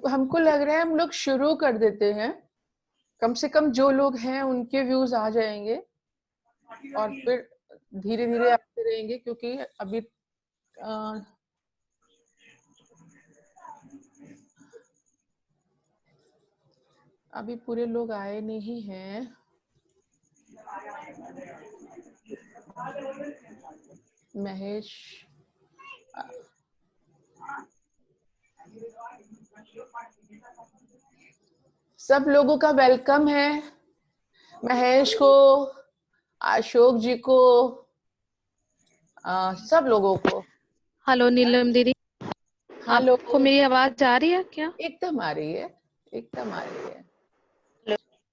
हमको लग रहा है हम लोग शुरू कर देते हैं, कम से कम जो लोग हैं उनके व्यूज आ जाएंगे और फिर धीरे धीरे आते रहेंगे, क्योंकि अभी अभी पूरे लोग आए नहीं हैं। महेश, सब लोगों का वेलकम है। महेश को, अशोक जी को, सब लोगों को। हेलो नीलम दीदी, हेलो। आपको मेरी आवाज आ रही है क्या? एकदम आ रही है, एकदम आ रही है।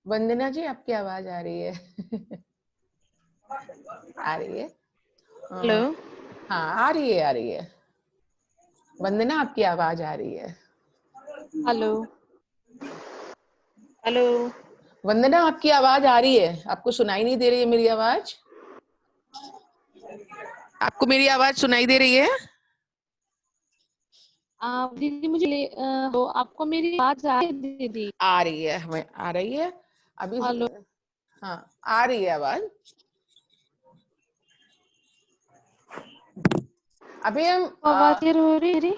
वंदना जी, आपकी आवाज आ रही है? आ रही है। हेलो। हाँ, आ रही है, आ रही है। वंदना, आपकी आवाज आ रही है। हेलो। हेलो। वंदना, आपकी आवाज आ रही है। आपको सुनाई नहीं दे रही है मेरी आवाज? आपको मेरी आवाज सुनाई दे रही है? दीदी मुझे तो आपको मेरी आवाज आ रही है दीदी? आ रही है, हमें आ रही है अभी। हेलो। हाँ, आ रही है आवाज। अभी हम आवाज क्लियर हो रही है मेरी?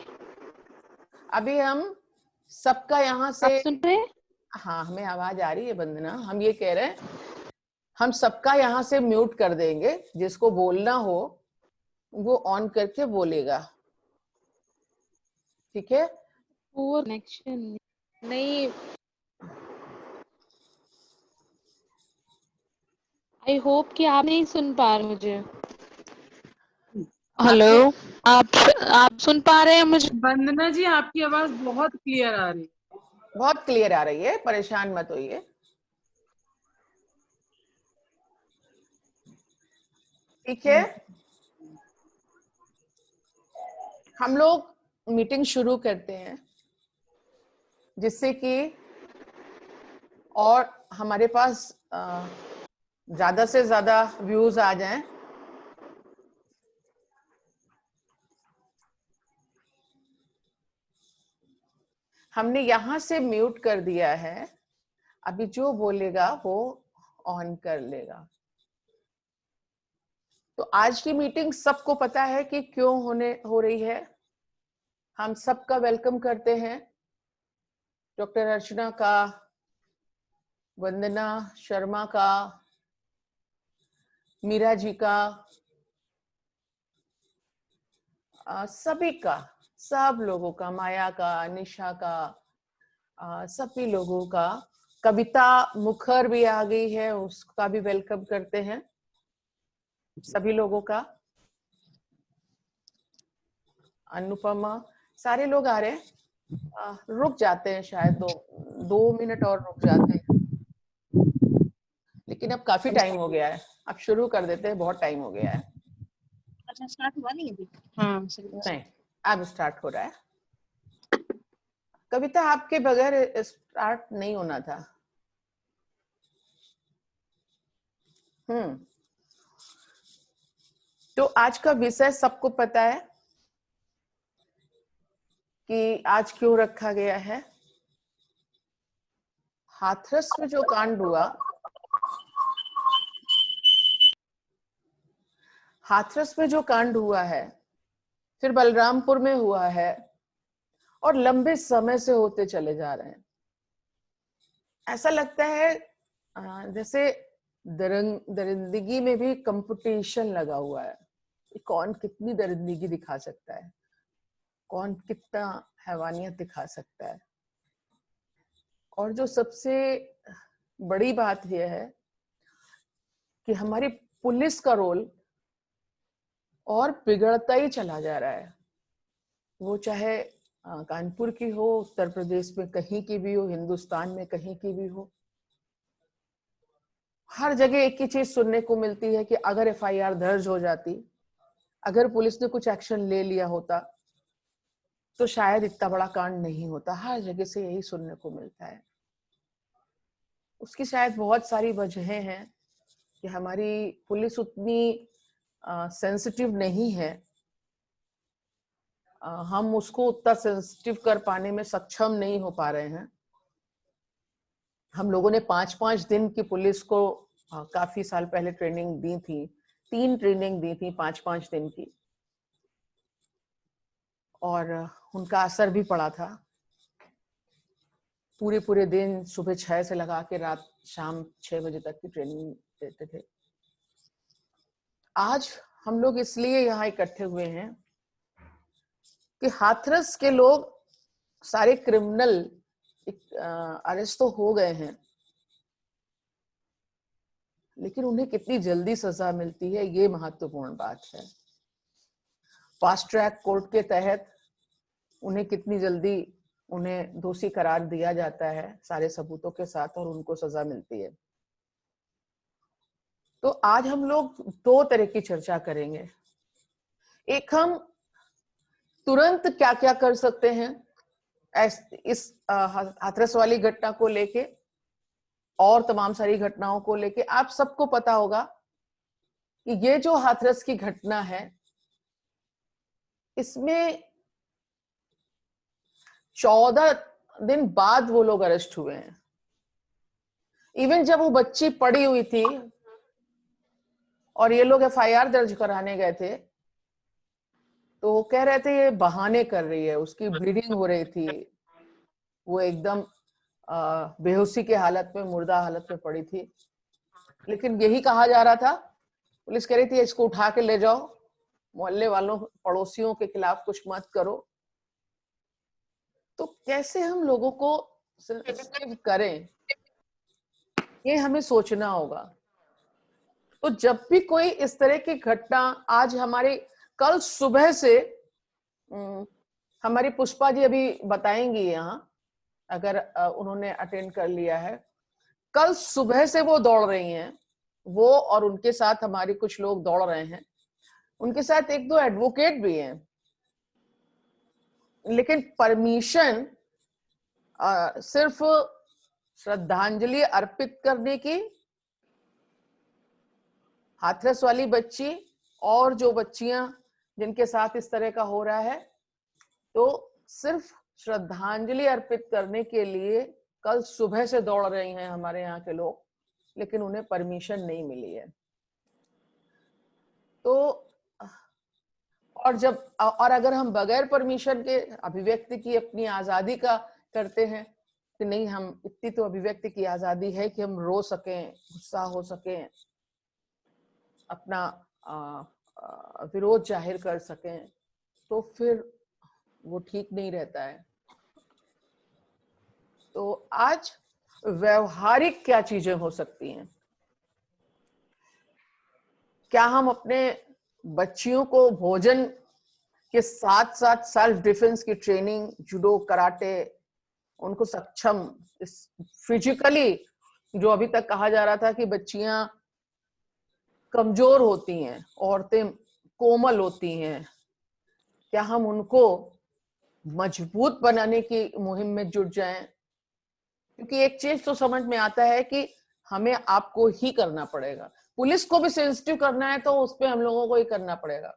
अभी हम सबका यहाँ आप से, सुन रहे हैं? हाँ हमें आवाज आ रही है वंदना। हम ये कह रहे हैं, हम सबका यहाँ से म्यूट कर देंगे, जिसको बोलना हो वो ऑन करके बोलेगा, ठीक है? पुअर कनेक्शन नहीं। आई होप कि आप नहीं सुन पा रहे मुझे। हेलो। आपकी आप सुन पा रहे हैं मुझे? वंदना जी, आपकी आवाज बहुत क्लियर आ रही है। बहुत क्लियर आ रही है, परेशान मत होइए। ठीक है, हम लोग मीटिंग शुरू करते हैं, जिससे कि और हमारे पास ज्यादा से ज्यादा व्यूज आ जाएं। हमने यहां से म्यूट कर दिया है, अभी जो बोलेगा वो ऑन कर लेगा। तो आज की मीटिंग सबको पता है कि क्यों हो रही है। हम सबका वेलकम करते हैं, डॉक्टर अर्चना का, वंदना शर्मा का, मीरा जी का, सभी का, सब लोगों का, माया का, निशा का, सभी लोगों का। कविता मुखर भी आ गई है, उसका भी वेलकम करते हैं सभी लोगों का। अनुपमा, सारे लोग आ रहे हैं। रुक जाते हैं शायद, 2 मिनट और रुक जाते हैं, लेकिन अब काफी टाइम हो गया है। अब शुरू कर देते हैं, बहुत टाइम हो गया है। अच्छा, स्टार्ट हुआ नहीं अभी? हाँ नहीं, अब स्टार्ट हो रहा है। कविता, आपके बगैर स्टार्ट नहीं होना था। तो आज का विषय सबको पता है कि आज क्यों रखा गया है। हाथरस में जो कांड हुआ, हाथरस में जो कांड हुआ है, फिर बलरामपुर में हुआ है, और लंबे समय से होते चले जा रहे हैं। ऐसा लगता है जैसे दरिंदगी में भी कंपटीशन लगा हुआ है, कौन कितनी दरिंदगी दिखा सकता है, कौन कितना हैवानियत दिखा सकता है। और जो सबसे बड़ी बात यह है कि हमारी पुलिस का रोल और बिगड़ता ही चला जा रहा है। वो चाहे कानपुर की हो, उत्तर प्रदेश में कहीं की भी हो, हिंदुस्तान में कहीं की भी हो, हर जगह एक ही चीज सुनने को मिलती है कि अगर एफआईआर दर्ज हो जाती, अगर पुलिस ने कुछ एक्शन ले लिया होता, तो शायद इतना बड़ा कांड नहीं होता। हर जगह से यही सुनने को मिलता है। उसकी शायद बहुत सारी वजहें हैं कि हमारी पुलिस उतनी सेंसिटिव नहीं है, हम उसको उतना सेंसिटिव कर पाने में सक्षम नहीं हो पा रहे हैं। हम लोगों ने 5-5 दिन की पुलिस को काफी साल पहले ट्रेनिंग दी थी, 3 ट्रेनिंग दी थी 5-5 दिन की, और उनका असर भी पड़ा था। पूरे दिन सुबह 6 से लगा के रात शाम 6 बजे तक की ट्रेनिंग देते थे। आज हम लोग इसलिए यहाँ इकट्ठे हुए हैं कि हाथरस के लोग सारे क्रिमिनल अरेस्ट तो हो गए हैं, लेकिन उन्हें कितनी जल्दी सजा मिलती है ये महत्वपूर्ण बात है। फास्ट ट्रैक कोर्ट के तहत उन्हें कितनी जल्दी उन्हें दोषी करार दिया जाता है सारे सबूतों के साथ, और उनको सजा मिलती है। तो आज हम लोग 2 तरह की चर्चा करेंगे। एक, हम तुरंत क्या क्या कर सकते हैं इस हाथरस वाली घटना को लेके और तमाम सारी घटनाओं को लेके। आप सबको पता होगा कि ये जो हाथरस की घटना है, इसमें 14 दिन बाद वो लोग अरेस्ट हुए हैं। इवन जब वो बच्ची पड़ी हुई थी और ये लोग एफआईआर दर्ज कराने गए थे, तो वो कह रहे थे ये बहाने कर रही है, उसकी ब्लीडिंग हो रही थी, वो एकदम बेहोशी के हालत में, मुर्दा हालत में पड़ी थी। लेकिन यही कहा जा रहा था, पुलिस कह रही थी इसको उठा के ले जाओ, मोहल्ले वालों पड़ोसियों के खिलाफ कुछ मत करो। तो कैसे हम लोगों को सेंसिटिव करें, ये हमें सोचना होगा। तो जब भी कोई इस तरह की घटना, आज हमारी कल सुबह से हमारी पुष्पा जी अभी बताएंगी यहाँ, अगर उन्होंने अटेंड कर लिया है, कल सुबह से वो दौड़ रही हैं, वो और उनके साथ हमारे कुछ लोग दौड़ रहे हैं, उनके साथ 1-2 एडवोकेट भी हैं। लेकिन परमिशन सिर्फ श्रद्धांजलि अर्पित करने की, हाथरस वाली बच्ची और जो बच्चियां जिनके साथ इस तरह का हो रहा है, तो सिर्फ श्रद्धांजलि अर्पित करने के लिए कल सुबह से दौड़ रहे हैं हमारे यहाँ के लोग, लेकिन उन्हें परमिशन नहीं मिली है। तो और अगर हम बगैर परमिशन के अभिव्यक्ति की अपनी आजादी का करते हैं कि नहीं, हम इतनी तो अभिव्यक्ति की आजादी है कि हम रो सकें, गुस्सा हो सकें, अपना विरोध जाहिर कर सकें, तो फिर वो ठीक नहीं रहता है। तो आज व्यवहारिक क्या चीजें हो सकती हैं? क्या हम अपने बच्चियों को भोजन के साथ साथ सेल्फ डिफेंस की ट्रेनिंग, जुडो, कराटे, उनको सक्षम फिजिकली, जो अभी तक कहा जा रहा था कि बच्चियां कमजोर होती हैं, औरतें कोमल होती हैं, क्या हम उनको मजबूत बनाने की मुहिम में जुट जाएं? क्योंकि एक चीज तो समझ में आता है कि हमें आपको ही करना पड़ेगा। पुलिस को भी सेंसिटिव करना है तो उस पे हम लोगों को ही करना पड़ेगा,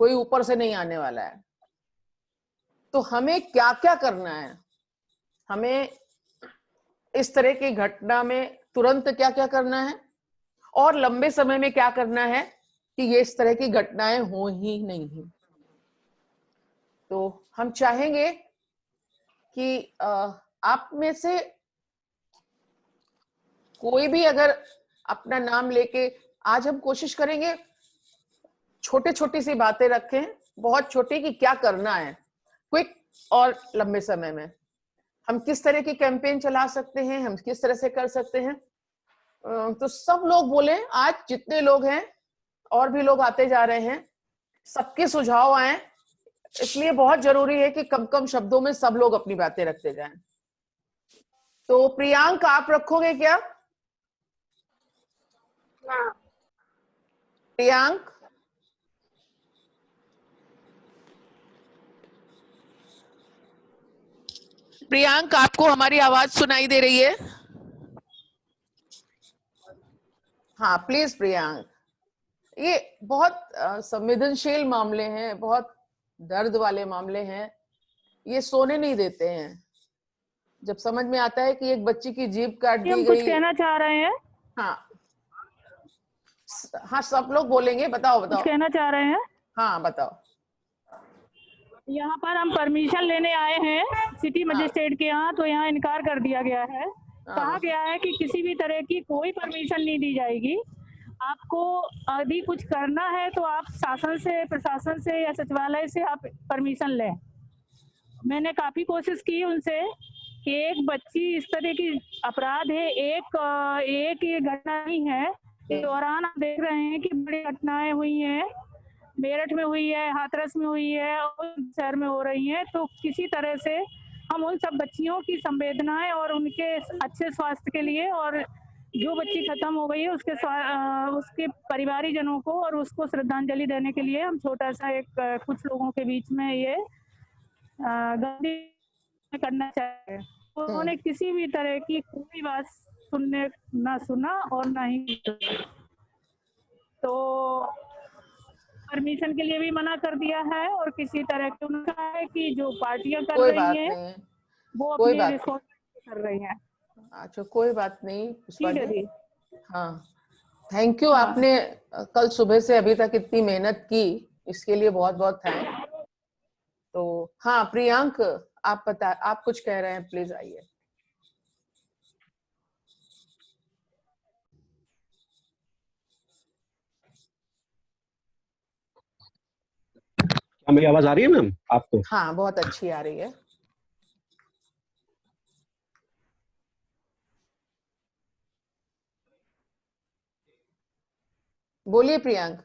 कोई ऊपर से नहीं आने वाला है। तो हमें क्या क्या करना है, हमें इस तरह की घटना में तुरंत क्या क्या करना है, और लंबे समय में क्या करना है कि ये इस तरह की घटनाएं हो ही नहीं। तो हम चाहेंगे कि आप में से कोई भी अगर अपना नाम लेके, आज हम कोशिश करेंगे छोटे छोटी सी बातें रखें, बहुत छोटी, कि क्या करना है क्विक और लंबे समय में, हम किस तरह की कैंपेन चला सकते हैं, हम किस तरह से कर सकते हैं। तो सब लोग बोले, आज जितने लोग हैं और भी लोग आते जा रहे हैं, सबके सुझाव आए, इसलिए बहुत जरूरी है कि कम कम शब्दों में सब लोग अपनी बातें रखते जाएं। तो प्रियांक, आप रखोगे क्या? प्रियांक, प्रियांक, आपको हमारी आवाज सुनाई दे रही है? हाँ प्लीज प्रियांक। ये बहुत संवेदनशील मामले हैं, बहुत दर्द वाले मामले हैं, ये सोने नहीं देते हैं। जब समझ में आता है कि एक बच्ची की जीभ काट दी हम कुछ गई। कहना चाह रहे हैं। हाँ हाँ, सब लोग बोलेंगे। बताओ कुछ बताओ। कहना चाह रहे हैं। हाँ बताओ। यहाँ पर हम परमिशन लेने आए हैं सिटी हाँ मजिस्ट्रेट के यहाँ, तो यहाँ इनकार कर दिया गया है। कहा हाँ गया है कि किसी भी तरह की कोई परमिशन नहीं दी जाएगी। आपको यदि कुछ करना है तो आप शासन से, प्रशासन से या सचिवालय से आप परमिशन लें। मैंने काफी कोशिश की उनसे कि एक बच्ची इस तरह की अपराध है, एक ये घटना नहीं है, इस दौरान आप देख रहे हैं कि बड़ी घटनाएं हुई हैं। मेरठ में हुई है, हाथरस में हुई है और शहर में हो रही हैं। तो किसी तरह से हम उन सब बच्चियों की संवेदनाएं और उनके अच्छे स्वास्थ्य के लिए, और जो बच्ची खत्म हो गई है उसके परिवारीजनों को और उसको श्रद्धांजलि देने के लिए हम छोटा सा एक कुछ लोगों के बीच में ये गांधी करना चाहते हैं। उन्होंने किसी भी तरह की कोई बात ना सुना और ना ही तो परमिशन के लिए भी मना कर दिया है। और किसी तरह की उन्होंने कहा है कि जो पार्टियां कर कोई रही बात हैं नहीं, वो कोई अपनी बात रिस्पॉन्सिबिलिटी कर रही हैं। अच्छा कोई बात नहीं पुष्पा ठीक है जी। जी। हाँ थैंक यू। हाँ। आपने कल सुबह से अभी तक इतनी मेहनत की, इसके लिए बहुत बहुत थैंक। तो हाँ प्रियांक, आप बता, आप कुछ कह रहे हैं, प्लीज आइए। क्या मेरी आवाज आ रही है मैम आपको? हाँ बहुत अच्छी आ रही है। बोलिए प्रियांक।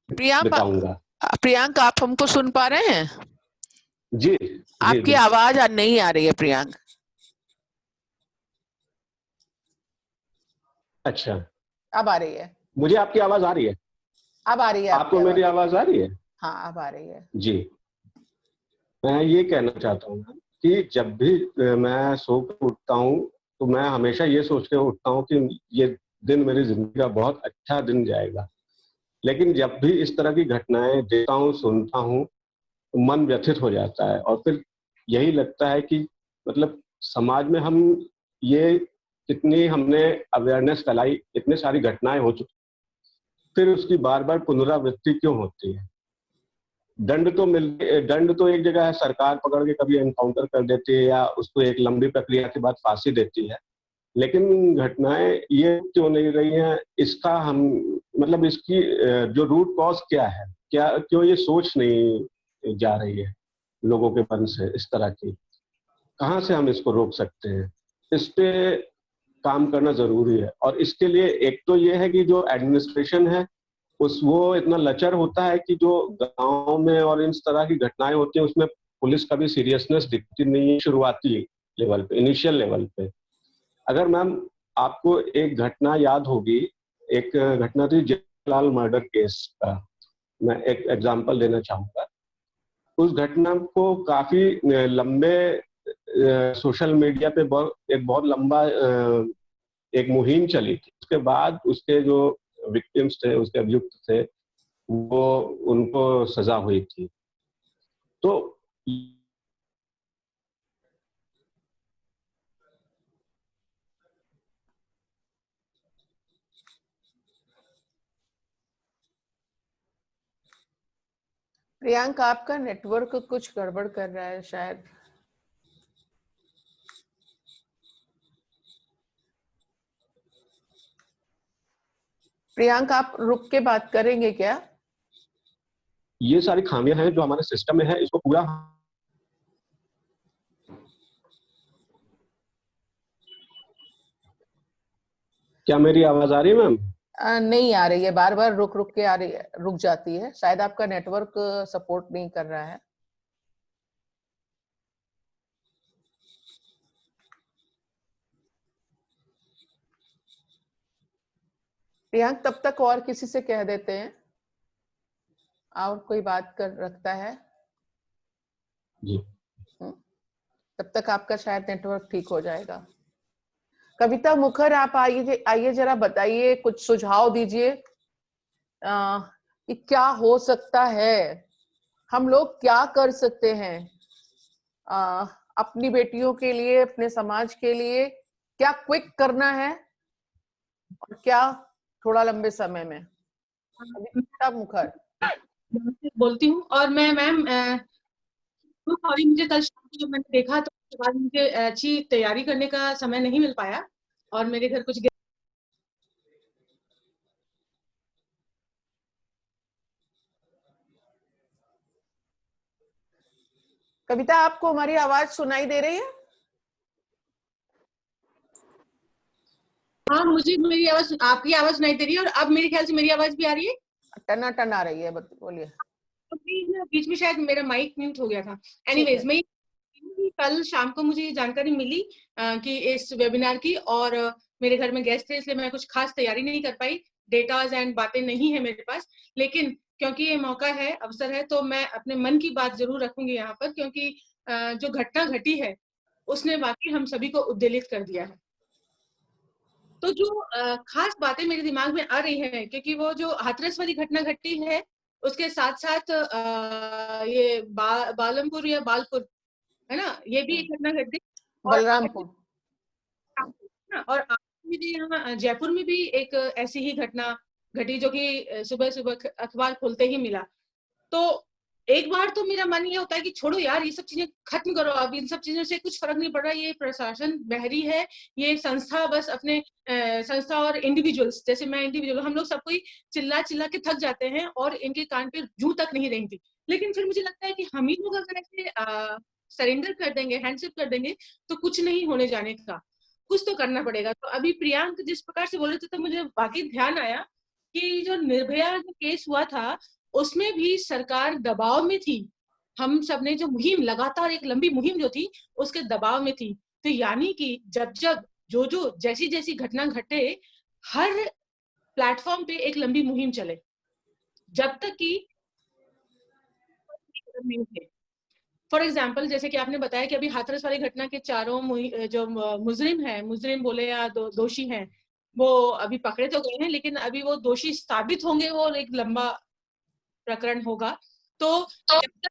प्रियांक, बताऊंगा। प्रियांक आप हमको सुन पा रहे हैं? जी जी आपकी जी। आवाज नहीं आ रही है प्रियांक। अच्छा, अब आ रही है। मुझे आपकी आवाज आ रही है? अब आ रही है आपकी आपको मेरी आवाज। आवाज आ रही है? हाँ अब आ रही है। जी, मैं ये कहना चाहता हूँ कि जब भी मैं सो कर उठता हूँ तो मैं हमेशा ये सोच के उठता हूँ कि ये दिन मेरी जिंदगी का बहुत अच्छा दिन जाएगा। लेकिन जब भी इस तरह की घटनाएं देखता हूँ, सुनता हूँ, तो मन व्यथित हो जाता है। और फिर यही लगता है कि मतलब समाज में हम ये कितनी हमने अवेयरनेस फैलाई, इतनी सारी घटनाएं हो चुकी, फिर उसकी बार बार पुनरावृत्ति क्यों होती है? दंड तो एक जगह है, सरकार पकड़ के कभी एनकाउंटर कर देती है या उसको एक लंबी प्रक्रिया के बाद फांसी देती है। लेकिन घटनाएं ये क्यों नहीं रही हैं, इसका हम मतलब इसकी जो रूट कॉज क्या है, क्या क्यों ये सोच नहीं जा रही है लोगों के मन से इस तरह की? कहाँ से हम इसको रोक सकते हैं? इस पे काम करना जरूरी है। और इसके लिए एक तो ये है कि जो एडमिनिस्ट्रेशन है उस वो इतना लचर होता है कि जो गांव में और इस तरह की घटनाएं होती हैं उसमें पुलिस का भी सीरियसनेस दिखती नहीं है शुरुआती लेवल पे, इनिशियल लेवल पे। अगर मैम आपको एक घटना याद होगी, एक घटना थी जयलाल मर्डर केस का, मैं एक एग्जांपल देना चाहूंगा। उस घटना को काफी लंबे सोशल मीडिया पे एक बहुत लंबा एक मुहिम चली थी। उसके बाद उसके जो विक्टिम्स थे, उसके अभियुक्त थे, वो उनको सजा हुई थी। तो प्रियांक आपका नेटवर्क कुछ गड़बड़ कर रहा है शायद। प्रियांक आप रुक के बात करेंगे क्या? ये सारी खामियां हैं जो हमारे सिस्टम में है, इसको पूरा। क्या मेरी आवाज आ रही है मैम? नहीं आ रही है, बार बार रुक रुक के आ रही है, रुक जाती है। शायद आपका नेटवर्क सपोर्ट नहीं कर रहा है। प्रियांक तब तक और किसी से कह देते हैं, और कोई बात कर रखता है जी। तब तक आपका शायद नेटवर्क ठीक हो जाएगा। कविता मुखर, आप आइए आइए जरा बताइए, कुछ सुझाव दीजिए कि क्या हो सकता है, हम लोग क्या कर सकते हैं अपनी बेटियों के लिए, अपने समाज के लिए, क्या क्विक करना है और क्या थोड़ा लंबे समय में। कविता मुखर बोलती हूँ। और मैं मैम सॉरी, मुझे कल शाम को जब मैंने देखा तो उसके बाद मुझे अच्छी तैयारी करने का समय नहीं मिल पाया और मेरे घर कुछ कविता, आपको हमारी आवाज सुनाई दे रही है? हाँ, मुझे मेरी आवाज, आपकी आवाज सुनाई दे रही है और अब मेरे ख्याल से मेरी आवाज भी आ रही है। टना टन आ रही है, बोलिए। बीच में शायद मेरा माइक म्यूट हो गया था। एनीवेज, मैं कल शाम को मुझे ये जानकारी मिली कि इस वेबिनार की, और मेरे घर में गेस्ट थे इसलिए मैं कुछ खास तैयारी नहीं कर पाई, डेटाज एंड बातें नहीं है मेरे पास। लेकिन क्योंकि ये मौका है, अवसर है, तो मैं अपने मन की बात जरूर रखूंगी यहाँ पर, क्योंकि जो घटना घटी है उसने वाकई हम सभी को उद्वेलित कर दिया है। तो जो खास बातें मेरे दिमाग में आ रही है, क्योंकि वो जो हाथरस वाली घटना घटी है उसके साथ साथ ये बालमपुर या बालपुर है ना, ये भी एक घटना घटी, बलरामपुर। और भी यहाँ जयपुर में भी एक ऐसी ही घटना घटी जो कि सुबह सुबह अखबार खोलते ही मिला। तो एक बार तो मेरा मन ये होता है कि छोड़ो यार, ये सब चीजें खत्म करो, अब इन सब चीजों से कुछ फर्क नहीं पड़ रहा, ये प्रशासन बहरी है, ये संस्था बस अपने संस्था और इंडिविजुअल्स, जैसे मैं इंडिविजुअल, हम लोग सब कोई चिल्ला चिल्ला के थक जाते हैं और इनके कान पे जूं तक नहीं रहेंगी। लेकिन फिर मुझे लगता है कि हम ही लोग अगर ऐसे सरेंडर कर देंगे, हैंडशिप कर देंगे, तो कुछ नहीं होने जाने का, कुछ तो करना पड़ेगा। तो अभी प्रियांक जिस प्रकार से बोल रहे थे, तो मुझे वाकई ध्यान आया कि जो निर्भया जो केस हुआ था उसमें भी सरकार दबाव में थी। हम सबने जो मुहिम, लगातार एक लंबी मुहिम जो थी, उसके दबाव में थी। तो यानी कि जब जब जो जैसी जैसी घटना घटे, हर प्लेटफॉर्म पे एक लंबी मुहिम चले, जब तक कि फॉर एग्जाम्पल, जैसे कि आपने बताया कि अभी हाथरस वाली घटना के चारों जो मुजरिम बोले या दोषी हैं, वो अभी पकड़े तो गए हैं, लेकिन अभी वो दोषी साबित होंगे, वो एक लंबा प्रकरण होगा। तो जब तक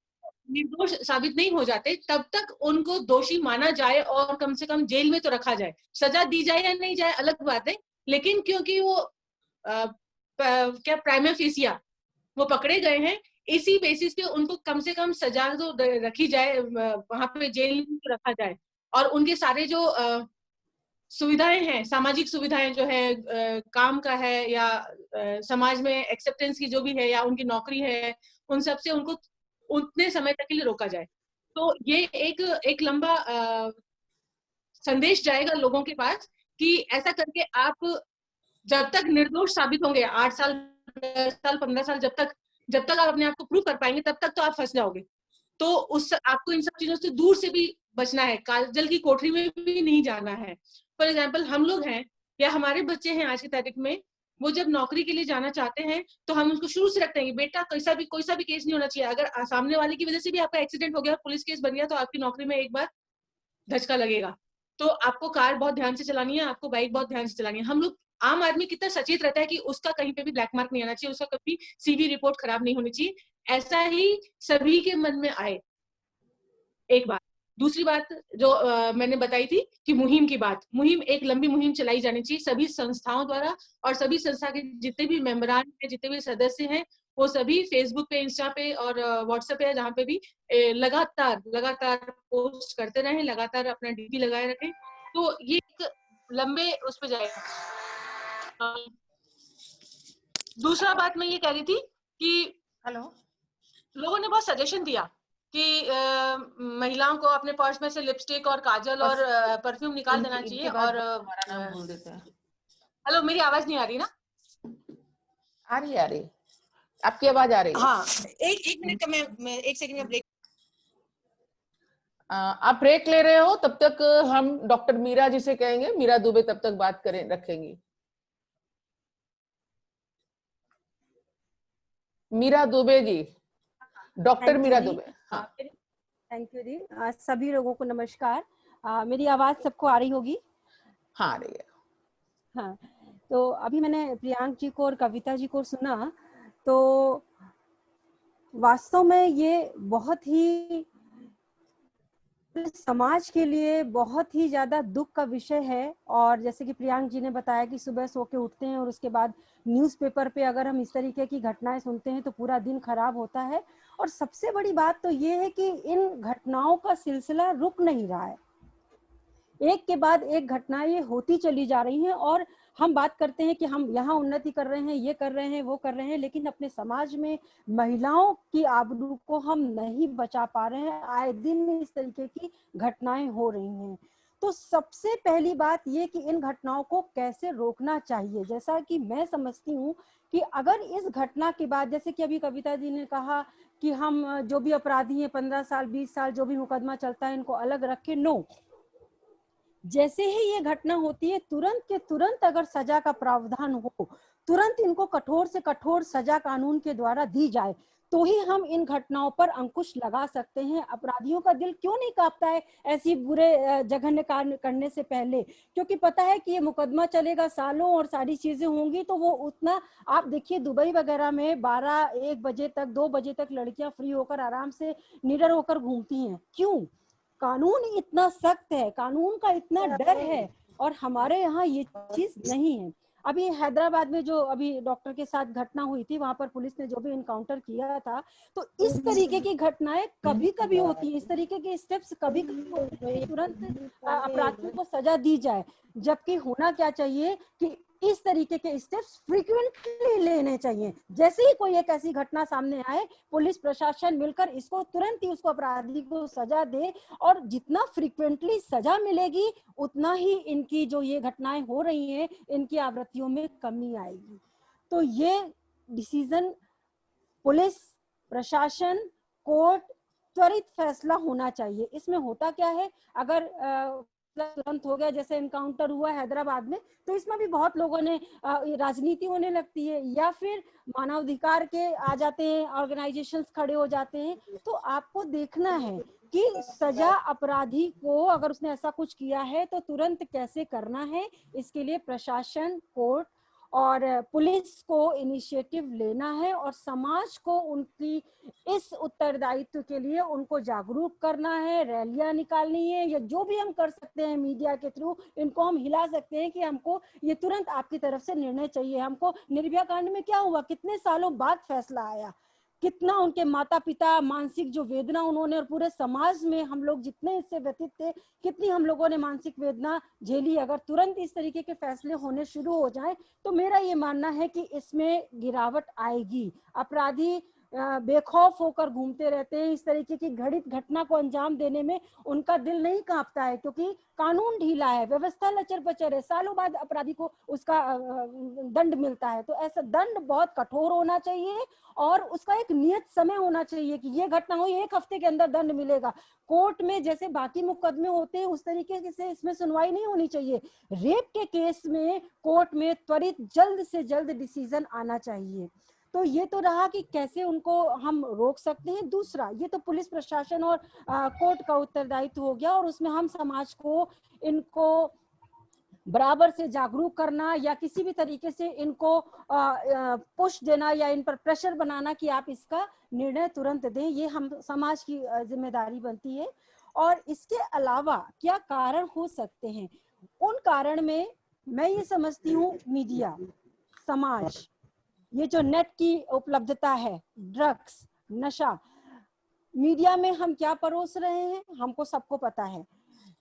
निर्दोष साबित नहीं हो जाते, तब तक उनको दोषी माना जाए और कम से कम जेल में तो रखा जाए। सजा दी जाए या नहीं जाए अलग बात है, लेकिन क्योंकि वो क्या प्राइमा फेसिया वो पकड़े गए हैं, इसी बेसिस पे उनको कम से कम सजा तो रखी जाए, वहां पे जेल में तो रखा जाए। और उनके सारे जो सुविधाएं हैं, सामाजिक सुविधाएं जो है, काम का है या समाज में एक्सेप्टेंस की जो भी है, या उनकी नौकरी है, उन सब से उनको उतने समय तक के लिए रोका जाए। तो ये एक लंबा संदेश जाएगा लोगों के पास कि ऐसा करके आप जब तक निर्दोष साबित होंगे, 8 साल 10 साल 15 साल, जब तक आप अपने आप को प्रूव कर पाएंगे, तब तक तो आप फंस जाओगे। तो आपको इन सब चीजों से दूर से भी बचना है, काजल की कोठरी में भी नहीं जाना है। फॉर एग्जाम्पल, हम लोग हैं या हमारे बच्चे हैं आज की तारीख में, वो जब नौकरी के लिए जाना चाहते हैं तो हम उसको शुरू से रखते हैं, बेटा कोई सा भी केस नहीं होना चाहिए। अगर सामने वाले की वजह से भी आपका एक्सीडेंट हो गया, पुलिस केस बन गया, तो आपकी नौकरी में एक बार धचका लगेगा। तो आपको कार बहुत ध्यान से चलानी है, आपको बाइक बहुत ध्यान से चलानी है। हम लोग, आम आदमी कितना सचेत रहता है कि उसका कहीं पे भी ब्लैक मार्क नहीं आना चाहिए, उसका कभी सीवी रिपोर्ट खराब नहीं होनी चाहिए। ऐसा ही सभी के मन में आए, एक बात। दूसरी बात जो मैंने बताई थी कि मुहिम की बात, मुहिम एक लंबी मुहिम चलाई जानी चाहिए सभी संस्थाओं द्वारा, और सभी संस्था के जितने भी मेंबरान हैं, जितने भी सदस्य हैं, वो सभी फेसबुक पे, इंस्टा पे और व्हाट्सएप पे, जहाँ पे भी लगातार पोस्ट करते रहें, लगातार अपना डीपी लगाए रखें। तो ये एक लंबे उस पर जाएगा। दूसरा बात मैं ये कह रही थी कि लोगों ने बहुत सजेशन दिया कि महिलाओं को अपने पर्स में से लिपस्टिक और काजल और परफ्यूम निकाल देना चाहिए। और हमारा नाम बोल देते हैं। हेलो, मेरी आवाज नहीं आ रही ना? आ रही, आपकी आवाज आ रही है। हाँ, एक मिनट का मैं 1 सेकंड का ब्रेक। आप ब्रेक ले रहे हो, तब तक हम डॉक्टर मीरा जी से कहेंगे, मीरा दुबे तब तक बात रखेंगी। मीरा दुबे जी, डॉक्टर मीरा दुबे। हाँ, थैंक यू जी। सभी लोगों को नमस्कार। मेरी आवाज सबको आ रही होगी? हाँ, आ रही है। हाँ, तो अभी मैंने प्रियांक जी को और कविता जी को सुना, तो वास्तव में ये बहुत ही समाज के लिए बहुत ही ज्यादा दुख का विषय है। और जैसे कि प्रियांक जी ने बताया कि सुबह सो के उठते हैं और उसके बाद न्यूज़पेपर पे अगर हम इस तरीके की घटनाएं सुनते हैं तो पूरा दिन खराब होता है। और सबसे बड़ी बात तो ये है कि इन घटनाओं का सिलसिला रुक नहीं रहा है, एक के बाद एक घटनाएं ये होती चली जा रही हैं। और हम बात करते हैं कि हम यहाँ उन्नति कर रहे हैं, ये कर रहे हैं, वो कर रहे हैं, लेकिन अपने समाज में महिलाओं की आबरू को हम नहीं बचा पा रहे हैं। आए दिन इस तरीके की घटनाएं हो रही हैं। तो सबसे पहली बात ये कि इन घटनाओं को कैसे रोकना चाहिए। जैसा कि मैं समझती हूँ कि अगर इस घटना के बाद, जैसे कि अभी कविता जी ने कहा कि हम जो भी अपराधी हैं 15 साल 20 साल जो भी मुकदमा चलता है इनको अलग रखे, नो, जैसे ही ये घटना होती है तुरंत के तुरंत अगर सजा का प्रावधान हो, तुरंत इनको कठोर से कठोर सजा कानून के द्वारा दी जाए, तो ही हम इन घटनाओं पर अंकुश लगा सकते हैं। अपराधियों का दिल क्यों नहीं कांपता है ऐसी बुरे जघन्य कार्य करने से पहले, क्योंकि पता है कि ये मुकदमा चलेगा सालों और सारी चीजें होंगी, तो वो उतना, आप देखिए दुबई वगैरह में 12-1 बजे तक 2 बजे तक लड़कियां फ्री होकर आराम से निडर होकर घूमती हैं। क्यों? कानून इतना सख्त है, कानून का इतना डर है, और हमारे यहाँ ये चीज नहीं है। अभी हैदराबाद में जो अभी डॉक्टर के साथ घटना हुई थी, वहां पर पुलिस ने जो भी इनकाउंटर किया था, तो इस तरीके की घटनाएं कभी कभी होती है, इस तरीके के स्टेप्स कभी कभी तुरंत अपराधियों को सजा दी जाए, जबकि होना क्या चाहिए कि इस तरीके के स्टेप्स फ्रीक्वेंटली लेने चाहिए। जैसे ही कोई एक ऐसी घटना सामने आए, पुलिस प्रशासन मिलकर इसको तुरंत ही उसको अपराधी को सजा दे, और जितना फ्रीक्वेंटली सजा मिलेगी उतना ही इनकी जो ये घटनाएं हो रही हैं इनकी आवृत्तियों में कमी आएगी। तो ये डिसीजन पुलिस प्रशासन कोर्ट त्वरित फैसला होना चाहिए। इसमें होता क्या है, अगर तुरंत हो गया जैसे इनकाउंटर हुआ हैदराबाद में, तो इसमें भी बहुत लोगों ने राजनीति होने लगती है, या फिर मानवाधिकार के आ जाते हैं, ऑर्गेनाइजेशंस खड़े हो जाते हैं। तो आपको देखना है कि सजा अपराधी को, अगर उसने ऐसा कुछ किया है तो तुरंत कैसे करना है, इसके लिए प्रशासन, कोर्ट और पुलिस को इनिशिएटिव लेना है, और समाज को उनकी इस उत्तरदायित्व के लिए उनको जागरूक करना है, रैलियां निकालनी है, या जो भी हम कर सकते हैं मीडिया के थ्रू इनको हम हिला सकते हैं कि हमको ये तुरंत आपकी तरफ से निर्णय चाहिए। हमको निर्भया कांड में क्या हुआ, कितने सालों बाद फैसला आया, कितना उनके माता पिता मानसिक जो वेदना उन्होंने, और पूरे समाज में हम लोग जितने इससे व्यतीत थे, कितनी हम लोगों ने मानसिक वेदना झेली। अगर तुरंत इस तरीके के फैसले होने शुरू हो जाएं तो मेरा ये मानना है कि इसमें गिरावट आएगी। अपराधी बेखौफ होकर घूमते रहते हैं, इस तरीके की घटित घटना को अंजाम देने में उनका दिल नहीं कांपता है, क्योंकि कानून ढीला है, व्यवस्था लचर पचर है, सालों बाद अपराधी को उसका दंड मिलता है। तो ऐसा दंड बहुत कठोर होना चाहिए, और उसका एक नियत समय होना चाहिए कि ये घटना हुई 1 हफ्ते के अंदर दंड मिलेगा। कोर्ट में जैसे बाकी मुकदमे होते हैं उस तरीके से इसमें सुनवाई नहीं होनी चाहिए। रेप के केस में कोर्ट में त्वरित जल्द से जल्द डिसीजन आना चाहिए। तो ये तो रहा कि कैसे उनको हम रोक सकते हैं। दूसरा, ये तो पुलिस प्रशासन और कोर्ट का उत्तरदायित्व हो गया, और उसमें हम समाज को इनको बराबर से जागरूक करना, या किसी भी तरीके से इनको पुश देना, या इन पर प्रेशर बनाना कि आप इसका निर्णय तुरंत दें, ये हम समाज की जिम्मेदारी बनती है। और इसके अलावा क्या कारण हो सकते हैं, उन कारण में मैं ये समझती हूँ मीडिया, समाज, ये जो नेट की उपलब्धता है, ड्रग्स, नशा, मीडिया में हम क्या परोस रहे हैं हमको सबको पता है।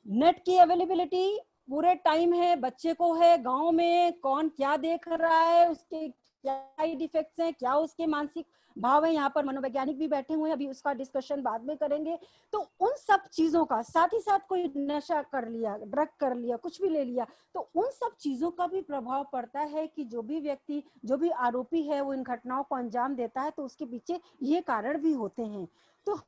नेट की अवेलेबिलिटी पूरे टाइम है, बच्चे को है, गांव में कौन क्या देख रहा है, उसके क्या साइड इफेक्ट्स हैं, क्या उसके मानसिक भाव है, यहाँ पर मनोवैज्ञानिक भी बैठे हुए हैं, अभी उसका डिस्कशन बाद में करेंगे। तो उन सब चीजों का, साथ ही साथ कोई नशा कर लिया, ड्रग कर लिया, कुछ भी ले लिया, तो उन सब चीजों का भी प्रभाव पड़ता है कि जो भी व्यक्ति, जो भी आरोपी है वो इन घटनाओं को अंजाम देता है, तो उसके पीछे ये कारण भी होते हैं। तो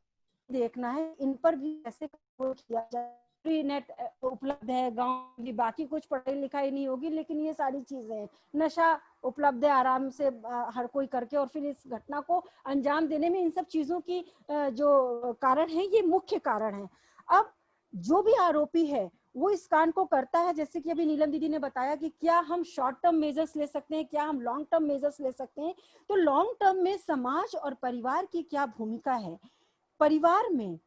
देखना है इन पर भी कैसे किया जाए। फ्री नेट उपलब्ध है, गांव भी बाकी कुछ पढ़ाई लिखाई नहीं होगी, लेकिन ये सारी चीजें, नशा उपलब्ध है आराम से हर कोई करके, और फिर इस घटना को अंजाम देने में इन सब चीजों की जो कारण है ये मुख्य कारण है। अब जो भी आरोपी है वो इस कांड को करता है। जैसे कि अभी नीलम दीदी ने बताया कि क्या हम शॉर्ट टर्म मेजर्स ले सकते हैं, क्या हम लॉन्ग टर्म मेजर्स ले सकते हैं। तो लॉन्ग टर्म में समाज और परिवार की क्या भूमिका है। परिवार में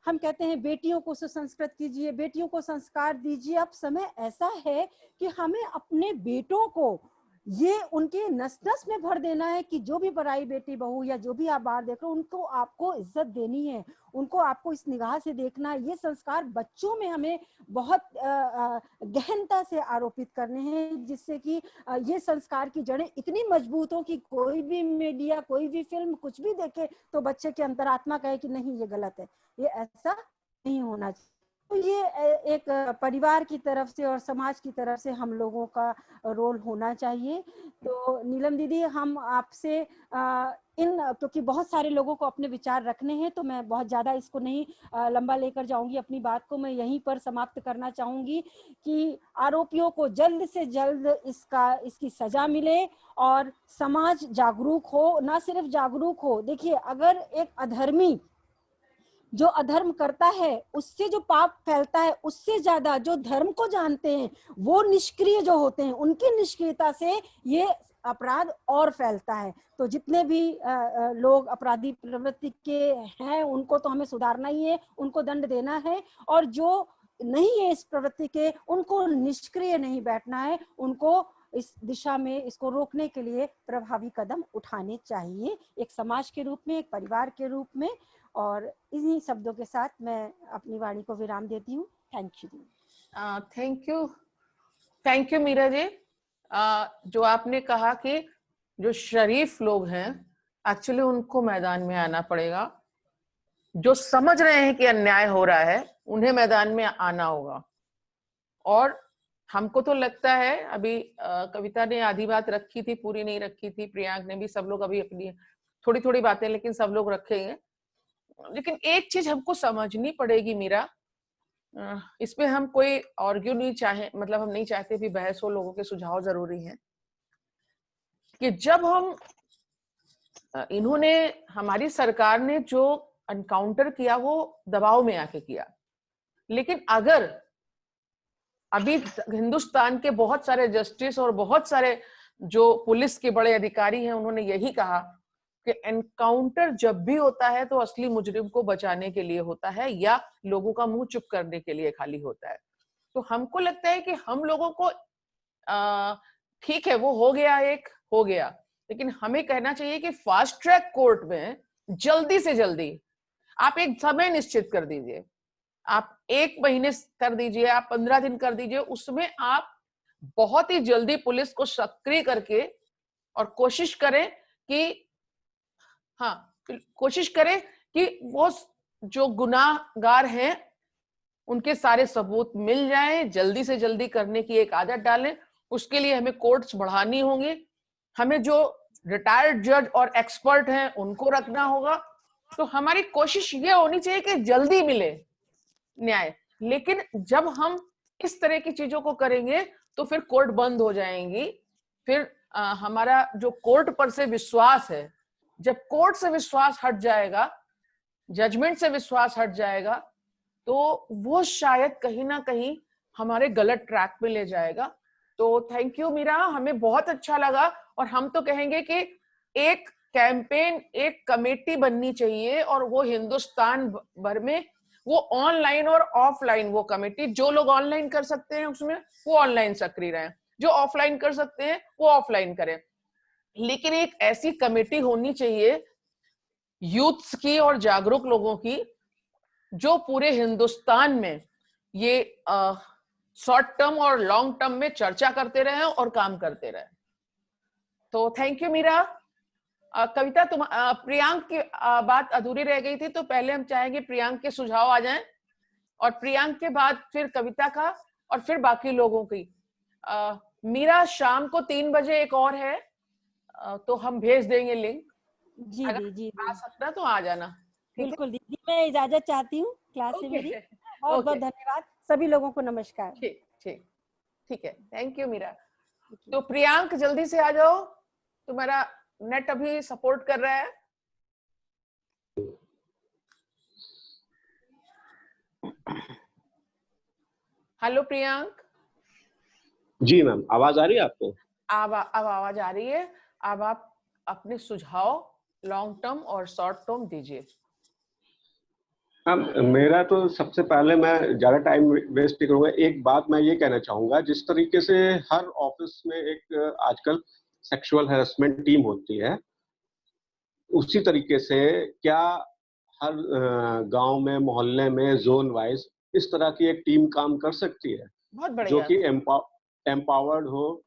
हम कहते हैं बेटियों को सुसंस्कृत कीजिए, बेटियों को संस्कार दीजिए। अब समय ऐसा है कि हमें अपने बेटों को ये उनके नस नस में भर देना है कि जो भी पराई बेटी बहू या जो भी आप बाहर देख रहे हो, उनको आपको इज्जत देनी है, उनको आपको इस निगाह से देखना है। ये संस्कार बच्चों में हमें बहुत गहनता से आरोपित करने हैं, जिससे कि ये संस्कार की जड़ें इतनी मजबूत हो कि कोई भी मीडिया, कोई भी फिल्म, कुछ भी देखे तो बच्चे के अंतरात्मा कहे कि नहीं ये गलत है, ये ऐसा नहीं होना चाहिए। तो ये एक परिवार की तरफ से और समाज की तरफ से हम लोगों का रोल होना चाहिए। तो नीलम दीदी, हम आपसे क्योंकि बहुत सारे लोगों को अपने विचार रखने हैं, तो मैं बहुत ज्यादा इसको नहीं लंबा लेकर जाऊंगी। अपनी बात को मैं यहीं पर समाप्त करना चाहूंगी कि आरोपियों को जल्द से जल्द इसकी सजा मिले और समाज जागरूक हो। ना सिर्फ जागरूक हो, देखिए अगर एक अधर्मी जो अधर्म करता है उससे जो पाप फैलता है, उससे ज्यादा जो धर्म को जानते हैं वो निष्क्रिय जो होते हैं, उनकी निष्क्रियता से ये अपराध और फैलता है। तो जितने भी लोग अपराधी प्रवृत्ति के हैं उनको तो हमें सुधारना ही है, उनको दंड देना है, और जो नहीं है इस प्रवृत्ति के उनको निष्क्रिय नहीं बैठना है, उनको इस दिशा में इसको रोकने के लिए प्रभावी कदम उठाने चाहिए, एक समाज के रूप में, एक परिवार के रूप में। और इन्हीं शब्दों के साथ मैं अपनी वाणी को विराम देती हूँ। Thank you. Thank you Meera ji. जो आपने कहा कि जो शरीफ लोग हैं एक्चुअली उनको मैदान में आना पड़ेगा, जो समझ रहे हैं कि अन्याय हो रहा है उन्हें मैदान में आना होगा। और हमको तो लगता है अभी कविता ने आधी बात रखी थी, पूरी नहीं रखी थी, प्रियांक ने भी, सब लोग अभी अपनी थोड़ी थोड़ी बातें लेकिन सब लोग रखेंगे। लेकिन एक चीज हमको समझनी पड़ेगी मीरा, इसमें हम कोई आर्ग्यू नहीं चाहे, मतलब हम नहीं चाहते भी बहस हो, लोगों के सुझाव जरूरी हैं कि जब हम इन्होंने, हमारी सरकार ने जो एनकाउंटर किया वो दबाव में आके किया, लेकिन अगर अभी हिंदुस्तान के बहुत सारे जस्टिस और बहुत सारे जो पुलिस के बड़े अधिकारी हैं उन्होंने यही कहा कि एनकाउंटर जब भी होता है तो असली मुजरिम को बचाने के लिए होता है या लोगों का मुंह चुप करने के लिए खाली होता है। तो हमको लगता है कि हम लोगों को ठीक है वो हो गया, एक हो गया, लेकिन हमें कहना चाहिए कि फास्ट ट्रैक कोर्ट में जल्दी से जल्दी आप एक समय निश्चित कर दीजिए, आप 1 महीने कर दीजिए, आप 15 दिन कर दीजिए, उसमें आप बहुत ही जल्दी पुलिस को सक्रिय करके और कोशिश करें कि वो जो गुनाहगार हैं उनके सारे सबूत मिल जाएं, जल्दी से जल्दी करने की एक आदत डालें। उसके लिए हमें कोर्ट्स बढ़ानी होंगी, हमें जो रिटायर्ड जज और एक्सपर्ट हैं उनको रखना होगा। तो हमारी कोशिश ये होनी चाहिए कि जल्दी मिले न्याय, लेकिन जब हम इस तरह की चीजों को करेंगे तो फिर कोर्ट बंद हो जाएंगी, फिर हमारा जो कोर्ट पर से विश्वास है, जब कोर्ट से विश्वास हट जाएगा, जजमेंट से विश्वास हट जाएगा, तो वो शायद कहीं ना कहीं हमारे गलत ट्रैक पे ले जाएगा। तो थैंक यू मीरा, हमें बहुत अच्छा लगा। और हम तो कहेंगे कि एक कैंपेन, एक कमेटी बननी चाहिए और वो हिंदुस्तान भर में, वो ऑनलाइन और ऑफलाइन, वो कमेटी, जो लोग ऑनलाइन कर सकते हैं उसमें वो ऑनलाइन सक्रिय रहें, जो ऑफलाइन कर सकते हैं वो ऑफलाइन करें, लेकिन एक ऐसी कमेटी होनी चाहिए यूथ्स की और जागरूक लोगों की जो पूरे हिंदुस्तान में ये शॉर्ट टर्म और लॉन्ग टर्म में चर्चा करते रहे और काम करते रहे। तो थैंक यू मीरा। कविता, तुम प्रियांक की बात अधूरी रह गई थी, तो पहले हम चाहेंगे प्रियांक के सुझाव आ जाएं और प्रियांक के बाद फिर कविता का और फिर बाकी लोगों की। मीरा, शाम को 3 बजे एक और है, तो हम भेज देंगे लिंक। जी अगर जी आ सकता तो आ जाना। बिल्कुल दीदी, मैं इजाजत चाहती हूँ क्लास से मेरी। बहुत बहुत धन्यवाद, सभी लोगों को नमस्कार। ठीक है, थैंक यू मीरा। तो प्रियांक जल्दी से आ जाओ, तुम्हारा नेट अभी सपोर्ट कर रहा है। हेलो प्रियांक। जी मैम, आवाज आ रही है आपको? अब आवाज आ रही है। अब आप अपने सुझाव लॉन्ग टर्म और शॉर्ट टर्म दीजिए। मैम, मेरा तो सबसे पहले, मैं ज्यादा टाइम वेस्ट नहीं करूंगा, एक बात मैं ये कहना चाहूंगा, जिस तरीके से हर ऑफिस में एक आजकल सेक्सुअल हैरेसमेंट टीम होती है, उसी तरीके से क्या हर गांव में, मोहल्ले में, जोन वाइज इस तरह की एक टीम काम कर सकती है बहुत जो बढ़िया। कि एम्पावर्ड हो,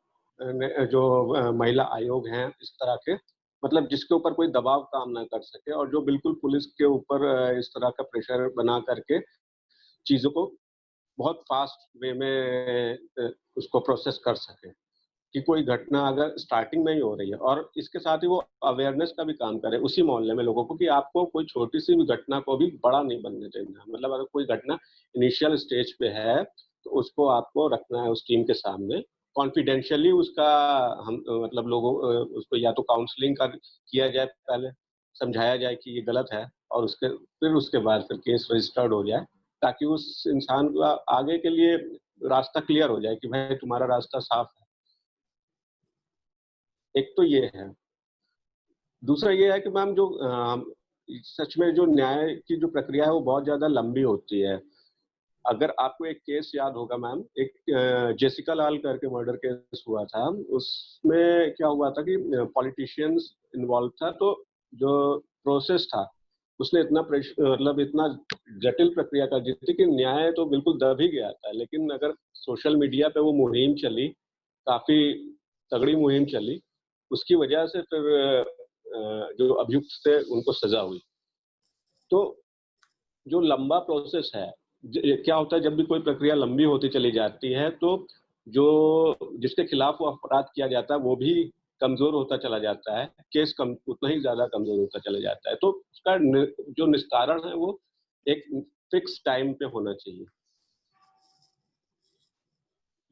जो महिला आयोग हैं इस तरह के, मतलब जिसके ऊपर कोई दबाव काम ना कर सके, और जो बिल्कुल पुलिस के ऊपर इस तरह का प्रेशर बना करके चीजों को बहुत फास्ट वे में उसको प्रोसेस कर सके, कि कोई घटना अगर स्टार्टिंग में ही हो रही है, और इसके साथ ही वो अवेयरनेस का भी काम करे उसी मोहल्ले में लोगों को, कि आपको कोई छोटी सी भी घटना को भी बड़ा नहीं बनने देना। मतलब अगर कोई घटना इनिशियल स्टेज पे है तो उसको आपको रखना है उस टीम के सामने कॉन्फिडेंशियली, उसका हम मतलब लोगों उसको या तो काउंसलिंग कर किया जाए, पहले समझाया जाए कि ये गलत है, और उसके बाद फिर केस रजिस्टर्ड हो जाए, ताकि उस इंसान का आगे के लिए रास्ता क्लियर हो जाए कि भाई तुम्हारा रास्ता साफ है। एक तो ये है। दूसरा ये है कि मैम, जो सच में जो न्याय की जो प्रक्रिया है वो बहुत ज्यादा लंबी होती है। अगर आपको एक केस याद होगा मैम, एक जेसिका लाल करके मर्डर केस हुआ था, उसमें क्या हुआ था कि पॉलिटिशियंस इन्वॉल्व था, तो जो प्रोसेस था उसने इतना मतलब इतना जटिल प्रक्रिया कर दी थी कि न्याय तो बिल्कुल दब ही गया था। लेकिन अगर सोशल मीडिया पे वो मुहिम चली, काफी तगड़ी मुहिम चली, उसकी वजह से फिर जो अभियुक्त थे उनको सजा हुई। तो जो लंबा प्रोसेस है, क्या होता है जब भी कोई प्रक्रिया लंबी होती चली जाती है, तो जो जिसके खिलाफ वो अपराध किया जाता है वो भी कमजोर होता चला जाता है, केस उतना ही ज्यादा कमजोर होता चला जाता है। तो उसका जो निस्तारण है वो एक फिक्स टाइम पे होना चाहिए,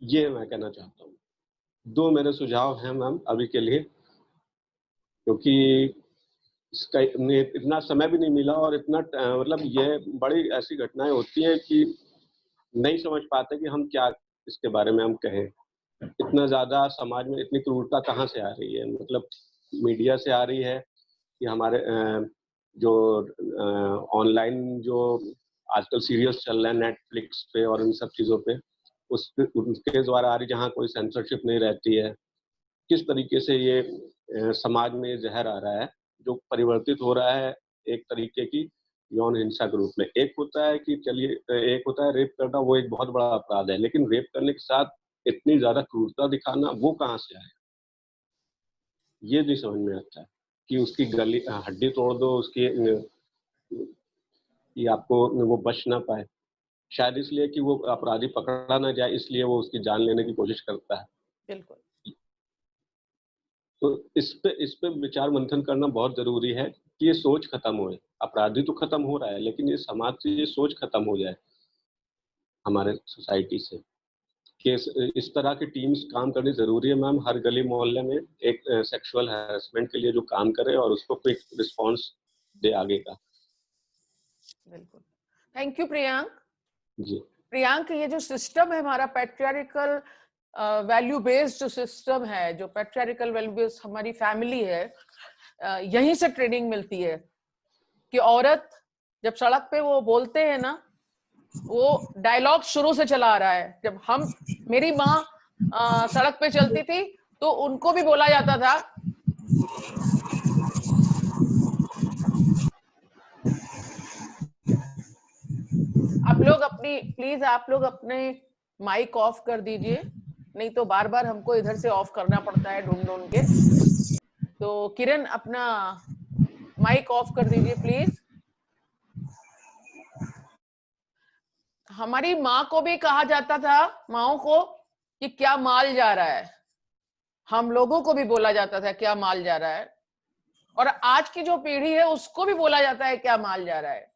ये मैं कहना चाहता हूँ। दो मेरे सुझाव हैं मैम अभी के लिए, क्योंकि इसका इतना समय भी नहीं मिला, और इतना मतलब ये बड़ी ऐसी घटनाएं होती हैं कि नहीं समझ पाते कि हम क्या इसके बारे में हम कहें। इतना ज्यादा समाज में इतनी क्रूरता कहाँ से आ रही है? मतलब मीडिया से आ रही है, कि हमारे जो ऑनलाइन जो आजकल सीरियल्स चल रहे हैं नेटफ्लिक्स पे और इन सब चीजों पे, उसके द्वारा आ रही, जहाँ कोई सेंसरशिप नहीं रहती है। किस तरीके से ये समाज में जहर आ रहा है, जो परिवर्तित हो रहा है एक तरीके की यौन हिंसा के रूप में। एक होता है कि चलिए, एक होता है रेप करना, वो एक बहुत बड़ा अपराध है, लेकिन रेप करने के साथ इतनी ज्यादा क्रूरता दिखाना वो कहाँ से आया? ये नहीं समझ में आता है कि उसकी गली हड्डी तोड़ दो उसकी, कि आपको वो बच ना पाए, शायद इसलिए कि वो अपराधी पकड़ा ना जाए, इसलिए वो उसकी जान लेने की कोशिश करता है। बिल्कुल। तो इस पे विचार मंथन करना बहुत जरूरी है कि ये सोच खत्म होए। अपराधी तो खत्म हो रहा है, लेकिन ये समाज से ये सोच खत्म हो जाए हमारे सोसाइटी से, कि इस तरह की टीम्स काम करनी जरूरी है मैम। हर गली मोहल्ले में एक सेक्सुअल हैरेसमेंट के लिए जो काम करे और उसको क्विक रिस्पॉन्स दे आगे का। बिल्कुल। Thank you Priyank. जी प्रियांक, ये जो सिस्टम है हमारा पैट्रियार्कल वैल्यू बेस्ड जो सिस्टम है, जो पैट्रियार्कल वैल्यू बेस्ड हमारी फैमिली है, यहीं से ट्रेनिंग मिलती है कि औरत जब सड़क पे वो बोलते हैं ना, वो डायलॉग शुरू से चला आ रहा है। जब मेरी माँ सड़क पे चलती थी तो उनको भी बोला जाता था, आप लोग अपने माइक ऑफ कर दीजिए, नहीं तो बार बार हमको इधर से ऑफ करना पड़ता है ढूंढ ढूंढ के। तो किरण, अपना माइक ऑफ कर दीजिए प्लीज। हमारी माँ को भी कहा जाता था, माओ को, कि क्या माल जा रहा है। हम लोगों को भी बोला जाता था क्या माल जा रहा है, और आज की जो पीढ़ी है उसको भी बोला जाता है क्या माल जा रहा है।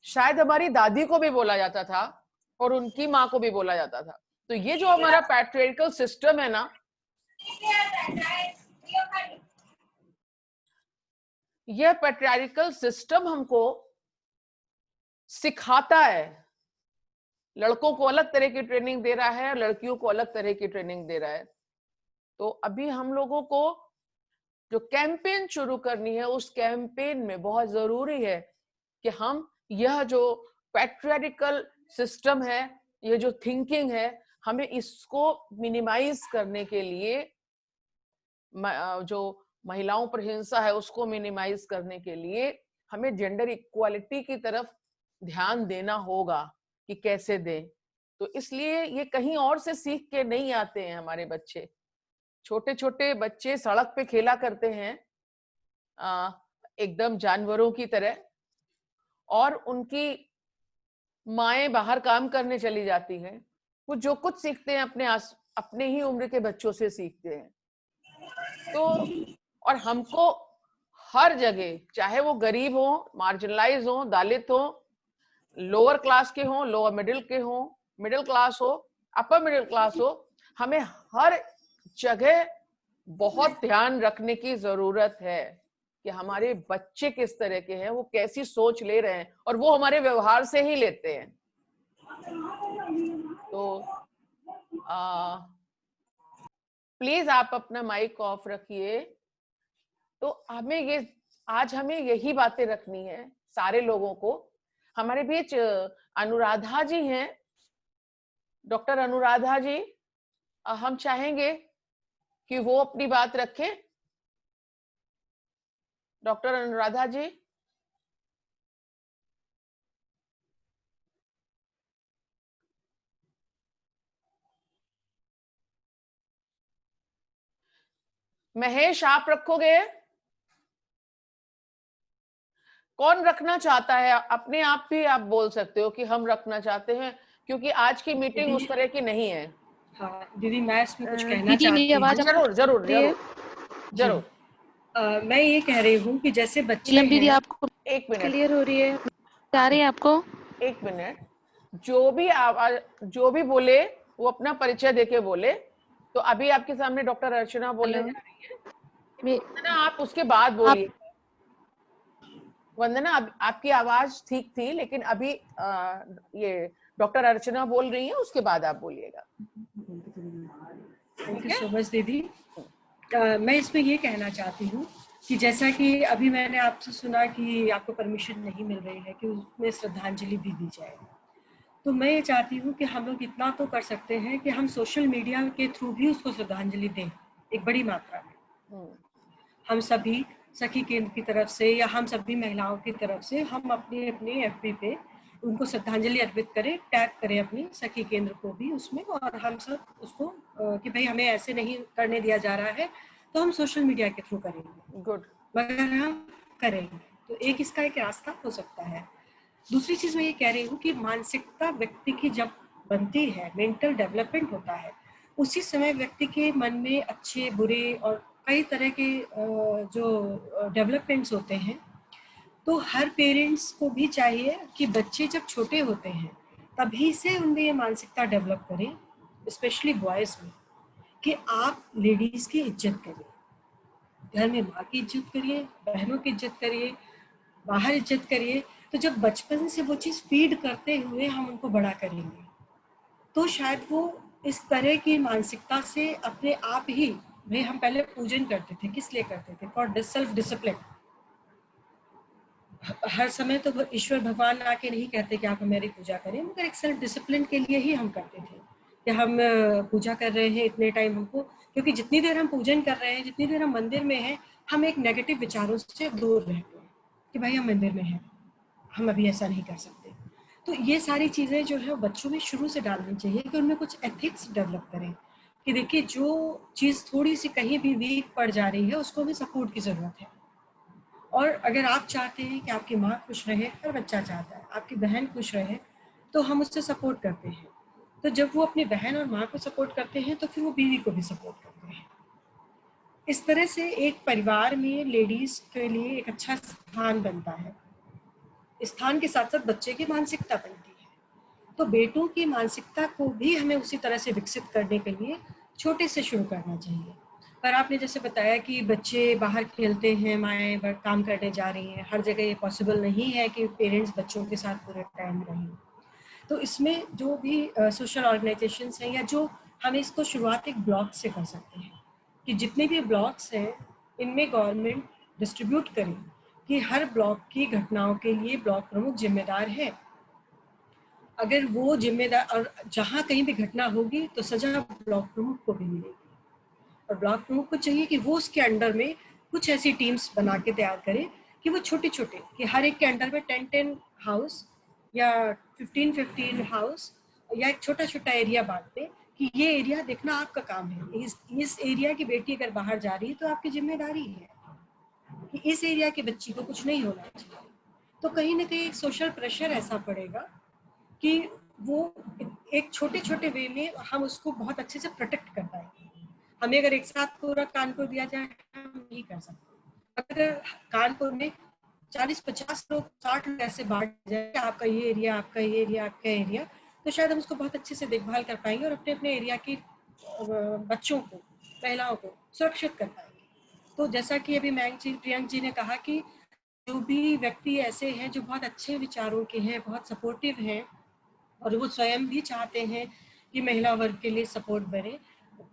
शायद हमारी दादी को भी बोला जाता था और उनकी माँ को भी बोला जाता था। तो ये जो हमारा पैट्रियार्कल सिस्टम है ना, यह पैट्रियार्कल सिस्टम हमको सिखाता है, लड़कों को अलग तरह की ट्रेनिंग दे रहा है और लड़कियों को अलग तरह की ट्रेनिंग दे रहा है। तो अभी हम लोगों को जो कैंपेन शुरू करनी है, उस कैंपेन में बहुत जरूरी है कि हम यह जो पैट्रियार्कल सिस्टम है, ये जो थिंकिंग है, हमें इसको मिनिमाइज करने के लिए, जो महिलाओं पर हिंसा है उसको मिनिमाइज करने के लिए हमें जेंडर इक्वालिटी की तरफ ध्यान देना होगा कि कैसे दें। तो इसलिए ये कहीं और से सीख के नहीं आते हैं हमारे बच्चे। छोटे छोटे बच्चे सड़क पे खेला करते हैं एकदम जानवरों की तरह, और उनकी माएं बाहर काम करने चली जाती हैं। वो जो कुछ सीखते हैं अपने ही उम्र के बच्चों से सीखते हैं। तो और हमको हर जगह, चाहे वो गरीब हो, मार्जिनलाइज हो, दलित हो, लोअर क्लास के हो, लोअर मिडिल के हो, मिडिल क्लास हो, अपर मिडिल क्लास हो, हमें हर जगह बहुत ध्यान रखने की जरूरत है कि हमारे बच्चे किस तरह के हैं, वो कैसी सोच ले रहे हैं, और वो हमारे व्यवहार से ही लेते हैं। तो प्लीज आप अपना माइक ऑफ रखिए। तो आज हमें यही बातें रखनी है सारे लोगों को। हमारे बीच अनुराधा जी हैं, डॉक्टर अनुराधा जी, हम चाहेंगे कि वो अपनी बात रखें। डॉक्टर अनुराधा जी। महेश, आप रखोगे? कौन रखना चाहता है? अपने आप भी आप बोल सकते हो कि हम रखना चाहते हैं, क्योंकि आज की मीटिंग उस तरह की नहीं है। हाँ दीदी, मैं इसमें कुछ कहना दीदी मेरी चाहती हूँ। आवाज जरूर जरूर जरूर जरूर। मैं ये कह रही हूँ कि जैसे बच्चे नीलम दीदी हैं, आपको एक मिनट, क्लियर हो रही है? जा रही है आपको? एक मिनट। जो भी आवाज, जो भी बोले वो अपना परिचय देके बोले। तो अभी आपके सामने डॉक्टर अर्चना बोलने जा रही है। वंदना, आप उसके बाद बोलिए। वंदना, आपकी आवाज ठीक थी, लेकिन अभी ये डॉक्टर अर्चना बोल रही है, उसके बाद आप बोलिएगा। थैंक यू सो मच दीदी। मैं इसमें ये कहना चाहती हूँ कि जैसा कि अभी मैंने आपसे सुना कि आपको परमिशन नहीं मिल रही है कि उसमें श्रद्धांजलि भी दी जाए, तो मैं ये चाहती हूँ कि हम लोग इतना तो कर सकते हैं कि हम सोशल मीडिया के थ्रू भी उसको श्रद्धांजलि दें एक बड़ी मात्रा में। हम सभी सखी केंद्र की तरफ से या हम सभी महिलाओं की तरफ से हम अपने अपने FB पे उनको श्रद्धांजलि अर्पित करें, टैग करें अपनी सखी केंद्र को भी उसमें, और हम सब उसको कि भाई हमें ऐसे नहीं करने दिया जा रहा है, तो हम सोशल मीडिया के थ्रू करेंगे। गुड। मगर हम करेंगे तो एक इसका एक रास्ता हो सकता है। दूसरी चीज मैं ये कह रही हूँ कि मानसिकता व्यक्ति की जब बनती है, मेंटल डेवलपमेंट होता है, उसी समय व्यक्ति के मन में अच्छे बुरे और कई तरह के जो डेवलपमेंट्स होते हैं। तो हर पेरेंट्स को भी चाहिए कि बच्चे जब छोटे होते हैं तभी से उनमें ये मानसिकता डेवलप करें, स्पेशली बॉयज में, कि आप लेडीज की इज्जत करिए, घर में माँ की इज्जत करिए, बहनों की इज्जत करिए, बाहर इज्जत करिए। तो जब बचपन से वो चीज़ फीड करते हुए हम उनको बड़ा करेंगे, तो शायद वो इस तरह की मानसिकता से अपने आप ही, भाई हम पहले पूजन करते थे, किस लिए करते थे? For self discipline. हर समय तो ईश्वर भगवान आके नहीं कहते कि आप हमारी पूजा करें, मगर एक सेल्फ डिसिप्लिन के लिए ही हम करते थे कि हम पूजा कर रहे हैं इतने टाइम हमको, क्योंकि जितनी देर हम पूजन कर रहे हैं, जितनी देर हम मंदिर में हैं, हम एक नेगेटिव विचारों से दूर रहते हैं कि भाई हम मंदिर में हैं, हम अभी ऐसा नहीं कर सकते। तो ये सारी चीज़ें जो है बच्चों में शुरू से डालनी चाहिए कि उनमें कुछ एथिक्स डेवलप करें कि देखिए जो चीज़ थोड़ी सी कहीं भी वीक पड़ जा रही है उसको भी सपोर्ट की ज़रूरत है। और अगर आप चाहते हैं कि आपकी माँ खुश रहे, हर बच्चा चाहता है आपकी बहन खुश रहे, तो हम उससे सपोर्ट करते हैं। तो जब वो अपनी बहन और माँ को सपोर्ट करते हैं तो फिर वो बीवी को भी सपोर्ट करते हैं। इस तरह से एक परिवार में लेडीज के लिए एक अच्छा स्थान बनता है। स्थान के साथ साथ बच्चे की मानसिकता बनती है। तो बेटों की मानसिकता को भी हमें उसी तरह से विकसित करने के लिए छोटे से शुरू करना चाहिए। पर आपने जैसे बताया कि बच्चे बाहर खेलते हैं, माएँ काम करने जा रही हैं, हर जगह ये पॉसिबल नहीं है कि पेरेंट्स बच्चों के साथ पूरे टाइम रहें। तो इसमें जो भी सोशल ऑर्गेनाइजेशंस हैं या जो हमें इसको शुरुआत एक ब्लॉक से कर सकते हैं कि जितने भी ब्लॉक्स हैं इनमें गवर्नमेंट डिस्ट्रीब्यूट करे कि हर ब्लॉक की घटनाओं के लिए ब्लॉक प्रमुख जिम्मेदार है। अगर वो जिम्मेदार और जहाँ कहीं भी घटना होगी तो सजा ब्लॉक प्रमुख को भी मिलेगी और ब्लॉक प्रमुख को चाहिए कि वो उसके अंडर में कुछ ऐसी टीम्स बना के तैयार करे कि वो छोटे छोटे कि हर एक के अंडर में 10-10 हाउस या 15-15 हाउस या एक छोटा छोटा एरिया बांट दे कि ये एरिया देखना आपका काम है। इस एरिया की बेटी अगर बाहर जा रही है तो आपकी जिम्मेदारी है कि इस एरिया की बच्ची को कुछ नहीं होना चाहिए। तो कहीं ना कहीं एक सोशल प्रेशर ऐसा पड़ेगा कि वो एक छोटे छोटे वे में हम उसको बहुत अच्छे से प्रोटेक्ट कर पाएंगे। हमें अगर एक साथ पूरा कानपुर दिया जाए हम नहीं कर सकते। अगर कानपुर में 40-50 लोग 60 लोग ऐसे बांट जाए आपका ये एरिया आपका ये एरिया आपका एरिया, तो शायद हम उसको बहुत अच्छे से देखभाल कर पाएंगे और अपने अपने एरिया के बच्चों को महिलाओं को सुरक्षित कर पाएंगे। तो जैसा कि अभी प्रियंक जी ने कहा कि जो भी व्यक्ति ऐसे हैं जो बहुत अच्छे विचारों के हैं, बहुत सपोर्टिव हैं और वो स्वयं भी चाहते हैं कि महिला वर्ग के लिए सपोर्ट बढ़े,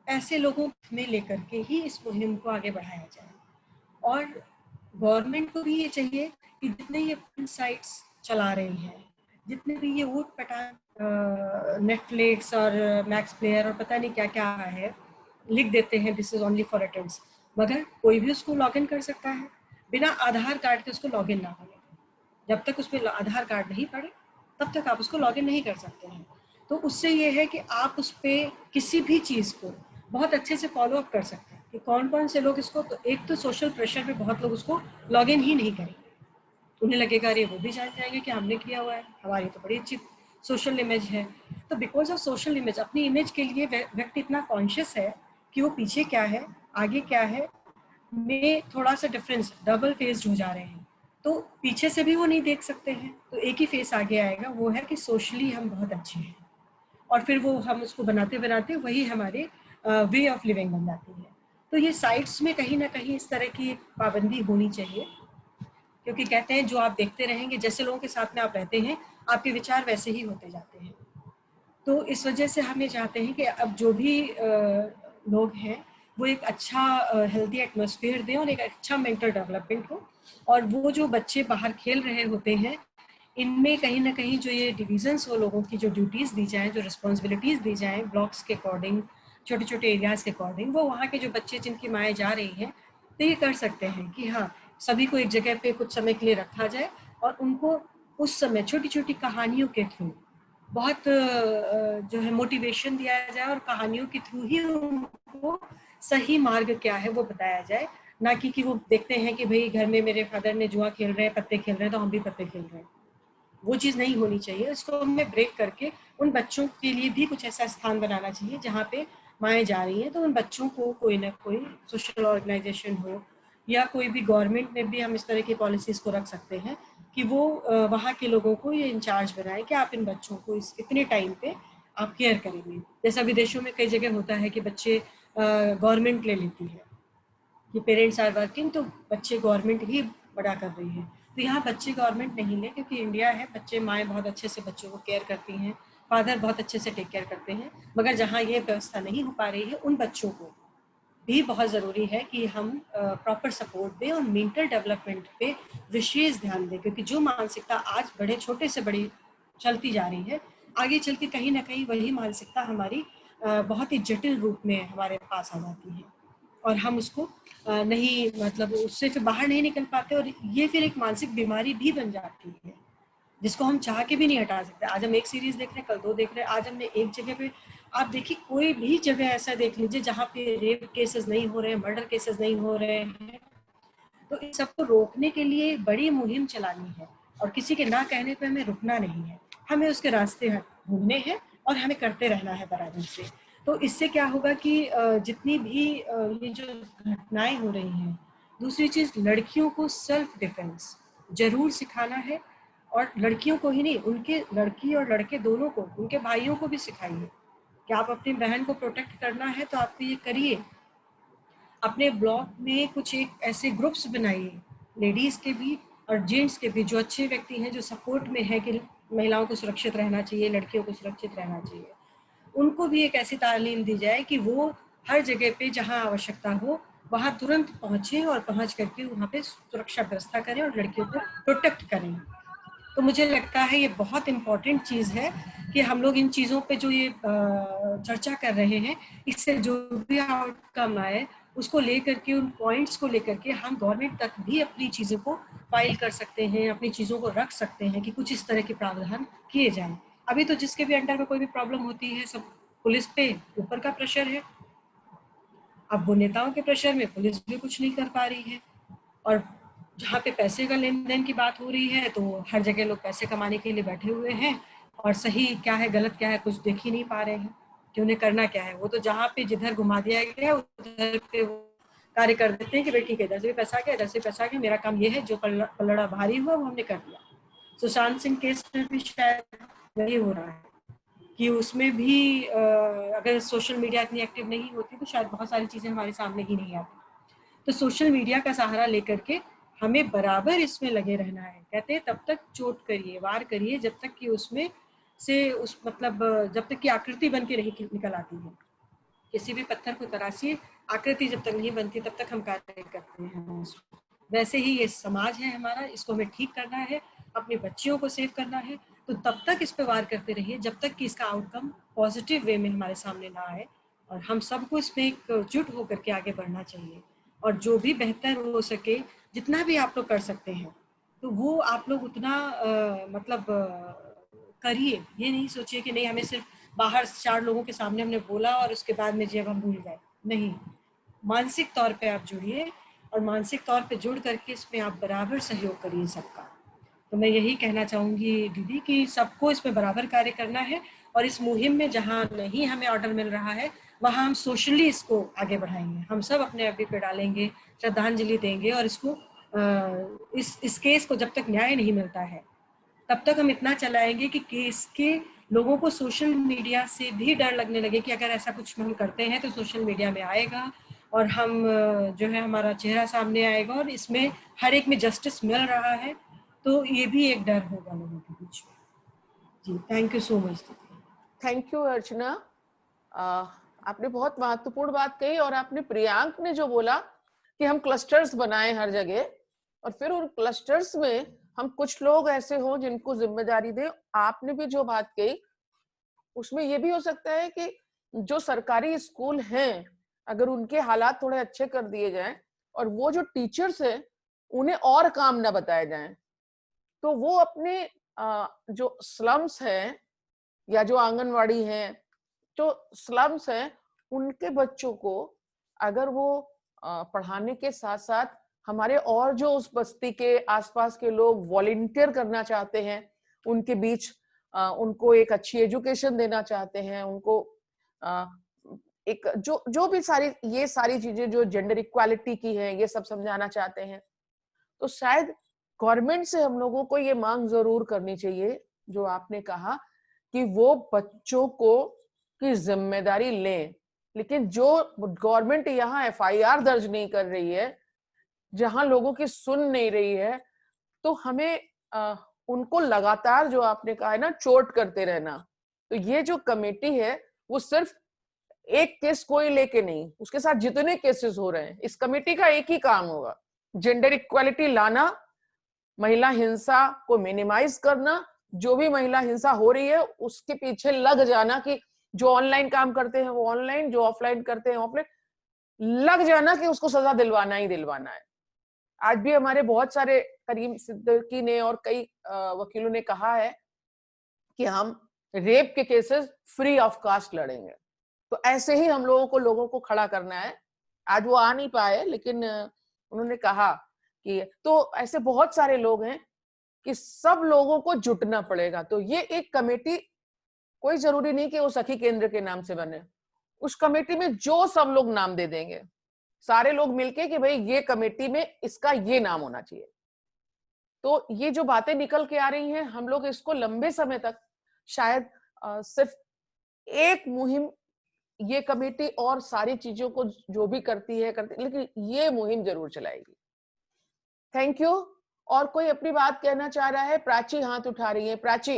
ऐसे लोगों में लेकर के ही इस मुहिम को आगे बढ़ाया जाए। और गवर्नमेंट को भी ये चाहिए कि जितने ये साइट्स चला रही हैं, जितने भी ये ऊट पटांग नेटफ्लिक्स और मैक्स प्लेयर और पता नहीं क्या क्या है लिख देते हैं this is only for attempts, मगर कोई भी उसको लॉगिन कर सकता है बिना आधार कार्ड के। उसको लॉगिन ना करें, जब तक उसमें आधार कार्ड नहीं पड़े तब तक आप उसको लॉगिन नहीं कर सकते हैं। तो उससे ये है कि आप उस पर किसी भी चीज़ को बहुत अच्छे से फॉलो अप कर सकते हैं कि कौन कौन से लोग इसको, तो एक तो सोशल प्रेशर में बहुत लोग उसको लॉगिन ही नहीं करेंगे, उन्हें लगेगा अरे वो भी जान जाएंगे कि हमने किया हुआ है, हमारी तो बड़ी अच्छी सोशल इमेज है। तो बिकॉज ऑफ सोशल इमेज, अपनी इमेज के लिए व्यक्ति इतना कॉन्शियस है कि वो पीछे क्या है आगे क्या है में थोड़ा सा डिफरेंस, डबल फेस्ड हो जा रहे हैं, तो पीछे से भी वो नहीं देख सकते हैं, तो एक ही फेस आगे आएगा, वो है कि सोशली हम बहुत अच्छे हैं। और फिर वो हम उसको बनाते बनाते वही हमारे वे ऑफ लिविंग बन जाती है। तो ये साइट्स में कहीं ना कहीं इस तरह की पाबंदी होनी चाहिए, क्योंकि कहते हैं जो आप देखते रहेंगे, जैसे लोगों के साथ में आप रहते हैं आपके विचार वैसे ही होते जाते हैं। तो इस वजह से हम ये चाहते हैं कि अब जो भी लोग हैं वो एक अच्छा हेल्दी एटमॉस्फेयर दें और एक अच्छा मेंटल डेवलपमेंट हो। और वो जो बच्चे बाहर खेल रहे होते हैं इनमें कहीं ना कहीं जो ये डिविजन्स हो, लोगों की जो ड्यूटीज़ दी जाएँ, जो रिस्पॉन्सिबिलिटीज़ दी जाएँ ब्लॉक्स के अकॉर्डिंग, छोटे छोटे एरियाज़ के अकॉर्डिंग, वो वहाँ के जो बच्चे जिनकी माएँ जा रही हैं तो ये कर सकते हैं कि हाँ सभी को एक जगह पे कुछ समय के लिए रखा जाए और उनको उस समय छोटी छोटी कहानियों के थ्रू बहुत जो है मोटिवेशन दिया जाए और कहानियों के थ्रू ही उनको सही मार्ग क्या है वो बताया जाए, ना कि वो देखते हैं कि भाई घर में मेरे फादर ने जुआ खेल रहे हैं, पत्ते खेल रहे हैं तो हम भी पत्ते खेल रहे हैं। वो चीज़ नहीं होनी चाहिए। इसको हमें ब्रेक करके उन बच्चों के लिए भी कुछ ऐसा स्थान बनाना चाहिए जहाँ पे माएँ जा रही हैं, तो उन बच्चों को कोई ना कोई सोशल ऑर्गेनाइजेशन हो या कोई भी गवर्नमेंट में भी हम इस तरह की पॉलिसीज़ को रख सकते हैं कि वो वहाँ के लोगों को ये इंचार्ज बनाए कि आप इन बच्चों को इतने टाइम पे आप केयर करेंगे। जैसा विदेशों में कई जगह होता है कि बच्चे गवर्नमेंट ले लेती है कि पेरेंट्स आर वर्किंग तो बच्चे गवर्नमेंट ही बड़ा कर रही है। तो यहाँ बच्चे गवर्नमेंट नहीं ले, क्योंकि इंडिया है, बच्चे माएँ बहुत अच्छे से बच्चों को केयर करती हैं, फादर बहुत अच्छे से टेक केयर करते हैं। मगर जहाँ ये व्यवस्था नहीं हो पा रही है उन बच्चों को भी बहुत ज़रूरी है कि हम प्रॉपर सपोर्ट दें और मेंटल डेवलपमेंट पे विशेष ध्यान दें, क्योंकि जो मानसिकता आज बड़े छोटे से बड़ी चलती जा रही है, आगे चल के कहीं ना कहीं वही मानसिकता हमारी बहुत ही जटिल रूप में हमारे पास आ जाती है और हम उसको नहीं, मतलब उससे फिर बाहर नहीं निकल पाते और ये फिर एक मानसिक बीमारी भी बन जाती है जिसको हम चाह के भी नहीं हटा सकते। आज हम एक सीरीज देख रहे हैं, कल 2 देख रहे हैं, आज हमने एक जगह पे, आप देखिए कोई भी जगह ऐसा देख लीजिए जहाँ पे रेप केसेस नहीं हो रहे हैं, मर्डर केसेस नहीं हो रहे हैं। तो इन सबको रोकने के लिए बड़ी मुहिम चलानी है और किसी के ना कहने पे हमें रुकना नहीं है, हमें उसके रास्ते ढूंढने हैं और हमें करते रहना है बराबर से। तो इससे क्या होगा कि जितनी भी ये जो घटनाएं हो रही हैं, दूसरी चीज़ लड़कियों को सेल्फ डिफेंस जरूर सिखाना है और लड़कियों को ही नहीं, उनके लड़की और लड़के दोनों को, उनके भाइयों को भी सिखाइए कि आप अपनी बहन को प्रोटेक्ट करना है तो आप ये करिए। अपने ब्लॉक में कुछ एक ऐसे ग्रुप्स बनाइए लेडीज़ के भी और जेंट्स के भी जो अच्छे व्यक्ति हैं, जो सपोर्ट में है कि महिलाओं को सुरक्षित रहना चाहिए, लड़कियों को सुरक्षित रहना चाहिए, उनको भी एक ऐसी तालीम दी जाए कि वो हर जगह पे जहाँ आवश्यकता हो वहाँ तुरंत पहुँचे और पहुँच करके वहाँ पे सुरक्षा व्यवस्था करें और लड़कियों को प्रोटेक्ट करें। तो मुझे लगता है ये बहुत इम्पोर्टेंट चीज़ है कि हम लोग इन चीज़ों पे जो ये चर्चा कर रहे हैं, इससे जो भी आउटकम आए उसको लेकर के, उन पॉइंट्स को लेकर के हम गवर्नमेंट तक भी अपनी चीज़ों को फाइल कर सकते हैं, अपनी चीज़ों को रख सकते हैं कि कुछ इस तरह के प्रावधान किए जाएं। अभी तो जिसके भी अंडर में कोई भी प्रॉब्लम होती है, सब पुलिस पे ऊपर का प्रेशर है। अब वो नेताओं के प्रेशर में पुलिस भी कुछ नहीं कर पा रही है, और जहाँ पे पैसे का लेन देन की बात हो रही है तो हर जगह लोग पैसे कमाने के लिए बैठे हुए हैं, और सही क्या है गलत क्या है कुछ देख ही नहीं पा रहे हैं कि उन्हें करना क्या है। वो तो जहाँ पे जिधर घुमा दिया गया उधर पे वो कार्य कर देते हैं कि भाई ठीक है, इधर से भी पैसा गया, इधर से पैसा गया, मेरा काम ये है, जो पलड़ा भारी हुआ वो हमने कर दिया। सुशांत सिंह केस में भी शायद वही हो रहा है कि उसमें भी अगर सोशल मीडिया इतनी एक्टिव नहीं होती तो शायद बहुत सारी चीज़ें हमारे सामने ही नहीं आती। तो सोशल मीडिया का सहारा लेकर के हमें बराबर इसमें लगे रहना है। कहते हैं तब तक चोट करिए, वार करिए, जब तक कि उसमें से उस मतलब जब तक कि आकृति बन के नहीं निकल आती है। किसी भी पत्थर को तराशिए, आकृति जब तक नहीं बनती तब तक हम कार्य करते हैं। वैसे ही ये समाज है हमारा, इसको हमें ठीक करना है, अपनी बच्चियों को सेव करना है, तो तब तक इस पे वार करते रहिए जब तक कि इसका आउटकम पॉजिटिव वे में हमारे सामने ना आए। और हम सबको इसमें एकजुट होकर के आगे बढ़ना चाहिए, और जो भी बेहतर हो सके, जितना भी आप लोग कर सकते हैं तो वो आप लोग उतना करिए। ये नहीं सोचिए कि नहीं हमें सिर्फ बाहर 4 लोगों के सामने हमने बोला और उसके बाद में जब हम भूल गए। नहीं, मानसिक तौर पे आप जुड़िए, और मानसिक तौर पे जुड़ करके इसमें आप बराबर सहयोग करिए सबका। तो मैं यही कहना चाहूँगी दीदी कि सबको इसमें बराबर कार्य करना है, और इस मुहिम में जहाँ नहीं हमें ऑर्डर मिल रहा है वहाँ हम सोशली इसको आगे बढ़ाएंगे। हम सब अपने अड्डे पे डालेंगे, श्रद्धांजलि देंगे, और इसको इस केस को जब तक न्याय नहीं मिलता है तब तक हम इतना चलाएंगे कि केस के लोगों को सोशल मीडिया से भी डर लगने लगे कि अगर ऐसा कुछ हम करते हैं तो सोशल मीडिया में आएगा और हम जो है हमारा चेहरा सामने आएगा और इसमें हर एक में जस्टिस मिल रहा है, तो ये भी एक डर होगा लोगों के बीच में। जी, thank you so much. Thank you Archana, आपने बहुत महत्वपूर्ण बात कही, और आपने प्रियांक ने जो बोला कि हम क्लस्टर्स बनाएं हर जगह, और फिर उन क्लस्टर्स में हम कुछ लोग ऐसे हो जिनको जिम्मेदारी दें। आपने भी जो बात कही उसमें ये भी हो सकता है कि जो सरकारी स्कूल हैं अगर उनके हालात थोड़े अच्छे कर दिए जाएं और वो जो टीचर्स हैं उन्हें और काम ना बताए जाएं, तो वो अपने जो स्लम्स हैं या जो आंगनवाड़ी हैं, जो स्लम्स हैं, उनके बच्चों को अगर वो पढ़ाने के साथ साथ हमारे और जो उस बस्ती के आसपास के लोग वॉलंटियर करना चाहते हैं उनके बीच उनको एक अच्छी एजुकेशन देना चाहते हैं, उनको एक जो भी ये सारी चीजें जो जेंडर इक्वालिटी की है ये सब समझाना चाहते हैं, तो शायद गवर्नमेंट से हम लोगों को ये मांग जरूर करनी चाहिए जो आपने कहा कि वो बच्चों को की जिम्मेदारी लें। लेकिन जो गवर्नमेंट यहाँ FIR दर्ज नहीं कर रही है, जहां लोगों की सुन नहीं रही है, तो हमें उनको लगातार जो आपने कहा है ना चोट करते रहना। तो ये जो कमेटी है वो सिर्फ एक केस कोई लेके नहीं, उसके साथ जितने केसेस हो रहे हैं इस कमेटी का एक ही काम होगा, जेंडर इक्वालिटी लाना, महिला हिंसा को मिनिमाइज करना, जो भी महिला हिंसा हो रही है उसके पीछे लग जाना कि जो ऑनलाइन काम करते हैं वो ऑनलाइन, जो ऑफलाइन करते हैं ऑफलाइन, लग जाना कि उसको सजा दिलवाना ही दिलवाना है। आज भी हमारे बहुत सारे करीम सिद्दीकी ने और कई वकीलों ने कहा है कि हम रेप के केसेस फ्री ऑफ कास्ट लड़ेंगे। तो ऐसे ही हम लोगों को खड़ा करना है। आज वो आ नहीं पाए लेकिन उन्होंने कहा कि तो ऐसे बहुत सारे लोग हैं कि सब लोगों को जुटना पड़ेगा। तो ये एक कमेटी, कोई जरूरी नहीं कि वो सखी केंद्र के नाम से बने, उस कमेटी में जो सब लोग नाम दे देंगे, सारे लोग मिलके कि भाई ये कमेटी में इसका ये नाम होना चाहिए, तो ये जो बातें निकल के आ रही हैं हम लोग इसको लंबे समय तक शायद सिर्फ एक मुहिम, ये कमेटी और सारी चीजों को जो भी करती है लेकिन ये मुहिम जरूर चलाएगी। Thank you. और कोई अपनी बात कहना चाह रहा है? प्राची हाथ उठा रही है। प्राची।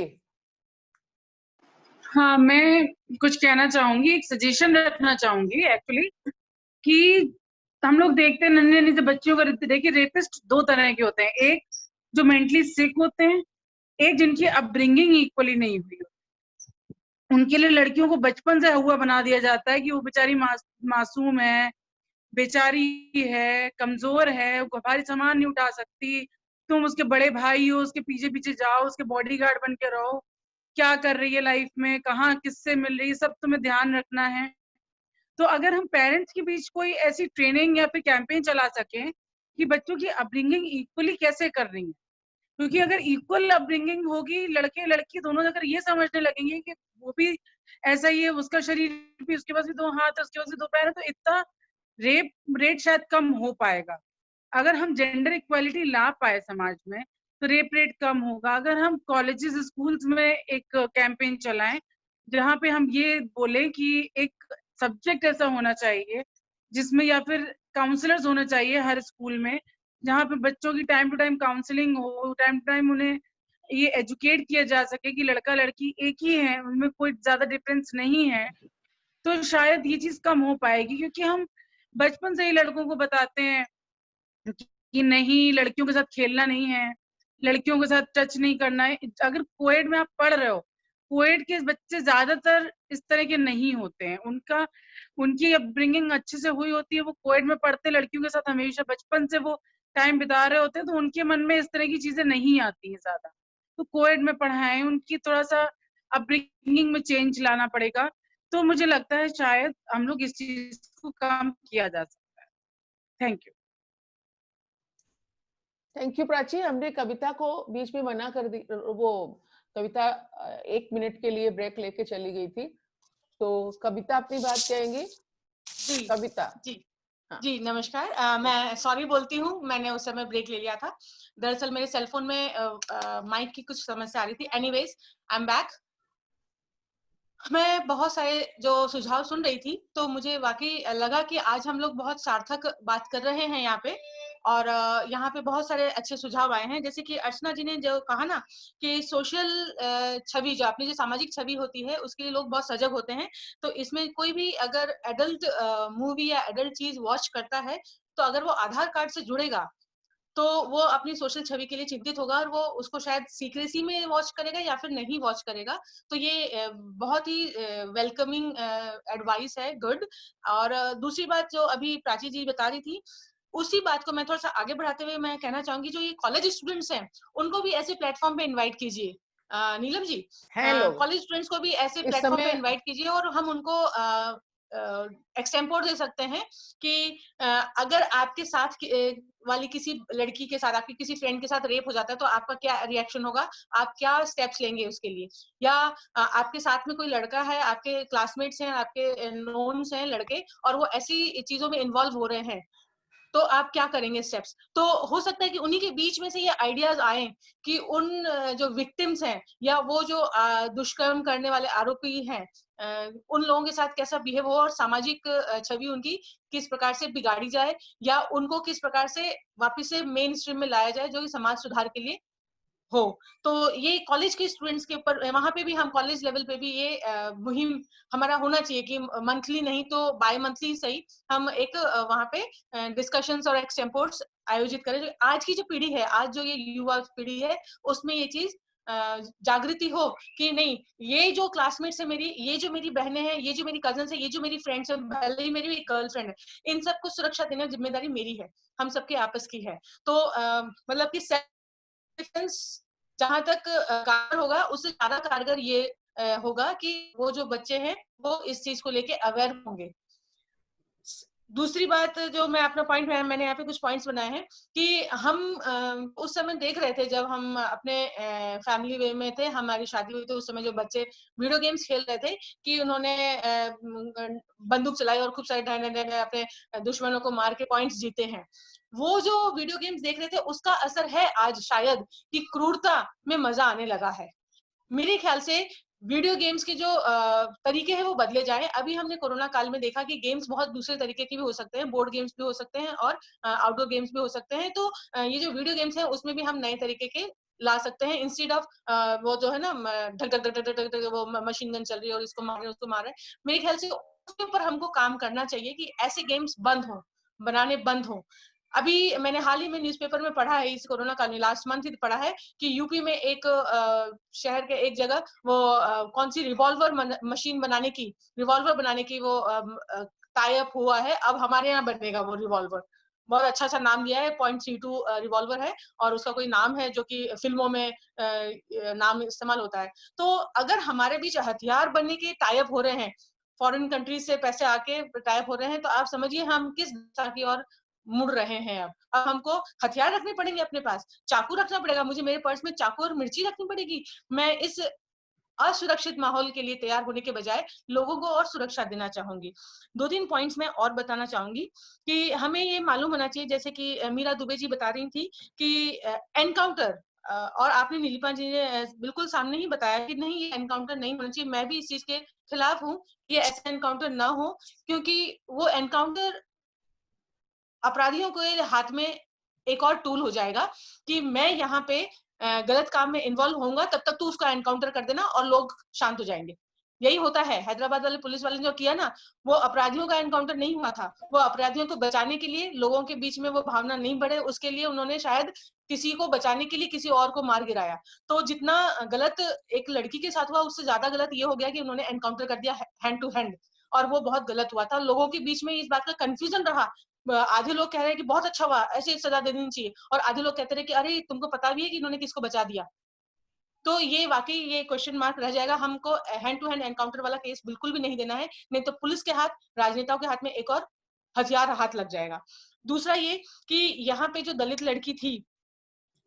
हाँ, मैं कुछ कहना चाहूंगी, एक सजेशन रखना चाहूंगी एक्चुअली, कि हम लोग देखते हैं नन्हे नन्हे से बच्चियों को, देखिए रेपिस्ट दो तरह के होते हैं, एक जो मेंटली सिक होते हैं, एक जिनकी अपब्रिंगिंग इक्वली नहीं हुई होती। उनके लिए लड़कियों को बचपन से हुआ बना दिया जाता है कि वो बेचारी मासूम है, बेचारी है, कमजोर है, वो भारी सामान नहीं उठा सकती, तुम उसके बड़े भाई हो, उसके पीछे पीछे जाओ, उसके बॉडीगार्ड बन के रहो, क्या कर रही है लाइफ में, कहाँ किससे मिल रही है, सब तुम्हें ध्यान रखना है। तो अगर हम पेरेंट्स के बीच कोई ऐसी ट्रेनिंग या फिर कैंपेन चला सकें कि बच्चों की अपब्रिंगिंग इक्वली कैसे कर रही है, क्योंकि अगर इक्वल अपब्रिंगिंग होगी, लड़के लड़की दोनों अगर ये समझने लगेंगे कि वो भी ऐसा ही है, उसका शरीर भी, उसके पास भी दो हाथ है, उसके पास भी दो पैर है, तो इतना रेप रेट शायद कम हो पाएगा। अगर हम जेंडर इक्वालिटी ला पाए समाज में तो रेप रेट कम होगा। अगर हम कॉलेजेस स्कूल्स में एक कैंपेन चलाएं जहाँ पे हम ये बोलें कि एक सब्जेक्ट ऐसा होना चाहिए जिसमें, या फिर काउंसलर्स होना चाहिए हर स्कूल में, जहाँ पे बच्चों की टाइम टू टाइम काउंसलिंग हो, टाइम टू टाइम उन्हें ये एजुकेट किया जा सके कि लड़का लड़की एक ही है, उनमें कोई ज्यादा डिफरेंस नहीं है, तो शायद ये चीज कम हो पाएगी। क्योंकि हम बचपन से ही लड़कों को बताते हैं कि नहीं, लड़कियों के साथ खेलना नहीं है, लड़कियों के साथ टच नहीं करना है। अगर कोएड में आप पढ़ रहे हो, कोएड के बच्चे ज्यादातर इस तरह के नहीं होते हैं, उनकी अपब्रिंगिंग अच्छे से हुई होती है, वो कोएड में पढ़ते लड़कियों के साथ हमेशा बचपन से वो टाइम बिता रहे होते हैं, तो उनके मन में इस तरह की चीजें नहीं आती हैं ज्यादा। तो कोएड में पढ़ाएं, उनकी थोड़ा सा अपब्रिंगिंग में चेंज लाना पड़ेगा, तो मुझे लगता है शायद हम लोग इस चीज को कम किया जा सकता है। Thank you. Thank you Prachi. हमने कविता को बीच में मना कर दी, वो कविता 1 मिनट के लिए ब्रेक लेके चली गई थी, तो कविता अपनी बात कहेंगी। जी कविता। जी हाँ। जी नमस्कार। मैं सॉरी बोलती हूँ, मैंने उस समय ब्रेक ले लिया था। दरअसल मेरे सेलफोन में माइक की कुछ समस्या आ रही थी। Anyways, I am back. मैं बहुत सारे जो सुझाव सुन रही थी तो मुझे वाकई लगा कि आज हम लोग बहुत सार्थक बात कर रहे हैं यहाँ पे, और यहाँ पे बहुत सारे अच्छे सुझाव आए हैं। जैसे कि अर्चना जी ने जो कहा ना कि सोशल छवि, जो अपनी जो सामाजिक छवि होती है उसके लिए लोग बहुत सजग होते हैं। तो इसमें कोई भी अगर एडल्ट मूवी या एडल्ट चीज वॉच करता है तो अगर वो आधार कार्ड से जुड़ेगा तो वो अपनी सोशल छवि के लिए चिंतित होगा, और वो उसको शायद सीक्रेसी में वॉच करेगा या फिर नहीं वॉच करेगा। तो ये बहुत ही वेलकमिंग एडवाइस है, गुड। और दूसरी बात जो अभी प्राची जी बता रही थी, उसी बात को मैं थोड़ा सा आगे बढ़ाते हुए मैं कहना चाहूंगी, जो ये कॉलेज स्टूडेंट्स हैं उनको भी ऐसे प्लेटफॉर्म पे इनवाइट कीजिए। नीलम जी, कॉलेज स्टूडेंट्स को भी ऐसे प्लेटफॉर्म पे इनवाइट कीजिए, और हम उनको एक्सटेम्पोर दे सकते हैं कि अगर आपके साथ वाली किसी लड़की के साथ, आपकी किसी फ्रेंड के साथ रेप हो जाता है तो आपका क्या रिएक्शन होगा, आप क्या स्टेप्स लेंगे उसके लिए। या आपके साथ में कोई लड़का है, आपके क्लासमेट्स हैं, आपके नोन्स हैं लड़के, और वो ऐसी चीजों में इन्वॉल्व हो रहे हैं, तो आप क्या करेंगे स्टेप्स। तो हो सकता है कि उन्हीं के बीच में से ये आइडियाज आए कि उन जो विक्टिम्स हैं या वो जो दुष्कर्म करने वाले आरोपी हैं, उन लोगों के साथ कैसा बिहेव हो, और सामाजिक छवि उनकी किस प्रकार से बिगाड़ी जाए, या उनको किस प्रकार से वापस से मेन स्ट्रीम में लाया जाए, जो कि समाज सुधार के लिए हो। तो ये कॉलेज के स्टूडेंट्स के ऊपर, वहां पे भी हम कॉलेज लेवल पे भी ये मुहिम हमारा होना चाहिए कि मंथली नहीं तो बाय मंथली सही, हम एक वहां पे डिस्कशंस और एक्सटेम्पोर्स आयोजित करें। जो आज की जो पीढ़ी है, आज जो ये युवा पीढ़ी है, उसमें ये चीज जागृति हो कि नहीं, ये जो क्लासमेट्स है मेरी, ये जो मेरी बहनें हैं, ये जो मेरी कजन्स है, ये जो मेरी फ्रेंड्स है, भले ही मेरी गर्लफ्रेंड है, इन सबको सुरक्षा देना जिम्मेदारी मेरी है, हम सबके आपस की है। तो मतलब कि जहां तक कारगर होगा, उससे ज्यादा कारगर ये होगा कि वो जो बच्चे हैं वो इस चीज को लेके अवेयर होंगे। दूसरी बात जो मैं अपना पॉइंट, मैंने यहाँ पे कुछ पॉइंट्स बनाए हैं कि हम उस समय देख रहे थे जब हम अपने फैमिली वे में थे, हमारी शादी हुई, तो उस समय जो बच्चे वीडियो गेम्स खेल रहे थे कि उन्होंने बंदूक चलाई और खूब सारे अपने दुश्मनों को मार के पॉइंट्स जीते हैं। वो जो वीडियो गेम्स देख रहे थे उसका असर है आज शायद कि क्रूरता में मजा आने लगा है। मेरे ख्याल से वीडियो गेम्स के जो तरीके हैं वो बदले जाए। अभी हमने कोरोना काल में देखा कि गेम्स बहुत दूसरे तरीके के भी हो सकते हैं, बोर्ड गेम्स भी हो सकते हैं और आउटडोर गेम्स भी हो सकते हैं। तो ये जो वीडियो गेम्स हैं उसमें भी हम नए तरीके के ला सकते हैं, इंस्टेड ऑफ वो जो है ना ढक ढक ढक ढक ढक ढक वो मशीन गन चल रही है और इसको मार रहे हैं उसको मार रहे हैं। मेरे ख्याल से उसके ऊपर हमको काम करना चाहिए कि ऐसे गेम्स बंद हो, बनाने बंद हो। अभी मैंने हाल ही में न्यूज़पेपर में पढ़ा है, इस कोरोना काल में लास्ट मंथ ही पढ़ा है कि यूपी में एक शहर के एक जगह वो कौन सी मशीन बनाने की रिवॉल्वर बनाने की वो टाई अप हुआ है। अब हमारे यहाँ बनेगा वो रिवॉल्वर, बहुत अच्छा सा नाम दिया है, .32 रिवॉल्वर है और उसका कोई नाम है जो कि फिल्मों में नाम इस्तेमाल होता है। तो अगर हमारे बीच हथियार बनने के टाई अप हो रहे हैं, फॉरेन कंट्रीज से पैसे आके टाई अप हो रहे हैं, तो आप समझिए हम किस दिशा की ओर मुड़ रहे हैं। अब हमको हथियार रखने पड़ेंगे अपने पास, चाकू रखना पड़ेगा, मुझे मेरे पर्स में चाकू और मिर्ची रखनी पड़ेगी। मैं इस असुरक्षित माहौल के लिए तैयार होने के बजाय लोगों को और सुरक्षा देना चाहूंगी। 2-3 पॉइंट्स मैं और बताना चाहूंगी कि हमें ये मालूम होना चाहिए, जैसे कि मीरा दुबे जी बता रही थी कि एनकाउंटर, और आपने नीलिमा जी ने बिल्कुल सामने ही बताया कि नहीं, ये एनकाउंटर नहीं होना चाहिए। मैं भी इस चीज के खिलाफ हूँ, ये ऐसा एनकाउंटर ना हो, क्योंकि वो एनकाउंटर अपराधियों के हाथ में एक और टूल हो जाएगा कि मैं यहाँ पे गलत काम में इन्वॉल्व होऊंगा, तब तक तू उसका एनकाउंटर कर देना और लोग शांत हो जाएंगे। यही होता है, हैदराबाद वाले पुलिस वाले ने जो किया ना, वो अपराधियों का एनकाउंटर नहीं हुआ था, वो अपराधियों को बचाने के लिए, लोगों के बीच में वो भावना नहीं बढ़े उसके लिए उन्होंने शायद किसी को बचाने के लिए किसी और को मार गिराया। तो जितना गलत एक लड़की के साथ हुआ, उससे ज्यादा गलत ये हो गया कि उन्होंने एनकाउंटर कर दिया हैंड टू हैंड, और वो बहुत गलत हुआ था। लोगों के बीच में इस बात का कंफ्यूजन रहा, आधे लोग कह रहे हैं कि बहुत अच्छा हुआ, ऐसे सजा दे देनी चाहिए, और आधे लोग कहते रहे कि अरे तुमको पता भी है कि इन्होंने किसको बचा दिया। तो ये वाकई ये क्वेश्चन मार्क रह जाएगा। हमको हैंड टू हैंड एनकाउंटर वाला केस बिल्कुल भी नहीं देना है, नहीं तो पुलिस के हाथ, राजनेताओं के हाथ में एक और हथियार हाथ लग जाएगा। दूसरा ये कि यहाँ पे जो दलित लड़की थी,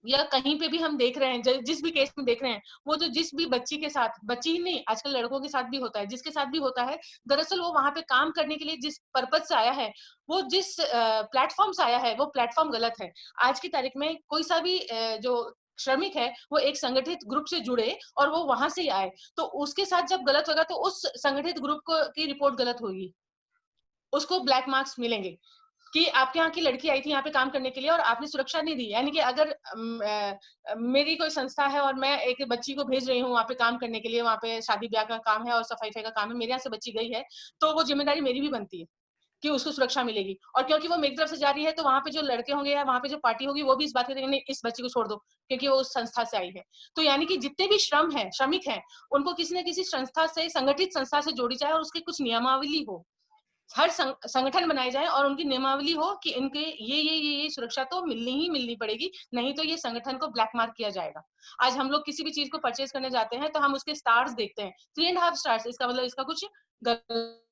या कहीं पे भी हम देख रहे हैं, जिस भी केस में देख रहे हैं, वो जो जिस भी बच्ची के साथ, बच्ची ही नहीं आजकल लड़कों के साथ भी होता है, जिसके साथ भी होता है, दरअसल वो वहां पे काम करने के लिए जिस पर्पज से आया है, वो जिस प्लेटफॉर्म से आया है, वो प्लेटफॉर्म गलत है। आज की तारीख में कोई सा भी जो श्रमिक है वो एक संगठित ग्रुप से जुड़े और वो वहां से ही आए, तो उसके साथ जब गलत होगा तो उस संगठित ग्रुप को की रिपोर्ट गलत होगी, उसको ब्लैक मार्क्स मिलेंगे कि आपके यहाँ की लड़की आई थी यहाँ पे काम करने के लिए और आपने सुरक्षा नहीं दी। यानी कि अगर मेरी कोई संस्था है और मैं एक बच्ची को भेज रही हूँ वहाँ पे काम करने के लिए, वहाँ पे शादी ब्याह का काम है और सफाई का काम है, मेरे यहाँ से बच्ची गई है, तो वो जिम्मेदारी मेरी भी बनती है कि उसको सुरक्षा मिलेगी। और क्योंकि वो मेरी तरफ से जा रही है, तो वहाँ पे जो लड़के होंगे या वहाँ पे जो पार्टी होगी, वो भी इस बात करेंगे नहीं, इस बच्ची को छोड़ दो क्योंकि वो उस संस्था से आई है। तो यानी कि जितने भी श्रमिक हैं, उनको किसी न किसी संस्था से, संगठित संस्था से जोड़ी जाए और उसकी कुछ नियमावली हो, हर संगठन बनाए जाए और उनकी नियमावली हो कि इनके ये सुरक्षा तो मिलनी पड़ेगी, नहीं तो ये संगठन को ब्लैक मार्क किया जाएगा। आज हम लोग किसी भी चीज को परचेज करने जाते हैं तो हम उसके स्टार्स देखते हैं, 3.5 स्टार्स, इसका मतलब इसका कुछ गलत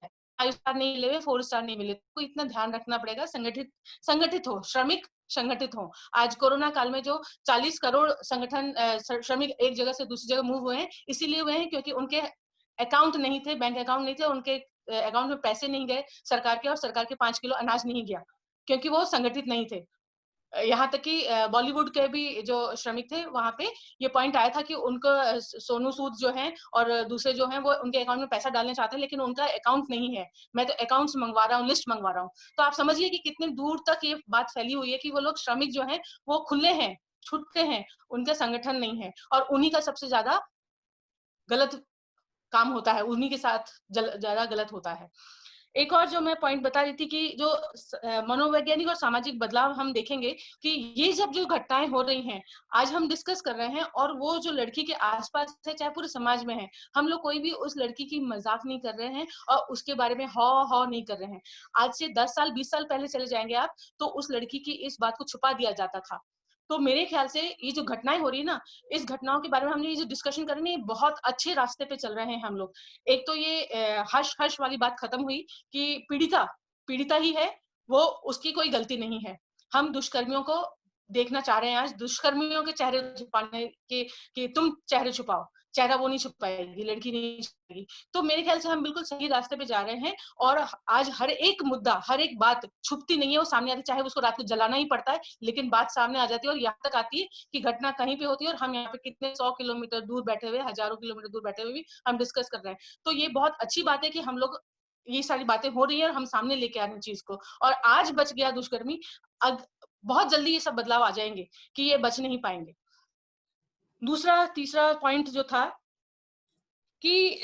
है, 5 स्टार नहीं मिले, 4 स्टार नहीं मिले, तो इतना ध्यान रखना पड़ेगा। संगठित हो, श्रमिक संगठित हो। आज कोरोना काल में जो 40 करोड़ संगठन श्रमिक एक जगह से दूसरी जगह मूव हुए हैं, इसीलिए हुए हैं क्योंकि उनके अकाउंट नहीं थे, बैंक अकाउंट नहीं थे, उनके अकाउंट में पैसे नहीं गए सरकार के, और सरकार के 5 किलो अनाज नहीं गया क्योंकि वो संगठित नहीं थे। यहाँ तक कि बॉलीवुड के भी जो श्रमिक थे, वहां पे ये पॉइंट आया था कि उनको सोनू सूद जो हैं और दूसरे जो हैं वो उनके अकाउंट में पैसा डालना चाहते हैं, लेकिन उनका अकाउंट नहीं है, मैं तो अकाउंट्स मंगवा रहा हूँ, लिस्ट मंगवा रहा हूँ। तो आप समझिए कि कितने दूर तक ये बात फैली हुई है कि वो लोग श्रमिक जो हैं वो खुले हैं, छुट्टे हैं, उनका संगठन नहीं है, और उन्हीं का सबसे ज्यादा गलत काम होता है, उन्हीं के साथ ज्यादा गलत होता है। एक और जो मैं पॉइंट बता रही थी कि जो मनोवैज्ञानिक और सामाजिक बदलाव हम देखेंगे कि ये जब जो घटनाएं हो रही हैं, आज हम डिस्कस कर रहे हैं, और वो जो लड़की के आसपास है, चाहे पूरे समाज में है, हम लोग कोई भी उस लड़की की मजाक नहीं कर रहे हैं और उसके बारे में हौ नहीं कर रहे हैं। आज से 10 साल 20 साल पहले चले जाएंगे आप, तो उस लड़की की इस बात को छुपा दिया जाता था। तो मेरे ख्याल से ये जो घटनाएं हो रही है ना, इस घटनाओं के बारे में हमने ये जो डिस्कशन कर रहे हैं, बहुत अच्छे रास्ते पे चल रहे हैं हम लोग। एक तो ये हर्ष वाली बात खत्म हुई कि पीड़िता ही है, वो उसकी कोई गलती नहीं है। हम दुष्कर्मियों को देखना चाह रहे हैं, आज दुष्कर्मियों के चेहरे छुपाने के कि तुम चेहरे छुपाओ, चेहरा वो नहीं छुपाएगी, लड़की नहीं छुपाएगी। तो मेरे ख्याल से हम बिल्कुल सही रास्ते पे जा रहे हैं और आज हर एक मुद्दा, हर एक बात छुपती नहीं है, वो सामने आती है, चाहे उसको रात को जलाना ही पड़ता है, लेकिन बात सामने आ जाती है और यहाँ तक आती है कि घटना कहीं पे होती है और हम यहाँ पे कितने 100 किलोमीटर दूर बैठे हुए, हजारों किलोमीटर दूर बैठे हुए भी हम डिस्कस कर रहे हैं। तो ये बहुत अच्छी बात है कि हम लोग ये सारी बातें हो रही है और हम सामने लेके आ रहे हैं चीज को। और आज बच गया दुष्कर्मी, बहुत जल्दी ये सब बदलाव आ जाएंगे कि ये बच नहीं पाएंगे। दूसरा तीसरा पॉइंट जो था कि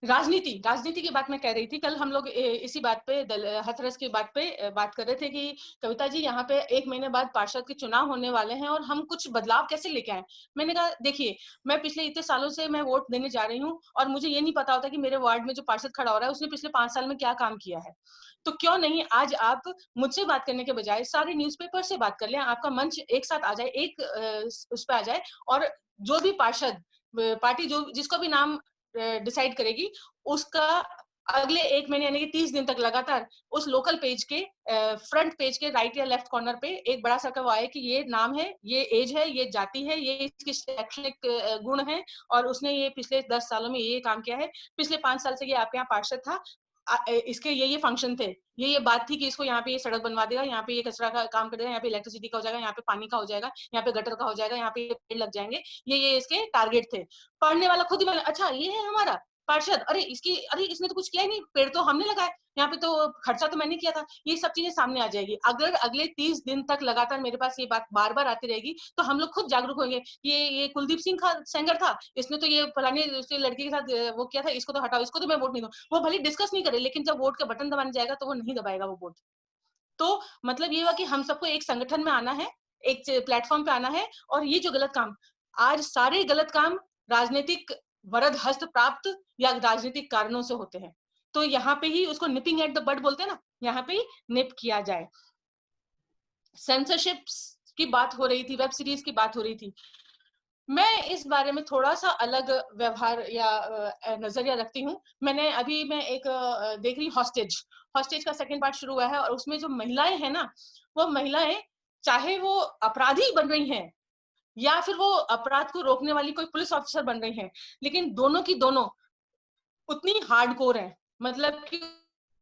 राजनीति की बात मैं कह रही थी। कल हम लोग इसी बात पे हाथरस की बात पे बात कर रहे थे कि कविता जी यहाँ पे 1 महीने बाद पार्षद के चुनाव होने वाले हैं और हम कुछ बदलाव कैसे लेके आए। मैंने कहा देखिए, मैं पिछले इतने सालों से मैं वोट देने जा रही हूँ और मुझे ये नहीं पता होता कि मेरे वार्ड में जो पार्षद खड़ा हो रहा है उसने पिछले 5 साल में क्या काम किया है। तो क्यों नहीं आज आप मुझसे बात करने के बजाय सारे न्यूज़पेपर से बात कर लें, आपका मंच एक साथ आ जाए, एक उस पर आ जाए और जो भी पार्षद पार्टी जो जिसको भी नाम डिसाइड करेगी उसका अगले 1 महीने यानी कि 30 दिन तक लगातार उस लोकल पेज के फ्रंट पेज के राइट या लेफ्ट कॉर्नर पे एक बड़ा सा वो आए कि ये नाम है, ये एज है, ये जाति है, ये इसके शैक्षणिक गुण है और उसने ये पिछले 10 सालों में ये काम किया है, पिछले 5 साल से ये आपके यहाँ पार्षद था, इसके ये फंक्शन थे, ये बात थी कि इसको यहाँ पे ये सड़क बनवा देगा, यहाँ पे ये कचरा का काम कर देगा, यहाँ पे इलेक्ट्रिसिटी का हो जाएगा, यहाँ पे पानी का हो जाएगा, यहाँ पे गटर का हो जाएगा, यहाँ पे पेड़ लग जाएंगे, ये इसके टारगेट थे। पढ़ने वाला खुद ही अच्छा ये है हमारा पार्षद, अरे इसने तो कुछ किया ही नहीं, पेड़ तो हमने लगाए, यहाँ पे तो खर्चा तो मैंने किया था। ये सब चीजें सामने आ जाएगी अगर अगले 30 दिन तक लगातार मेरे पास ये बात बार बार आती रहेगी, तो हम लोग खुद जागरूक होंगे। ये कुलदीप सिंह सेंगर था, इसने तो ये फलानी लड़की के साथ वो किया था, इसको तो हटाओ, इसको तो मैं वोट नहीं दूं। वो भले डिस्कस नहीं करे, लेकिन जब वोट का बटन दबाने जाएगा तो वो नहीं दबाएगा वो वोट। तो मतलब ये हुआ कि हम सबको एक संगठन में आना है, एक प्लेटफॉर्म पे आना है और ये जो गलत काम, आज सारे गलत काम राजनीतिक वरद हस्त प्राप्त या राजनीतिक कारणों से होते हैं। तो यहाँ पे ही उसको निपिंग एट द बड बोलते हैं ना, यहाँ पे ही निप किया जाए। सेंसरशिप की बात हो रही थी, वेब सीरीज की बात हो रही थी। मैं इस बारे में थोड़ा सा अलग व्यवहार या नजरिया रखती हूँ। मैं एक देख रही हॉस्टेज का सेकंड पार्ट शुरू हुआ है और उसमें जो महिलाएं हैं ना, वो महिलाएं चाहे वो अपराधी बन रही हैं या फिर वो अपराध को रोकने वाली कोई पुलिस ऑफिसर बन रही हैं, लेकिन दोनों की दोनों उतनी हार्डकोर है। मतलब कि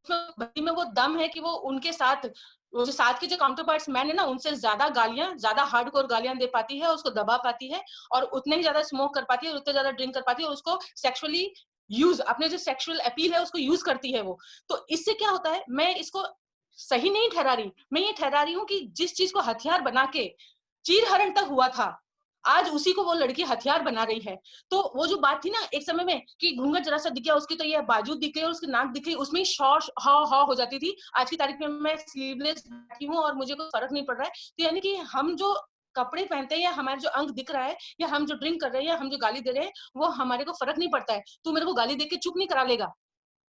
भक्ति में वो दम है कि वो उनके साथ वो जो साथ के जो काउंटर पार्ट्स मैन है ना, उनसे ज्यादा गालियां, ज्यादा हार्डकोर गालियां दे पाती है, उसको दबा पाती है और उतने ही ज्यादा स्मोक कर पाती है, उतने ज्यादा ड्रिंक कर पाती है और उसको सेक्सुअली यूज, अपने जो सेक्सुअल अपील है उसको यूज करती है वो। तो इससे क्या होता है, मैं इसको सही नहीं ठहरा रही, मैं ये ठहरा रही हूँ कि जिस चीज को हथियार बना के चीरहरण तक हुआ था, आज उसी को वो लड़की हथियार बना रही है। तो वो जो बात थी ना एक समय में कि घूंघट जरा सा दिख गया उसकी तो ये बाजू दिख गई और उसकी नाक दिख गई, उसमें हाव हो जाती थी। आज की तारीख में मैं स्लीवलेस बैठी हूँ और मुझे कोई फर्क नहीं पड़ रहा है। तो यानी कि हम जो कपड़े पहनते हैं या हमारे जो अंग दिख रहा है या हम जो ड्रिंक कर रहे हैं या हम जो गाली दे रहे हैं, वो हमारे को फर्क नहीं पड़ता है। तू मेरे को गाली दे के चुप नहीं करा लेगा।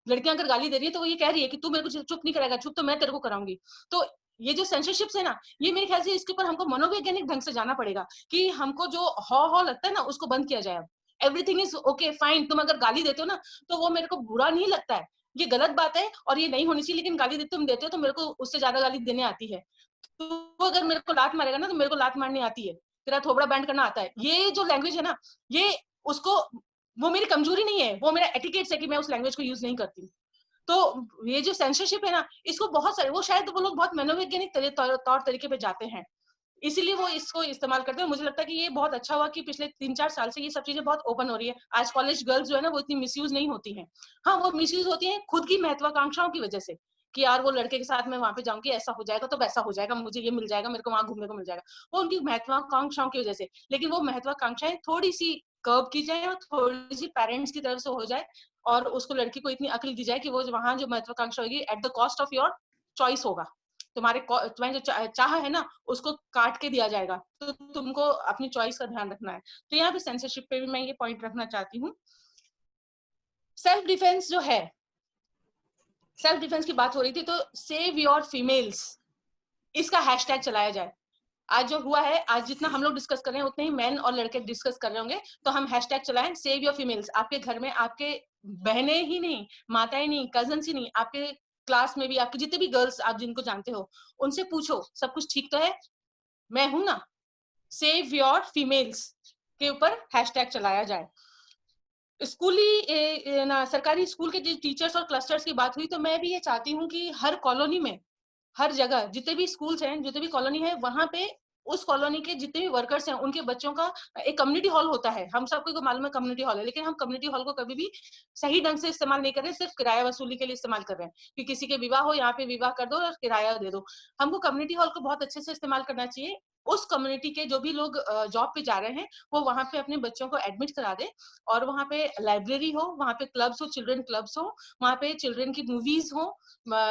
लड़कियां अगर गाली दे रही है तो वो ये कह रही है कि तू मेरे को चुप नहीं कराएगा, चुप तो मैं तेरे को कराऊंगी। तो ये जो सेंसरशिप्स है ना, ये मेरे ख्याल से इसके ऊपर हमको मनोवैज्ञानिक ढंग से जाना पड़ेगा कि हमको जो हॉ लगता है ना उसको बंद किया जाए। एवरीथिंग इज ओके फाइन, तुम अगर गाली देते हो ना तो वो मेरे को बुरा नहीं लगता है, ये गलत बात है और ये नहीं होनी चाहिए, लेकिन गाली तुम देते हो तो मेरे को उससे ज्यादा गाली देने आती है। तो अगर मेरे को लात मारेगा ना तो मेरे को लात मारनी आती है, तेरा थोबड़ा बैंड करना आता है। ये जो लैंग्वेज है ना, ये उसको वो मेरी कमजोरी नहीं है, वो मेरा एटिकेट्स है कि मैं उस लैंग्वेज को यूज नहीं करती। तो ये जो सेंसरशिप है ना, इसको बहुत सारे वो शायद वो लोग बहुत मनोवैज्ञानिक तौर तरीके पे जाते हैं, इसीलिए वो इसको इस्तेमाल करते हैं। मुझे लगता है कि ये बहुत अच्छा हुआ कि पिछले 3-4 साल से ये सब चीजें बहुत ओपन हो रही है। आज कॉलेज गर्ल्स जो है ना वो इतनी मिसयूज नहीं होती हैं। हाँ, वो मिसयूज होती हैं खुद की महत्वाकांक्षाओं की वजह से कि यार वो लड़के के साथ मैं वहां पे जाऊंगी, ऐसा हो जाएगा तो वैसा हो जाएगा, मुझे ये मिल जाएगा, मेरे को वहां घूमने को मिल जाएगा, वो उनकी महत्वाकांक्षाओं की वजह से। लेकिन वो महत्वाकांक्षाएं थोड़ी सी कर्व की जाए और थोड़ी सी पेरेंट्स की तरफ से हो जाए और उसको लड़की को इतनी अकल दी जाए कि वो वहां जो महत्वाकांक्षा होगी at the cost of your choice होगा, तुम्हारे जो चाह है ना उसको काट के दिया जाएगा, तो तुमको अपनी चॉइस का ध्यान रखना है। तो यहाँ पे सेंसरशिप पे भी मैं ये पॉइंट रखना चाहती हूँ। सेल्फ डिफेंस जो है, सेल्फ डिफेंस की बात हो रही थी, तो सेव योर फीमेल्स, इसका हैशटैग चलाया जाए। आज जो हुआ है, आज जितना हम लोग डिस्कस कर रहे हैं उतने ही मैन और लड़के डिस्कस कर रहे होंगे, तो हम हैशटैग चलाएं सेव योर फीमेल्स। आपके घर में आपके बहनें ही नहीं, माताएं नहीं, कजन्स ही नहीं, आपके क्लास में भी आपके जितने भी गर्ल्स आप जिनको जानते हो उनसे पूछो सब कुछ ठीक तो है, मैं हूं ना। सेव योर फीमेल्स के ऊपर हैशटैग चलाया जाए। स्कूली ना सरकारी स्कूल के जो टीचर्स और क्लस्टर्स की बात हुई, तो मैं भी ये चाहती हूँ कि हर कॉलोनी में, हर जगह जितने भी स्कूल्स हैं, जितने भी कॉलोनी है, वहां पे उस कॉलोनी के जितने भी वर्कर्स हैं उनके बच्चों का एक कम्युनिटी हॉल होता है। हम सबको को मालूम है कम्युनिटी हॉल है, लेकिन हम कम्युनिटी हॉल को कभी भी सही ढंग से इस्तेमाल नहीं कर रहे, सिर्फ किराया वसूली के लिए इस्तेमाल कर रहे हैं कि किसी के विवाह हो, यहाँ पे विवाह कर दो और किराया दे दो। हमको कम्युनिटी हॉल को बहुत अच्छे से इस्तेमाल करना चाहिए। उस कम्युनिटी के जो भी लोग जॉब पे जा रहे हैं वो वहां पे अपने बच्चों को एडमिट करा दे, और वहां पे लाइब्रेरी हो, वहां पे क्लब्स हो, चिल्ड्रन क्लब्स हो, वहां पे चिल्ड्रन की मूवीज हो।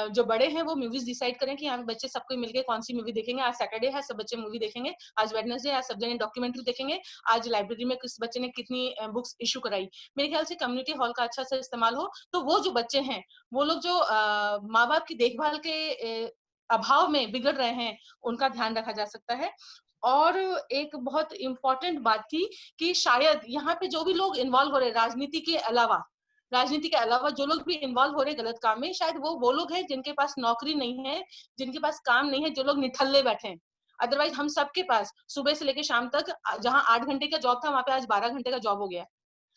जो बड़े हैं वो मूवीज डिसाइड करें कि यहाँ पे बच्चे सबको मिलके कौन सी मूवी देखेंगे। आज सैटरडे है, सब बच्चे मूवी देखेंगे। आज वेडनेसडे, आज सब जने डॉक्यूमेंट्री देखेंगे। आज लाइब्रेरी में किस बच्चे ने कितनी बुक्स इशू कराई। मेरे ख्याल से कम्युनिटी हॉल का अच्छा से इस्तेमाल हो तो वो जो बच्चे हैं, वो लोग जो माँ बाप की देखभाल के अभाव में बिगड़ रहे हैं, उनका ध्यान रखा जा सकता है। और एक बहुत इंपॉर्टेंट बात थी कि शायद यहाँ पे जो भी लोग इन्वॉल्व हो रहे हैं राजनीति के अलावा जो लोग भी इन्वॉल्व हो रहे हैं गलत काम में, शायद वो लोग हैं जिनके पास नौकरी नहीं है, जिनके पास काम नहीं है, जो लोग निठल्ले बैठे हैं। अदरवाइज हम सबके पास सुबह से लेकर शाम तक, जहां 8 घंटे का जॉब था वहां पे आज 12 घंटे का जॉब हो गया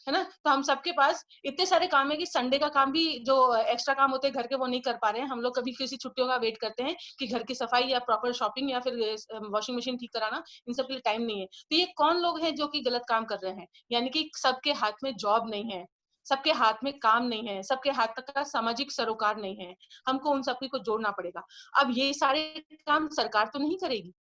है ना। तो हम सबके पास इतने सारे काम है कि संडे का काम भी जो एक्स्ट्रा काम होते हैं घर के, वो नहीं कर पा रहे हैं हम लोग। कभी किसी छुट्टियों का वेट करते हैं कि घर की सफाई या प्रॉपर शॉपिंग या फिर वॉशिंग मशीन ठीक कराना, इन सब के लिए टाइम नहीं है। तो ये कौन लोग हैं जो कि गलत काम कर रहे हैं? यानी कि सबके हाथ में जॉब नहीं है, सबके हाथ में काम नहीं है, सबके हाथ तक का सामाजिक सरोकार नहीं है। हमको उन सबकी को जोड़ना पड़ेगा। अब ये सारे काम सरकार तो नहीं करेगी।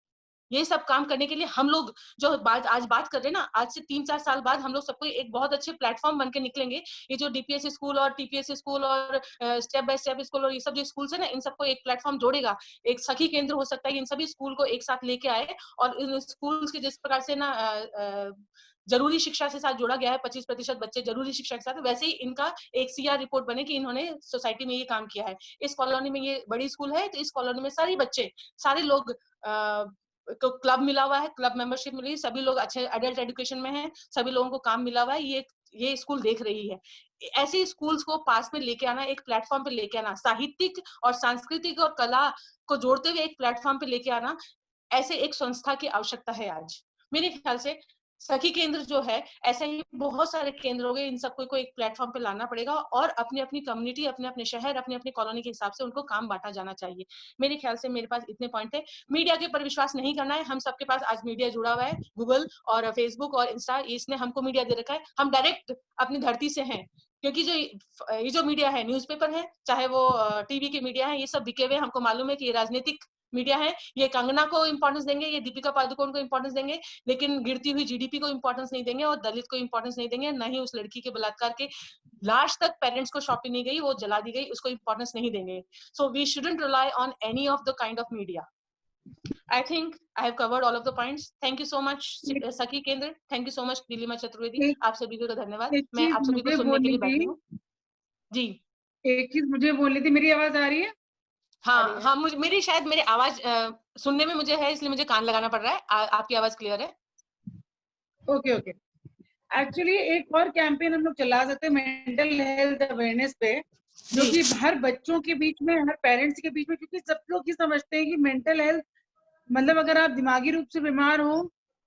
ये सब काम करने के लिए हम लोग जो आज बात कर रहे हैं ना, आज से 3-4 साल बाद हम लोग सबको एक बहुत अच्छे प्लेटफॉर्म बन के निकलेंगे। ये जो डीपीएस स्कूल और टीपीएस स्कूल और स्टेप बाय स्टेप स्कूल और ये सब जो स्कूल्स है ना, इन सबको एक प्लेटफॉर्म जोड़ेगा। एक सखी केंद्र हो सकता है, इन सभी स्कूल को एक साथ लेके आए और इन स्कूल्स के जिस प्रकार से ना जरूरी शिक्षा के साथ जोड़ा गया है, 25% बच्चे जरूरी शिक्षा के साथ, वैसे ही इनका एक सीआर रिपोर्ट बने कि इन्होंने सोसाइटी में ये काम किया है। इस कॉलोनी में ये बड़ी स्कूल है, तो इस कॉलोनी में सारे बच्चे, सारे लोग तो क्लब मिला हुआ है, क्लब मेंबरशिप मिली, सभी लोग अच्छे एडल्ट एजुकेशन में हैं, सभी लोगों को काम मिला हुआ है, ये स्कूल देख रही है। ऐसे स्कूल्स को पास में लेके आना, एक प्लेटफॉर्म पे लेके आना, साहित्यिक और सांस्कृतिक और कला को जोड़ते हुए एक प्लेटफॉर्म पे लेके आना, ऐसे एक संस्था की आवश्यकता है आज। मेरे ख्याल से सखी केंद्र जो है, ऐसे ही बहुत सारे केंद्र हो गए, इन सबको को एक प्लेटफॉर्म पे लाना पड़ेगा और अपनी अपनी कम्युनिटी, अपने अपने शहर, अपने अपने कॉलोनी के हिसाब से उनको काम बांटा जाना चाहिए। मेरे ख्याल से मेरे पास इतने पॉइंट है। मीडिया के ऊपर विश्वास नहीं करना है। हम सबके पास आज मीडिया जुड़ा हुआ है, गूगल और फेसबुक और इंस्टा, इसने हमको मीडिया दे रखा है। हम डायरेक्ट अपनी धरती से हैं, क्योंकि ये जो मीडिया है, न्यूज़पेपर है, चाहे वो टीवी के मीडिया है, ये सब बिके हुए। हमको मालूम है कि ये राजनीतिक मीडिया है। ये कंगना को इंपॉर्टेंस देंगे, ये दीपिका पादुकोण को इंपॉर्टेंस देंगे, लेकिन गिरती हुई जीडीपी को इंपॉर्टेंस नहीं देंगे और दलित को इंपॉर्टेंस नहीं देंगे, न ही उस लड़की के बलात्कार के लाश तक पेरेंट्स को सौंपी नहीं गई, वो जला दी गई, उसको इंपॉर्टेंस नहीं देंगे। So we shouldn't rely on any of the kind of media. I think I have covered all of the points. Thank you so much, सखी केंद्र. Thank you so much, Nilima Chaturvedi. आप सभी को धन्यवाद. मैं आप सभी को सुनने के लिए बैठी हूँ. जी. एक चीज मुझे बोलनी थी, मेरी आवाज आ रही है? हाँ, मेरी शायद मेरी आवाज सुनने में मुझे है, इसलिए मुझे कान लगाना पड़ रहा है. आपकी आवाज क्लियर है? ओके. एक्चुअली एक और कैंपेन हम लोग चला सकते हैं मेंटल हेल्थ अवेयरनेस पे, जो कि हर बच्चों के बीच में, हर पेरेंट्स के बीच में, क्योंकि सब लोग ये समझते हैं कि मेंटल हेल्थ मतलब अगर आप दिमागी रूप से बीमार हो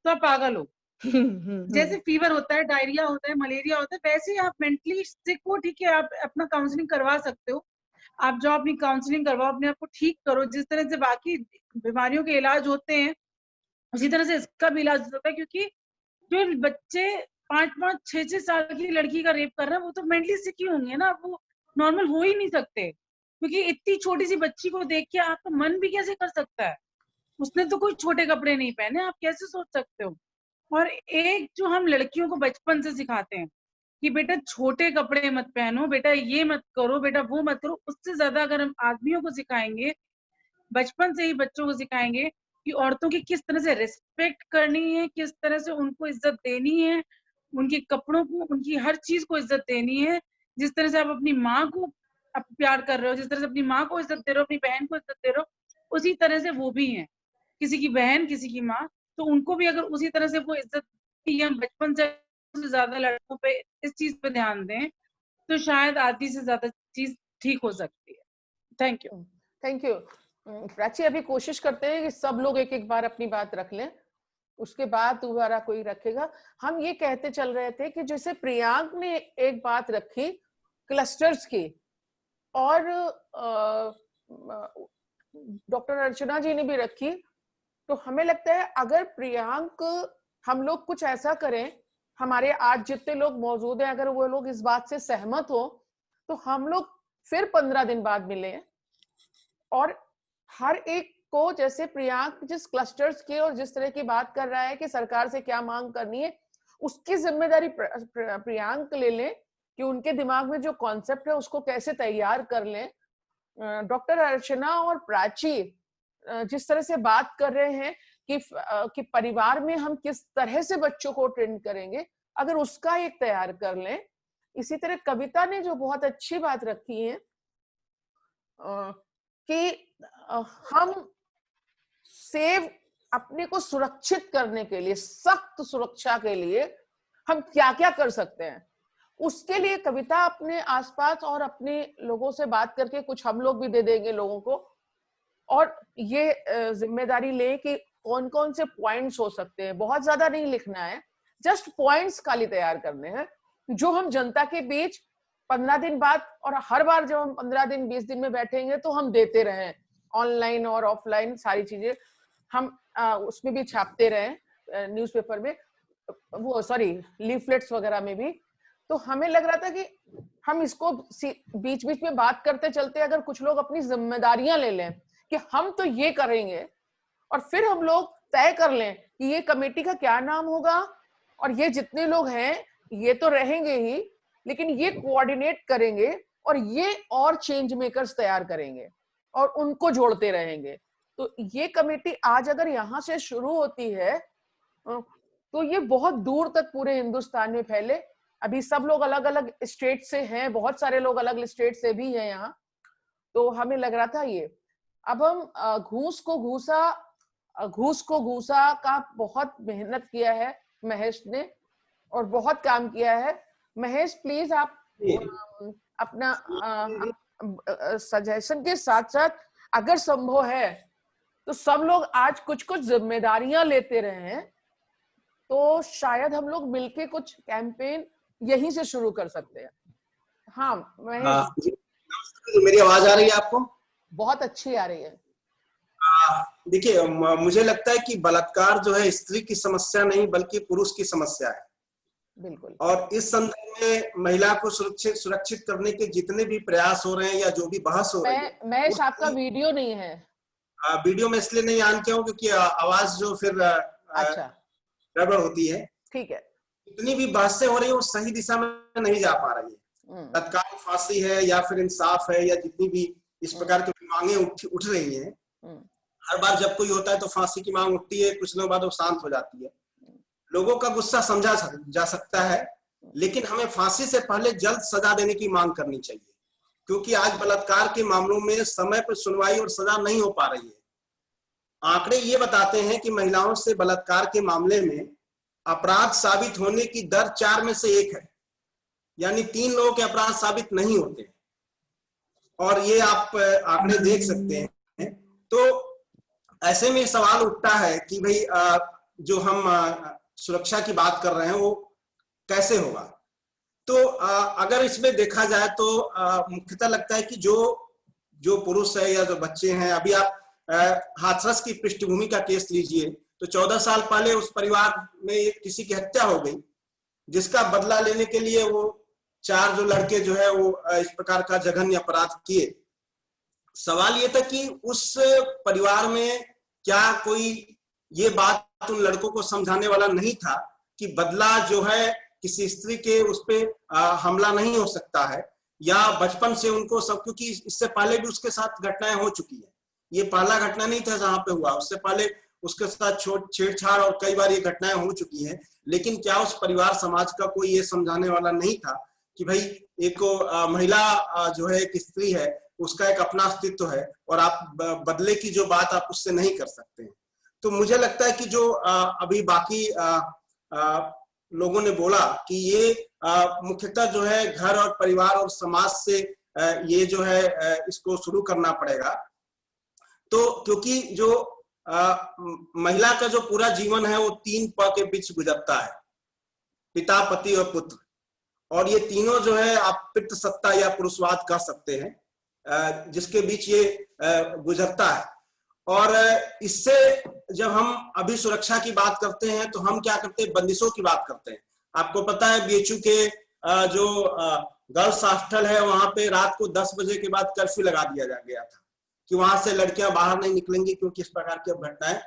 तो आप पागल हो। जैसे फीवर होता है, डायरिया होता है, मलेरिया होता है, वैसे ही आप मेंटली सिक हो, ठीक है, आप अपना काउंसलिंग करवा सकते हो। आप जो अपनी काउंसलिंग करवाओ, अपने आप को ठीक करो। जिस तरह से बाकी बीमारियों के इलाज होते हैं उसी तरह से इसका भी इलाज होता है, क्योंकि जो बच्चे 5-5, 6-6 साल की लड़की का रेप कर रहे हैं वो तो मेंटली सिक ही होंगे ना, वो नॉर्मल हो ही नहीं सकते। क्योंकि इतनी छोटी सी बच्ची को देख के आपका मन भी कैसे कर सकता है? उसने तो कोई छोटे कपड़े नहीं पहने, आप कैसे सोच सकते हो? और एक जो हम लड़कियों को बचपन से सिखाते हैं कि बेटा छोटे कपड़े मत पहनो, बेटा ये मत करो, बेटा वो मत करो, उससे ज्यादा अगर हम आदमियों को सिखाएंगे, बचपन से ही बच्चों को सिखाएंगे कि औरतों की किस तरह से रिस्पेक्ट करनी है, किस तरह से उनको इज्जत देनी है, उनके कपड़ों को, उनकी हर चीज को इज्जत देनी है। जिस तरह से आप अपनी माँ को प्यार कर रहे हो, जिस तरह से अपनी माँ को इज्जत दे रहे हो, अपनी बहन को इज्जत दे रहे हो, उसी तरह से वो भी हैं, किसी की बहन, किसी की माँ, तो उनको भी अगर उसी तरह से वो इज्जत हम बचपन से ज्यादा लड़कों पे इस चीज पे ध्यान दें तो शायद आधी से ज्यादा चीज ठीक हो सकती है। Thank you. प्राची, अभी कोशिश करते हैं कि सब लोग एक एक बार अपनी बात रख लें, उसके बाद दोबारा कोई रखेगा। हम ये कहते चल रहे थे कि जैसे प्रियांक ने एक बात रखी क्लस्टर्स की, और डॉक्टर अर्चना जी ने भी रखी, तो हमें लगता है अगर प्रियांक हम लोग कुछ ऐसा करें, हमारे आज जितने लोग मौजूद हैं अगर वो लोग इस बात से सहमत हो, तो हम लोग फिर 15 दिन बाद मिले और हर एक को, जैसे प्रियांक जिस क्लस्टर्स के और जिस तरह की बात कर रहा है कि सरकार से क्या मांग करनी है, उसकी जिम्मेदारी प्रियांक ले लें कि उनके दिमाग में जो कॉन्सेप्ट है उसको कैसे तैयार कर लें। डॉक्टर अर्चना और प्राची जिस तरह से बात कर रहे हैं कि परिवार में हम किस तरह से बच्चों को ट्रेन करेंगे, अगर उसका एक तैयार कर लें। इसी तरह कविता ने जो बहुत अच्छी बात रखी है कि हम सेव अपने को सुरक्षित करने के लिए, सख्त सुरक्षा के लिए हम क्या क्या कर सकते हैं, उसके लिए कविता अपने आसपास और अपने लोगों से बात करके कुछ हम लोग भी दे देंगे लोगों को, और ये जिम्मेदारी ले कि कौन कौन से पॉइंट्स हो सकते हैं। बहुत ज्यादा नहीं लिखना है, जस्ट पॉइंट्स खाली तैयार करने हैं जो हम जनता के बीच 15 दिन बाद, और हर बार जब हम 15 दिन 20 दिन में बैठेंगे तो हम देते रहें, ऑनलाइन और ऑफलाइन सारी चीजें हम उसमें भी छापते रहे, न्यूज़पेपर में, वो सॉरी लीफलेट्स वगैरह में भी। तो हमें लग रहा था कि हम इसको बीच बीच में बात करते चलते, अगर कुछ लोग अपनी जिम्मेदारियां ले लें कि हम तो ये करेंगे, और फिर हम लोग तय कर लें कि ये कमेटी का क्या नाम होगा, और ये जितने लोग हैं ये तो रहेंगे ही, लेकिन ये कोऑर्डिनेट करेंगे और ये और चेंज मेकर्स तैयार करेंगे और उनको जोड़ते रहेंगे। तो ये कमेटी आज अगर यहाँ से शुरू होती है तो ये बहुत दूर तक पूरे हिंदुस्तान में फैले। अभी सब लोग अलग अलग स्टेट से हैं, बहुत सारे लोग अलग स्टेट से भी हैं यहाँ, तो हमें लग रहा था ये अब हम घूस को घूसा का बहुत मेहनत किया है महेश ने, और बहुत काम किया है। महेश प्लीज आप अपना सजेशन के साथ साथ अगर संभव है तो सब लोग आज कुछ कुछ जिम्मेदारियां लेते रहे, तो शायद हम लोग मिलके कुछ कैंपेन यहीं से शुरू कर सकते हैं। हाँ महेश, मेरी आवाज आ रही है आपको? बहुत अच्छी आ रही है। देखिए, मुझे लगता है कि बलात्कार जो है स्त्री की समस्या नहीं बल्कि पुरुष की समस्या है। बिल्कुल। और इस संदर्भ में महिला को सुरक्षित करने के जितने भी प्रयास हो रहे हैं या जो भी बहस हो रही है, महेश आपका वीडियो नहीं है। वीडियो में इसलिए नहीं ऑन किया हूं क्योंकि आवाज जो फिर अच्छा गड़बड़ होती है। ठीक है। जितनी भी बहसें हो रही है वो सही दिशा में नहीं जा पा रही है। तत्काल फांसी है या फिर इंसाफ है या जितनी भी इस प्रकार की मांगे उठ रही हैं, हर बार जब कोई होता है तो फांसी की मांग उठती है, कुछ दिनों बाद वो शांत हो जाती है। लोगों का गुस्सा समझा जा सकता है, लेकिन हमें फांसी से पहले जल्द सजा देने की मांग करनी चाहिए, क्योंकि आज बलात्कार के मामलों में समय पर सुनवाई और सजा नहीं हो पा रही है। आंकड़े ये बताते हैं कि महिलाओं से बलात्कार के मामले में अपराध साबित होने की दर 4 में से 1 है, यानी 3 लोगों के अपराध साबित नहीं होते। और ये आप आंकड़े देख सकते हैं। तो ऐसे में सवाल उठता है कि भाई जो हम सुरक्षा की बात कर रहे हैं वो कैसे होगा। तो अगर इसमें देखा जाए तो मुख्यतः लगता है कि जो पुरुष है या जो बच्चे हैं, अभी आप हाथरस की पृष्ठभूमि का केस लीजिए तो 14 साल पहले उस परिवार में किसी की हत्या हो गई, जिसका बदला लेने के लिए वो 4 जो लड़के जो है वो इस प्रकार का जघन्य अपराध किए। सवाल ये था कि उस परिवार में क्या कोई ये बात उन लड़कों को समझाने वाला नहीं था कि बदला जो है किसी स्त्री के उस पे हमला नहीं हो सकता है, या बचपन से उनको सब, क्योंकि इससे पहले भी उसके साथ घटनाएं हो चुकी है, ये पहला घटना नहीं था जहां पे हुआ, उससे पहले उसके साथ छेड़छाड़ और कई बार ये घटनाएं हो चुकी हैं। लेकिन क्या उस परिवार समाज का कोई ये समझाने वाला नहीं था कि भाई एक महिला जो है एक स्त्री है, उसका एक अपना अस्तित्व है और आप बदले की जो बात आप उससे नहीं कर सकते हैं। तो मुझे लगता है कि जो अभी बाकी लोगों ने बोला कि ये मुख्यतः जो है घर और परिवार और समाज से ये जो है इसको शुरू करना पड़ेगा। तो क्योंकि जो महिला का जो पूरा जीवन है वो 3 प के बीच गुजरता है, पिता, पति और पुत्र। और ये तीनों जो है आप पितृसत्ता या पुरुषवाद कह सकते हैं, जिसके बीच ये गुजरता है। और इससे जब हम अभी सुरक्षा की बात करते हैं तो हम क्या करते हैं, बंदिशों की बात करते हैं। आपको पता है बीएचयू के जो गर्ल्स हॉस्टल है वहां पे रात को 10 बजे के बाद कर्फ्यू लगा दिया गया था कि वहां से लड़कियां बाहर नहीं निकलेंगी, क्योंकि इस प्रकार की घटनाएं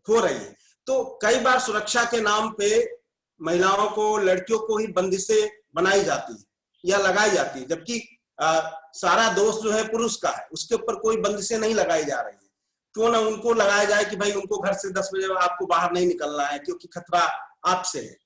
हो रही है। तो कई बार सुरक्षा के नाम पे महिलाओं को, लड़कियों को ही बंदिशें बनाई जाती है या लगाई जाती है, जबकि सारा दोष जो है पुरुष का है, उसके ऊपर कोई बंदिशें नहीं लगाई जा रही है। क्यों ना उनको लगाया जाए कि भाई उनको घर से 10 बजे आपको बाहर नहीं निकलना है, क्योंकि खतरा आपसे है।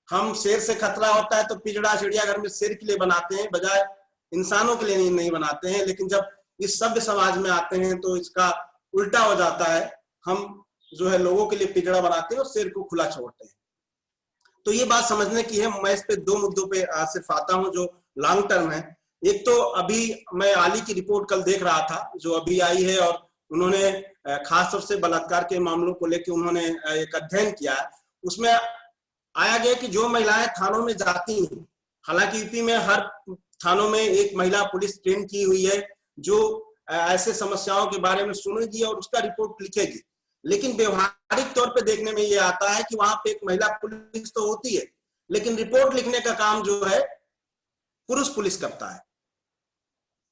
हम शेर से खतरा होता है तो पिंजड़ा चिड़ियाघर में शेर के लिए बनाते हैं, बजाय इंसानों के लिए नहीं बनाते हैं। लेकिन जब इस सभ्य समाज में आते हैं तो इसका उल्टा हो जाता है, हम जो है लोगों के लिए पिंजड़ा बनाते हैं और शेर को खुला छोड़ते हैं। तो ये बात समझने की है। मैं इस पे 2 मुद्दों पे सिर्फ आता हूँ जो लॉन्ग टर्म है। एक तो अभी मैं आली की रिपोर्ट कल देख रहा था जो अभी आई है, और उन्होंने खासतौर से बलात्कार के मामलों को लेकर उन्होंने एक अध्ययन किया है। उसमें आया गया कि जो महिलाएं थानों में जाती हैं, हालांकि यूपी में हर थानों में एक महिला पुलिस ट्रेन की हुई है जो ऐसे समस्याओं के बारे में सुनेगी और उसका रिपोर्ट लिखेगी, लेकिन व्यवहारिक तौर पे देखने में ये आता है कि वहां पे एक महिला पुलिस तो होती है, लेकिन रिपोर्ट लिखने का काम जो है पुरुष पुलिस करता है।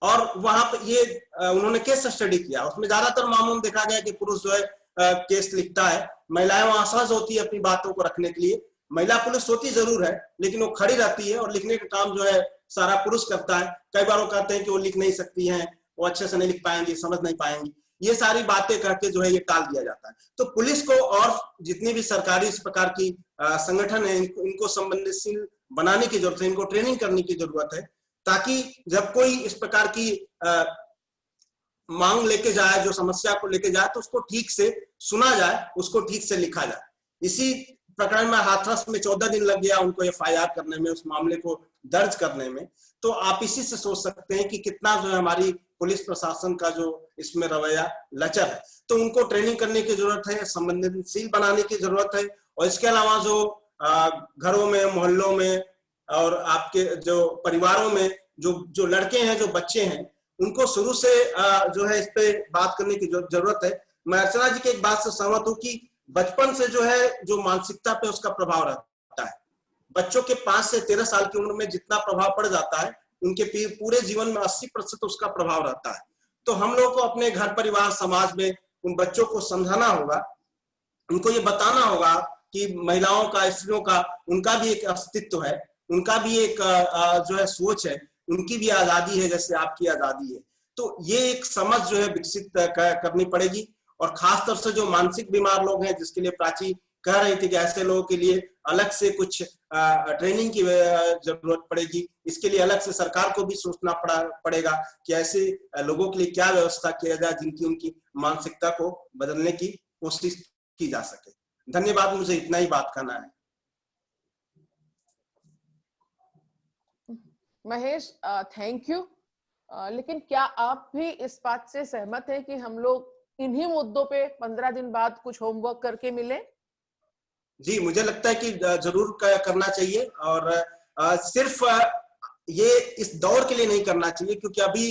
और वहां पे ये उन्होंने केस स्टडी किया, उसमें ज्यादातर मामलों में देखा गया कि पुरुष जो है केस लिखता है, महिलाएं वहां सहज होती है अपनी बातों को रखने के लिए। महिला पुलिस होती जरूर है, लेकिन वो खड़ी रहती है और लिखने का काम जो है सारा पुरुष करता है। कई बार वो कहते हैं कि वो लिख नहीं सकती हैं, वो अच्छे से नहीं लिख पाएंगी, समझ नहीं पाएंगी, ये सारी बातें करके जो है ये टाल दिया जाता है। तो पुलिस को और जितनी भी सरकारी इस प्रकार की संगठन है इनको संवेदनशील बनाने की जरूरत है, इनको ट्रेनिंग करने की जरूरत है, ताकि जब कोई इस प्रकार की मांग लेके जाए, जो समस्या को लेके जाए, तो उसको ठीक से सुना जाए, उसको ठीक से लिखा जाए। इसी प्रकरण में हाथरस में 14 दिन लग गया उनको एफआईआर करने में, उस मामले को दर्ज करने में। तो आप इसी से सोच सकते हैं कि कितना जो है हमारी पुलिस प्रशासन का जो इसमें रवैया लचर है। तो उनको ट्रेनिंग करने की जरूरत है, संवेदनशील बनाने की जरूरत है। और इसके अलावा जो घरों में, मोहल्लों में और आपके जो परिवारों में जो लड़के हैं, जो बच्चे हैं, उनको शुरू से जो है इस पे बात करने की जरूरत है। मैं अर्चना जी की एक बात से सहमत हूँ कि बचपन से जो है जो मानसिकता पे उसका प्रभाव रहता है। बच्चों के 5 से 13 साल की उम्र में जितना प्रभाव पड़ जाता है, उनके पूरे जीवन में 80% उसका प्रभाव रहता है। तो हम लोग को अपने घर परिवार समाज में उन बच्चों को समझाना होगा, उनको ये बताना होगा कि महिलाओं का, स्त्रियों का, उनका भी एक अस्तित्व है, उनका भी एक जो है सोच है, उनकी भी आजादी है जैसे आपकी आजादी है। तो ये एक समझ जो है विकसित करनी पड़ेगी। और खासतौर से जो मानसिक बीमार लोग हैं, जिसके लिए प्राची कह रही थी कि ऐसे लोगों के लिए अलग से कुछ ट्रेनिंग की जरूरत पड़ेगी। इसके लिए अलग से सरकार को भी सोचना पड़ेगा कि ऐसे लोगों के लिए क्या व्यवस्था किया जाए जिनकी उनकी मानसिकता को बदलने की कोशिश की जा सके। धन्यवाद, मुझे इतना ही बात करना है। Mahesh, thank you. लेकिन क्या आप भी इस बात से सहमत हैं कि हम लोग इन्हीं मुद्दों पे 15 दिन बाद कुछ होमवर्क करके मिले? जी, मुझे लगता है कि जरूर करना चाहिए। और सिर्फ ये इस दौर के लिए नहीं करना चाहिए, क्योंकि अभी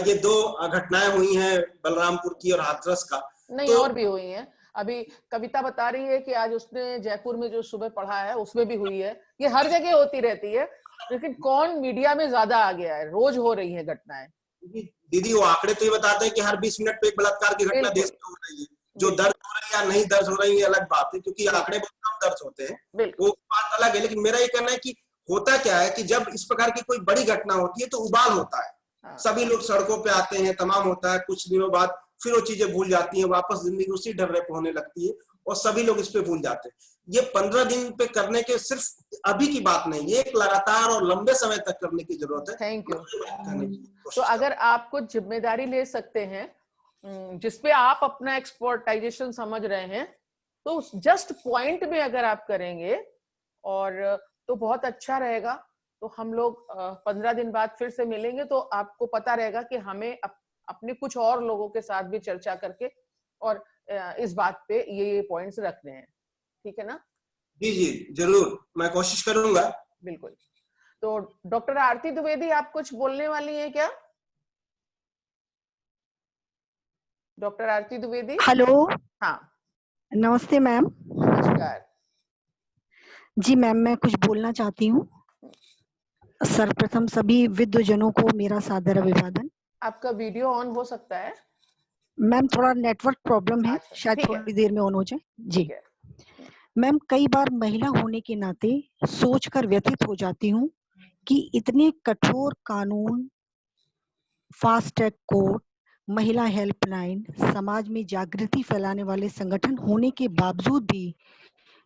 ये 2 घटनाएं हुई हैं, बलरामपुर की और हाथरस का। नहीं, तो और भी हुई हैं। अभी कविता बता रही है कि आज उसने जयपुर में जो सुबह पढ़ा है उसमें भी हुई है। ये हर जगह होती रहती है, लेकिन कौन मीडिया में ज्यादा आ गया है? रोज हो रही है घटनाएं। दीदी, वो आंकड़े तो ये बताते हैं कि हर 20 मिनट पे एक बलात्कार की घटना देश में हो रही है। जो दर्ज हो रही है या नहीं दर्ज हो रही है अलग बात है, क्योंकि आंकड़े बहुत कम दर्ज होते हैं, वो बात अलग है। लेकिन मेरा ये कहना है कि होता क्या है कि जब इस प्रकार की कोई बड़ी घटना होती है तो उबाल होता है, सभी लोग सड़कों पे आते हैं, तमाम होता है। कुछ दिनों बाद फिर वो चीजें भूल जाती हैं, वापस जिंदगी उसी ढर्रे पे होने लगती है और सभी लोग इस पे भूल जाते हैं। ये 15 दिन पे करने के सिर्फ अभी की बात नहीं, ये एक लगातार और लंबे समय तक करने की जरूरत है। Thank you. तो अगर आप कुछ जिम्मेदारी ले सकते हैं जिसपे आप अपना एक्सपर्टाइजेशन समझ रहे हैं, तो जस्ट पॉइंट में अगर आप करेंगे और तो बहुत अच्छा रहेगा। तो हम लोग 15 दिन बाद फिर से मिलेंगे, तो आपको पता रहेगा कि हमें अपने कुछ और लोगों के साथ भी चर्चा करके और इस बात पे ये पॉइंट्स रखने हैं, ठीक है ना? जी जी जरूर, मैं कोशिश करूंगा। बिल्कुल। तो डॉक्टर आरती द्विवेदी, आप कुछ बोलने वाली हैं क्या? डॉक्टर आरती द्विवेदी। हेलो। हाँ नमस्ते मैम। नमस्कार जी मैम, मैं कुछ बोलना चाहती हूँ। सर्वप्रथम सभी विद्वजनों को मेरा सादर अभिवादन। आपका वीडियो ऑन हो सकता है? मैम थोड़ा नेटवर्क प्रॉब्लम है, अच्छा, शायद ठीक है, थोड़ी देर में ऑन हो जाए। जी ठीक है। मैम, कई बार महिला होने के नाते सोचकर व्यथित हो जाती हूँ कि इतने कठोर कानून, फास्ट ट्रैक कोर्ट, महिला हेल्पलाइन, समाज में जागृति फैलाने वाले संगठन होने के बावजूद भी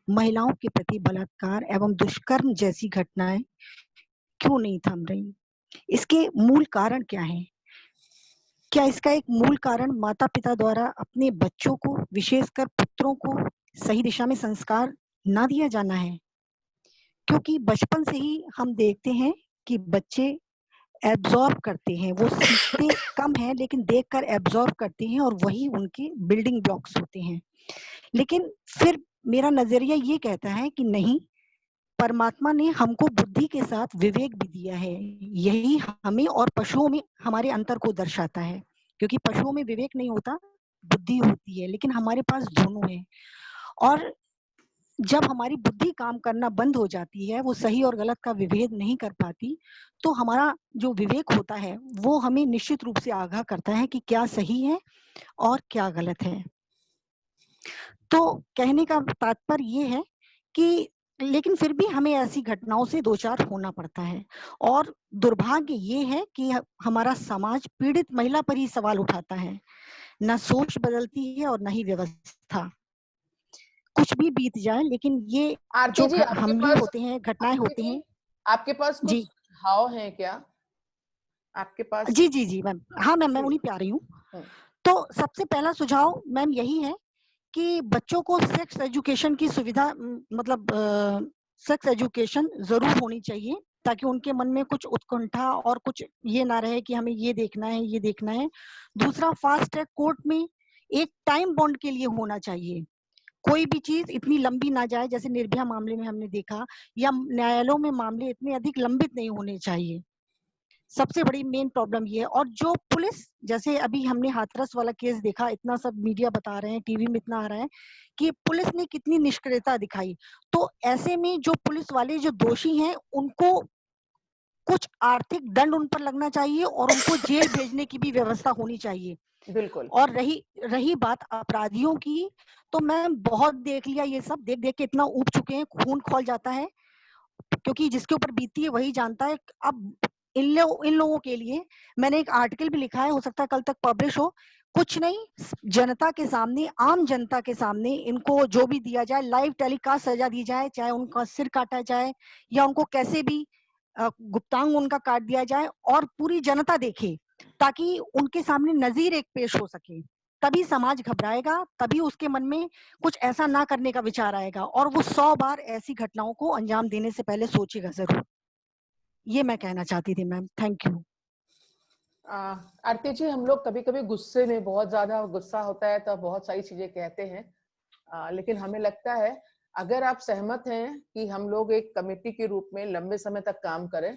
महिलाओं के प्रति बलात्कार एवं दुष्कर्म जैसी घटनाएं क्यों नहीं थम रही? इसके मूल कारण क्या है? क्या इसका एक मूल कारण माता पिता द्वारा अपने बच्चों को, विशेषकर पुत्रों को सही दिशा में संस्कार ना दिया जाना है? क्योंकि बचपन से ही हम देखते हैं कि बच्चे एब्जॉर्ब करते हैं, वो सीखते कम है लेकिन देखकर एब्जॉर्ब करते हैं और वही उनके बिल्डिंग ब्लॉक्स होते हैं। लेकिन फिर मेरा नजरिया ये कहता है कि नहीं, परमात्मा ने हमको बुद्धि के साथ विवेक भी दिया है। यही हमें और पशुओं में हमारे अंतर को दर्शाता है, क्योंकि पशुओं में विवेक नहीं होता, बुद्धि होती है, लेकिन हमारे पास दोनों है। और जब हमारी बुद्धि काम करना बंद हो जाती है, वो सही और गलत का विभेद नहीं कर पाती, तो हमारा जो विवेक होता है वो हमें निश्चित रूप से आगाह करता है कि क्या सही है और क्या गलत है। तो कहने का तात्पर्य ये है कि लेकिन फिर भी हमें ऐसी घटनाओं से दो चार होना पड़ता है, और दुर्भाग्य ये है कि हमारा समाज पीड़ित महिला पर ही सवाल उठाता है। न सोच बदलती है और न ही व्यवस्था। कुछ भी बीत जाए, लेकिन ये जो हमले होते हैं, घटनाएं होती हैं। आपके पास कुछ सुझाव हैं क्या? आपके पास? जी जी जी मैम, हाँ मैम, मैं उन्हीं पे आ रही हूँ। तो सबसे पहला सुझाव मैम यही है कि बच्चों को सेक्स एजुकेशन की सुविधा, मतलब सेक्स एजुकेशन जरूर होनी चाहिए, ताकि उनके मन में कुछ उत्कंठा और कुछ ये ना रहे कि हमें ये देखना है, ये देखना है। दूसरा, फास्ट ट्रैक कोर्ट में एक टाइम बॉन्ड के लिए होना चाहिए। कोई भी चीज इतनी लंबी ना जाए, जैसे निर्भया मामले में हमने देखा, या न्यायालयों में मामले इतने अधिक लंबित नहीं होने चाहिए। सबसे बड़ी मेन प्रॉब्लम ये है। और जो पुलिस, जैसे अभी हमने हाथरस वाला केस देखा, इतना सब मीडिया बता रहे हैं, टीवी में इतना आ रहा है कि पुलिस ने कितनी निष्क्रियता दिखाई। तो ऐसे में जो पुलिस वाले जो दोषी हैं, उनको कुछ आर्थिक दंड उन पर लगना चाहिए और उनको जेल भेजने की भी व्यवस्था होनी चाहिए। बिल्कुल। और रही बात अपराधियों की, तो मैं बहुत देख लिया, ये सब देख देख के इतना ऊब चुके हैं, खून खौल जाता है, क्योंकि जिसके ऊपर बीती है वही जानता है। अब इन लोगों के लिए मैंने एक आर्टिकल भी लिखा है, हो सकता है कल तक पब्लिश हो। कुछ नहीं, जनता के सामने, आम जनता के सामने इनको जो भी दिया जाए, लाइव टेलीकास्ट सजा दी जाए, चाहे उनका सिर काटा जाए या उनको कैसे भी गुप्तांग उनका काट दिया जाए, और पूरी जनता देखे, ताकि उनके सामने नजीर एक पेश हो सके। तभी समाज घबराएगा, तभी उसके मन में कुछ ऐसा ना करने का विचार आएगा, और वो 100 बार ऐसी घटनाओं को अंजाम देने से पहले सोचेगा जरूर। ये मैं कहना चाहती थी ma'am. Thank you. Aarti ji, हम लोग कभी कभी गुस्से में, बहुत ज्यादा गुस्सा होता है तो बहुत सारी चीजें कहते हैं, लेकिन हमें लगता है अगर आप सहमत हैं कि हम लोग एक कमेटी के रूप में लंबे समय तक काम करें,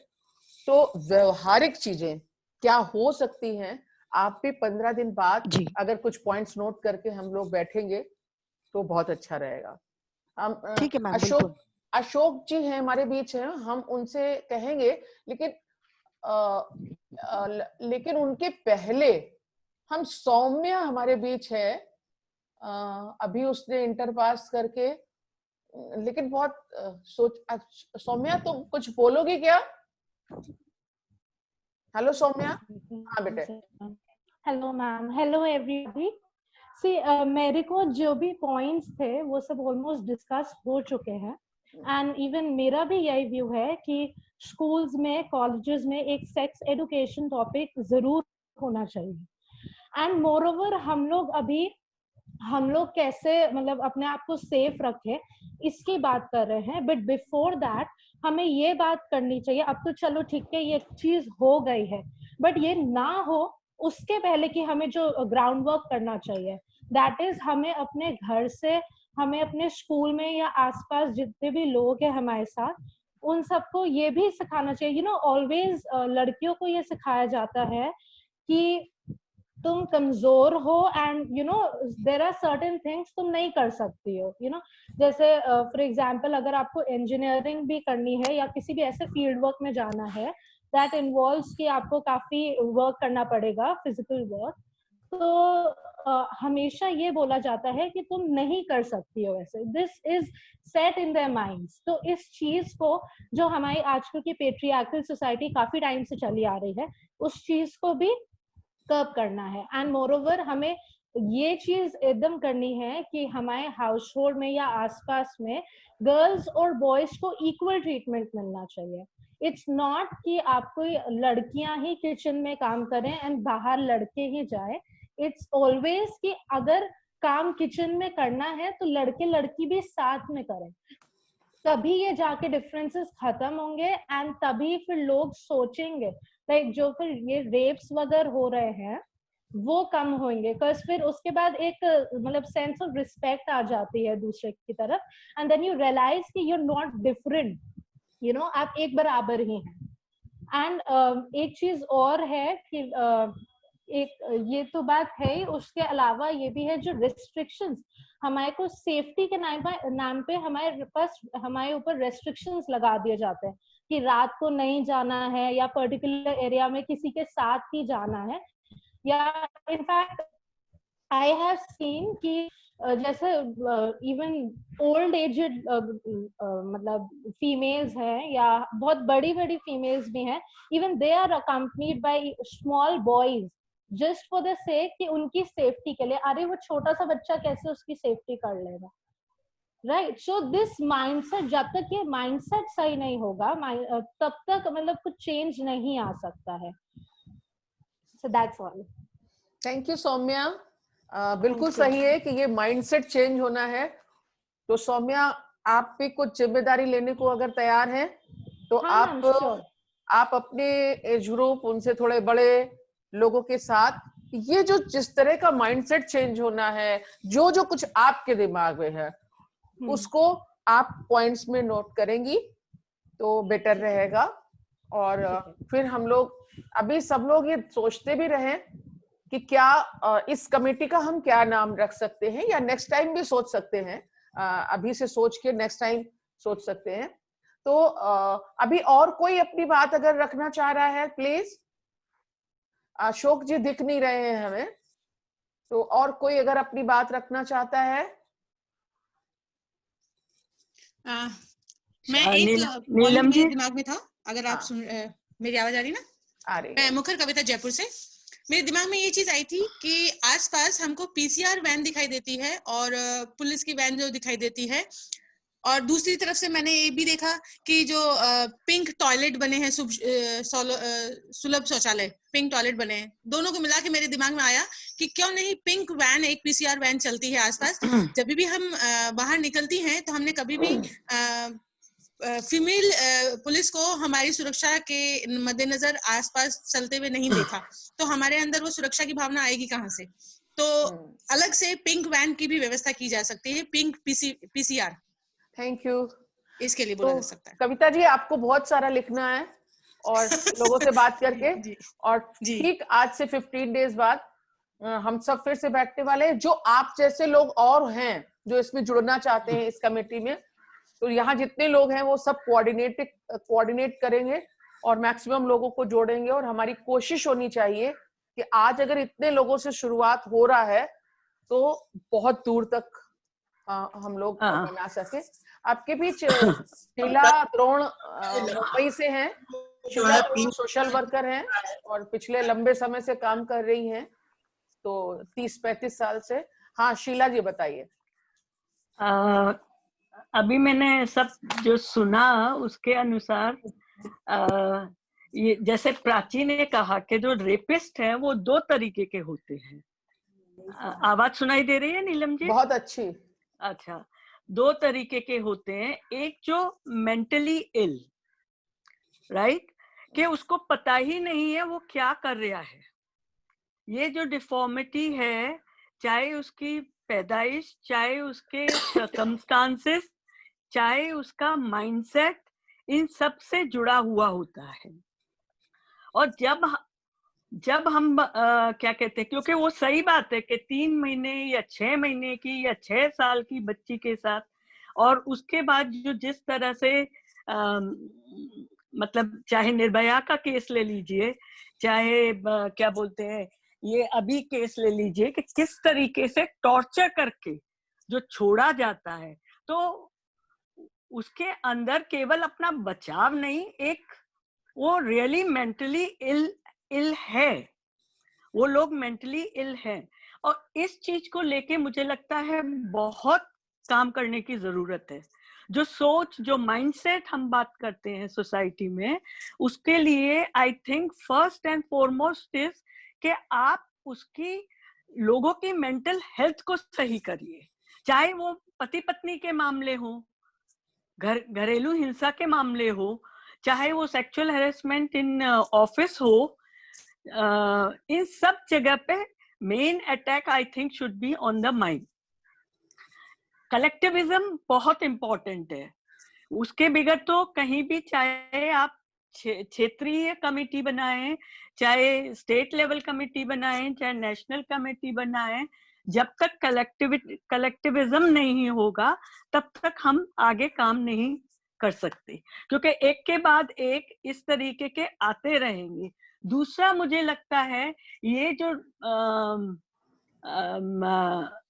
तो व्यवहारिक चीजें क्या हो सकती हैं, आप भी 15 दिन बाद अगर कुछ पॉइंट्स नोट करके हम लोग बैठेंगे तो बहुत अच्छा रहेगा। हम ठीक है मैम। अशोक जी हैं हमारे बीच हैं, हम उनसे कहेंगे, लेकिन उनके पहले हम सौम्या हमारे बीच है, अभी उसने इंटर पास करके, लेकिन बहुत सौम्या तुम कुछ बोलोगी क्या? हेलो सौम्या। हाँ बेटे। Hello ma'am, hello everybody. मेरे को जो भी पॉइंट्स थे वो सब ऑलमोस्ट डिस्कस हो चुके हैं, एंड इवन मेरा भी यही व्यू है कि स्कूल्स में, कॉलेजेस में एक सेक्स एजुकेशन टॉपिक जरूर होना चाहिए। एंड मोर ओवर हम लोग कैसे मतलब अपने आप को सेफ रखें, इसकी बात कर रहे हैं। बट बिफोर दैट हमें ये बात करनी चाहिए, अब तो चलो ठीक है ये चीज हो गई है, बट ये ना हो उसके पहले कि हमें जो ग्राउंड वर्क करना चाहिए, दैट इज हमें अपने घर से, हमें अपने स्कूल में या आसपास जितने भी लोग हैं हमारे साथ, उन सबको ये भी सिखाना चाहिए। यू नो ऑलवेज लड़कियों को ये सिखाया जाता है कि तुम कमजोर हो and you know there are certain things तुम नहीं कर सकती हो। यू नो जैसे फॉर एग्जांपल अगर आपको इंजीनियरिंग भी करनी है या किसी भी ऐसे फील्ड वर्क में जाना है दैट इन्वॉल्व्स कि आपको काफी वर्क करना पड़ेगा, फिजिकल वर्क, तो हमेशा ये बोला जाता है कि तुम नहीं कर सकती हो ऐसे। This is set in their minds. तो इस चीज को जो हमारी आजकल की पेट्रियार्कल सोसाइटी काफी टाइम से चली आ रही है, उस चीज को भी कर्ब करना है। एंड मोर ओवर हमें ये चीज एकदम करनी है कि हमारे हाउस होल्ड में या आसपास में गर्ल्स और बॉयज को इक्वल ट्रीटमेंट मिलना चाहिए। इट्स नॉट कि आपको लड़कियां ही किचन में काम करें एंड बाहर लड़के ही जाए। इट्स ऑलवेज कि अगर काम किचन में करना है तो लड़के लड़की भी साथ में करें, तभी ये जाके डिफरेंसेस खत्म होंगे एंड तभी फिर लोग सोचेंगे लाइक जो फिर ये रेप्स वगैरह हो रहे हैं वो कम होंगे। बिकॉज फिर उसके बाद एक मतलब सेंस ऑफ रिस्पेक्ट आ जाती है दूसरे की तरफ एंड देन यू रियलाइज कि you are not different, you know आप एक बराबर ही हैं। एंड एक चीज और है कि एक ये तो बात है ही, उसके अलावा ये भी है जो रिस्ट्रिक्शंस हमारे को सेफ्टी के नाम पे हमारे ऊपर रेस्ट्रिक्शंस लगा दिए जाते हैं कि रात को नहीं जाना है या पर्टिकुलर एरिया में किसी के साथ ही जाना है। या इनफैक्ट आई हैव सीन कि जैसे इवन ओल्ड एजेड मतलब फीमेल्स हैं या बहुत बड़ी बड़ी फीमेल्स भी हैं, even they are accompanied by small boys just for the sake कि उनकी सेफ्टी के लिए। अरे वो छोटा सा बच्चा कैसे उसकी सेफ्टी कर लेगा, राइट? सो दिस माइंडसेट, जब तक ये माइंडसेट सही नहीं होगा तब तक मतलब कुछ चेंज नहीं आ सकता है। So that's all. Thank you Saumya. बिल्कुल सही है कि ये माइंडसेट चेंज होना है। तो सौम्या आप भी कुछ जिम्मेदारी लेने को अगर तैयार हैं तो आप अपने एज ग्रुप, उनसे थोड़े बड़े लोगों के साथ ये जो जिस तरह का माइंडसेट चेंज होना है, जो जो कुछ आपके दिमाग में है उसको आप पॉइंट्स में नोट करेंगी तो बेटर रहेगा। और फिर हम लोग अभी सब लोग ये सोचते भी रहे कि क्या इस कमेटी का हम क्या नाम रख सकते हैं, या नेक्स्ट टाइम भी सोच सकते हैं, अभी से सोच के नेक्स्ट टाइम सोच सकते हैं। तो अभी और कोई अपनी बात अगर रखना चाह रहा है प्लीज। अशोक जी दिख नहीं रहे हैं हमें, तो और कोई अगर अपनी बात रखना चाहता है। मैं एक पॉइंट मेरे दिमाग में था, अगर आप सुन मेरी आवाज आ रही ना? आ रही। मैं मुखर कविता जयपुर से। मेरे दिमाग में ये चीज आई थी कि आसपास हमको पीसीआर वैन दिखाई देती है और पुलिस की वैन जो दिखाई देती है, और दूसरी तरफ से मैंने ये भी देखा कि जो पिंक टॉयलेट बने हैं, सुलभ शौचालय, पिंक टॉयलेट बने हैं, दोनों को मिला के मेरे दिमाग में आया कि क्यों नहीं पिंक वैन, एक पीसीआर वैन चलती है आसपास। जब भी हम बाहर निकलती हैं तो हमने कभी भी फीमेल पुलिस को हमारी सुरक्षा के मद्देनजर आसपास चलते हुए नहीं देखा, तो हमारे अंदर वो सुरक्षा की भावना आएगी कहाँ से? तो अलग से पिंक वैन की भी व्यवस्था की जा सकती है, पिंक पीसीआर। Thank you. इसके लिए बोला जा सकता है। कविता जी आपको बहुत सारा लिखना है और लोगों से बात करके और ठीक आज से 15 डेज बाद हम सब फिर से बैठने वाले हैं। जो आप जैसे लोग और हैं जो इसमें जुड़ना चाहते हैं इस कमेटी में, तो यहाँ जितने लोग हैं वो सब कोऑर्डिनेट करेंगे और मैक्सिमम लोगों को जोड़ेंगे। और हमारी कोशिश होनी चाहिए कि आज अगर इतने लोगों से शुरुआत हो रहा है तो बहुत दूर तक हम लोग बना सके। आपके बीच शीला द्रोण मुंबई से हैं, शीला द्रोण सोशल वर्कर हैं और पिछले लंबे समय से काम कर रही हैं, तो 30-35 साल से। हाँ शीला जी बताइए। अभी मैंने सब जो सुना उसके अनुसार ये जैसे प्राची ने कहा कि जो रेपिस्ट हैं वो 2 तरीके के होते हैं। आवाज सुनाई दे रही है नीलम जी? बहुत अच्छी। अच्छा, 2 तरीके के होते हैं। एक जो मेंटली इल, राइट, कि उसको पता ही नहीं है वो क्या कर रहा है। ये जो डिफॉर्मिटी है चाहे उसकी पैदाइश, चाहे उसके सर्कमस्टांसेस, चाहे उसका माइंडसेट, इन सब से जुड़ा हुआ होता है। और जब हम क्या कहते हैं, क्योंकि वो सही बात है कि 3 महीने या 6 महीने की या 6 साल की बच्ची के साथ, और उसके बाद जो जिस तरह से मतलब चाहे निर्भया का केस ले लीजिए, चाहे क्या बोलते हैं ये अभी केस ले लीजिए, कि किस तरीके से टॉर्चर करके जो छोड़ा जाता है, तो उसके अंदर केवल अपना बचाव नहीं, एक वो रियली मेंटली इल है, वो लोग मेंटली इल हैं। और इस चीज को लेके मुझे लगता है बहुत काम करने की जरूरत है। जो सोच, जो माइंडसेट हम बात करते हैं सोसाइटी में, उसके लिए I think first and foremost is कि आप उसकी लोगों की मेंटल हेल्थ को सही करिए, चाहे वो पति पत्नी के मामले हो, घरेलू हिंसा के मामले हो, चाहे वो सेक्सुअल हैरेसमेंट इन ऑफिस हो, इन सब जगह पे main attack I think should be on the mind. Collectivism बहुत इंपॉर्टेंट है, उसके बगैर तो कहीं भी, चाहे आप क्षेत्रीय कमेटी बनाएं, चाहे स्टेट लेवल कमेटी बनाएं, चाहे नेशनल कमेटी बनाएं, जब तक कलेक्टिविज्म नहीं होगा तब तक हम आगे काम नहीं कर सकते, क्योंकि एक के बाद एक इस तरीके के आते रहेंगे। दूसरा मुझे लगता है ये जो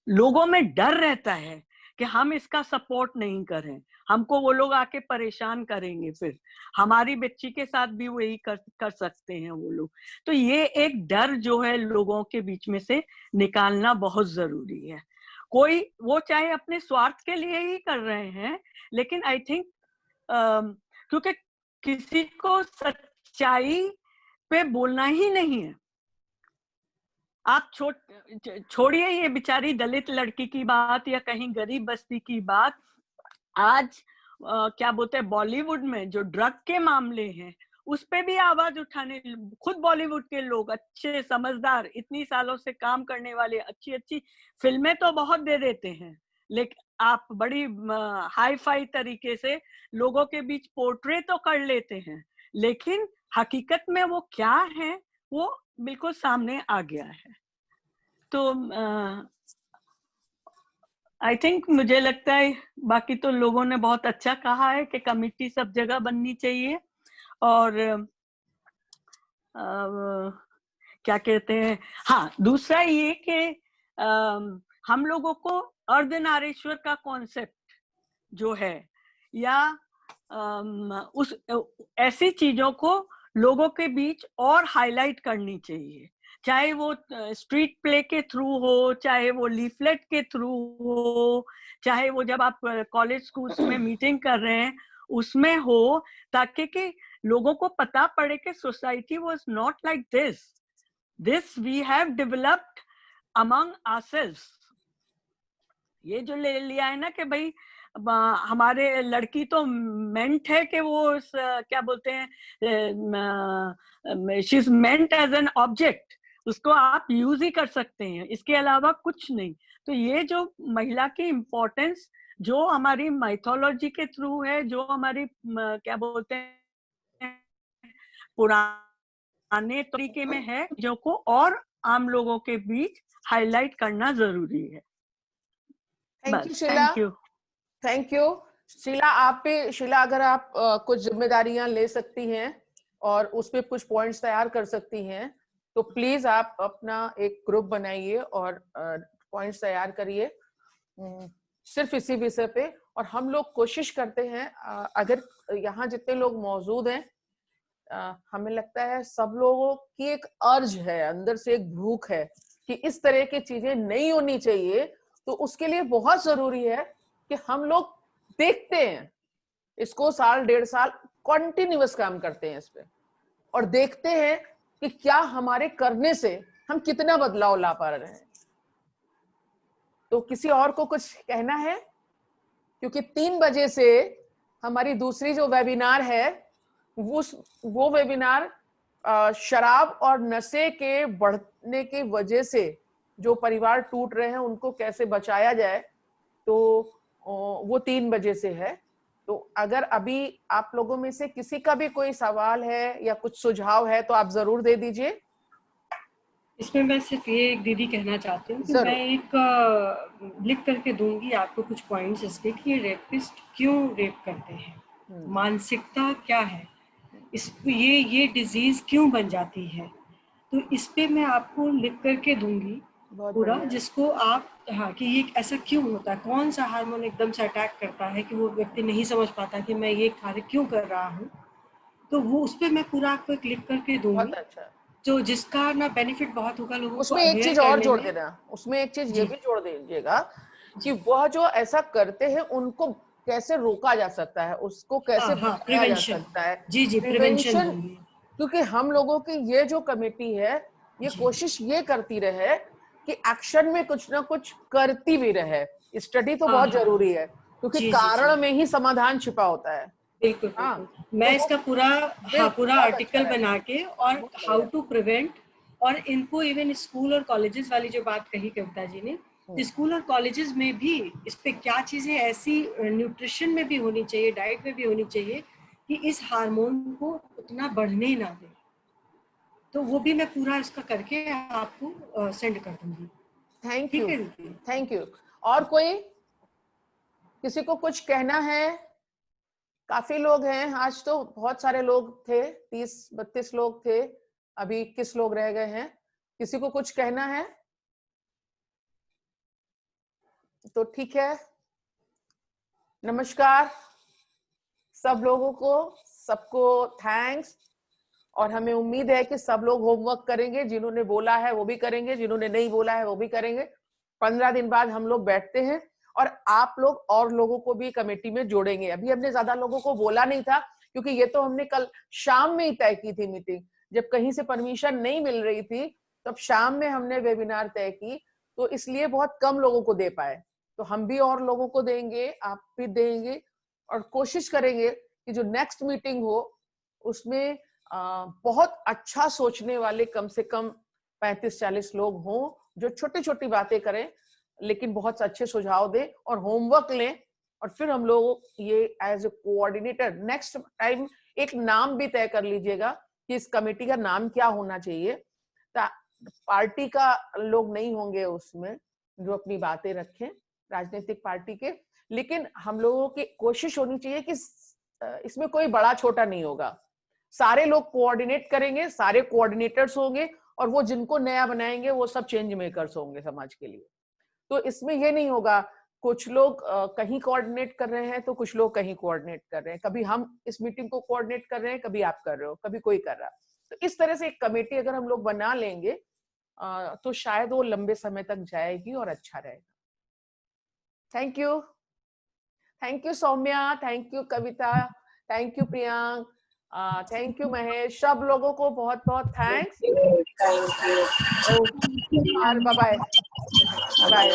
लोगों में डर रहता है कि हम इसका सपोर्ट नहीं करें, हमको वो लोग आके परेशान करेंगे, फिर हमारी बच्ची के साथ भी वही कर सकते हैं वो लोग। तो ये एक डर जो है लोगों के बीच में से निकालना बहुत जरूरी है। कोई वो चाहे अपने स्वार्थ के लिए ही कर रहे हैं, लेकिन आई थिंक क्योंकि किसी को सच्चाई पे बोलना ही नहीं है। आप छोड़िए ये बेचारी दलित लड़की की बात या कहीं गरीब बस्ती की बात, आज क्या बोलते हैं बॉलीवुड में जो ड्रग के मामले हैं उस पे भी आवाज उठाने, खुद बॉलीवुड के लोग अच्छे समझदार, इतनी सालों से काम करने वाले, अच्छी अच्छी फिल्में तो बहुत दे देते हैं, लेकिन आप बड़ी हाई फाई तरीके से लोगों के बीच पोर्ट्रे तो कर लेते हैं, लेकिन हकीकत में वो क्या है वो बिल्कुल सामने आ गया है। तो आई थिंक मुझे लगता है बाकी तो लोगों ने बहुत अच्छा कहा है कि कमिटी सब जगह बननी चाहिए। और क्या कहते हैं, हाँ दूसरा ये कि हम लोगों को अर्धनारीश्वर का कॉन्सेप्ट जो है या उस ऐसी चीजों को लोगों के बीच और हाईलाइट करनी चाहिए, चाहे वो स्ट्रीट प्ले के थ्रू हो, चाहे वो लीफलेट के थ्रू हो, चाहे वो जब आप कॉलेज स्कूल्स में मीटिंग कर रहे हैं उसमें हो, ताकि कि लोगों को पता पड़े कि society was not like this we have developed among ourselves. ये जो ले लिया है ना कि भाई हमारे लड़की तो मेंट है कि वो क्या बोलते हैं she is meant as an object, उसको आप यूज ही कर सकते हैं, इसके अलावा कुछ नहीं। तो ये जो महिला की इम्पोर्टेंस जो हमारी माइथोलॉजी के थ्रू है, जो हमारी क्या बोलते हैं पुराने तरीके में है, जो को और आम लोगों के बीच हाईलाइट करना जरूरी है। Thank you Sheela, thank you Sheela. आप पे शीला अगर आप कुछ जिम्मेदारियां ले सकती हैं और उस पे कुछ पॉइंट्स तैयार कर सकती हैं तो प्लीज आप अपना एक ग्रुप बनाइए और पॉइंट्स तैयार करिए सिर्फ इसी विषय पे। और हम लोग कोशिश करते हैं, अगर यहाँ जितने लोग मौजूद हैं, हमें लगता है सब लोगों की एक अर्ज है, अंदर से एक भूख है कि इस तरह की चीजें नहीं होनी चाहिए। तो उसके लिए बहुत जरूरी है कि हम लोग देखते हैं इसको, साल डेढ़ साल कॉन्टिन्यूअस काम करते हैं इस पे और देखते हैं कि क्या हमारे करने से हम कितना बदलाव ला पा रहे हैं। तो किसी और को कुछ कहना है? क्योंकि 3 बजे से हमारी दूसरी जो वेबिनार है वो वेबिनार शराब और नशे के बढ़ने की वजह से जो परिवार टूट रहे हैं उनको कैसे बचाया जाए, तो वो 3 बजे से है। तो अगर अभी आप लोगों में से किसी का भी कोई सवाल है या कुछ सुझाव है तो आप जरूर दे दीजिए। इसमें मैं सिर्फ ये एक दीदी कहना चाहती हूँ कि मैं एक लिख करके दूंगी आपको कुछ पॉइंट्स इसके कि ये रेपिस्ट क्यों रेप करते हैं, मानसिकता क्या है, ये डिजीज क्यों बन जाती है, तो इस पे मैं आपको लिख करके दूंगी पूरा, जिसको आप कि ये ऐसा क्यों होता है, कौन सा हार्मोन एकदम से अटैक करता है कि वो व्यक्ति नहीं समझ पाता कि मैं ये कार्य क्यों कर रहा हूँ। तो वो उस पे मैं पूरा आपको एक लिख करके दूंगी। अच्छा। जो जिसका ना बेनिफिट बहुत होगा लोगों को। उसमें एक चीज और जोड़ देना, उसमें एक चीज ये भी जोड़ दीजिएगा कि वह जो ऐसा करते हैं उनको कैसे रोका जा सकता है, उसको कैसे बचाया जा सकता है। जी प्रिवेंशन, क्योंकि हम लोगों की ये जो कमेटी है ये कोशिश ये करती रहे कि एक्शन में कुछ ना कुछ करती भी रहे। स्टडी तो बहुत जरूरी है क्योंकि कारण में ही समाधान छिपा होता है। बिल्कुल मैं इसका पूरा आर्टिकल बना के और हाउ टू प्रिवेंट, और इनको इवन स्कूल और कॉलेजेस वाली जो बात कही कविता जी ने, स्कूल और कॉलेजेस में भी इस पे क्या चीजें ऐसी न्यूट्रिशन में भी होनी चाहिए, डाइट में भी होनी चाहिए कि इस हार्मोन को उतना बढ़ने ना दे। तो वो भी मैं पूरा इसका करके आपको सेंड कर दूंगी। Thank you. और कोई किसी को कुछ कहना है? काफी लोग हैं, आज तो बहुत सारे लोग थे, 30-32 लोग थे, अभी 21 लोग रह गए हैं। किसी को कुछ कहना है तो ठीक है। नमस्कार सब लोगों को, सबको थैंक्स। और हमें उम्मीद है कि सब लोग होमवर्क करेंगे, जिन्होंने बोला है वो भी करेंगे, जिन्होंने नहीं बोला है वो भी करेंगे। 15 दिन बाद हम लोग बैठते हैं और आप लोग और लोगों को भी कमेटी में जोड़ेंगे। अभी हमने ज्यादा लोगों को बोला नहीं था क्योंकि ये तो हमने कल शाम में ही तय की थी मीटिंग, जब कहीं से परमिशन नहीं मिल रही थी तब शाम में हमने वेबिनार तय की, तो इसलिए बहुत कम लोगों को दे पाए। तो हम भी और लोगों को देंगे, आप भी देंगे, और कोशिश करेंगे कि जो नेक्स्ट मीटिंग हो उसमें बहुत अच्छा सोचने वाले कम से कम 35-40 लोग हों, जो छोटी छोटी बातें करें लेकिन बहुत अच्छे सुझाव दें और होमवर्क लें। और फिर हम लोग ये as a coordinator next time एक नाम भी तय कर लीजिएगा कि इस कमेटी का नाम क्या होना चाहिए। पार्टी का लोग नहीं होंगे उसमें, जो अपनी बातें रखें राजनीतिक पार्टी के, लेकिन हम लोगों की कोशिश होनी चाहिए कि इसमें कोई बड़ा छोटा नहीं होगा, सारे लोग कोऑर्डिनेट करेंगे, सारे कोऑर्डिनेटर्स होंगे और वो जिनको नया बनाएंगे वो सब चेंज मेकर्स होंगे समाज के लिए। तो इसमें ये नहीं होगा कुछ लोग कहीं कोऑर्डिनेट कर रहे हैं तो कुछ लोग कहीं कोऑर्डिनेट कर रहे हैं, कभी हम इस मीटिंग को कोऑर्डिनेट कर रहे हैं, कभी आप कर रहे हो, कभी कोई कर रहा है। तो इस तरह से एक कमेटी अगर हम लोग बना लेंगे तो शायद वो लंबे समय तक जाएगी और अच्छा रहेगा। Thank you Saumya, thank you Kavita, thank you Priyank, thank you Mahesh, सब लोगों को बहुत बहुत थैंक्स। Bye bye.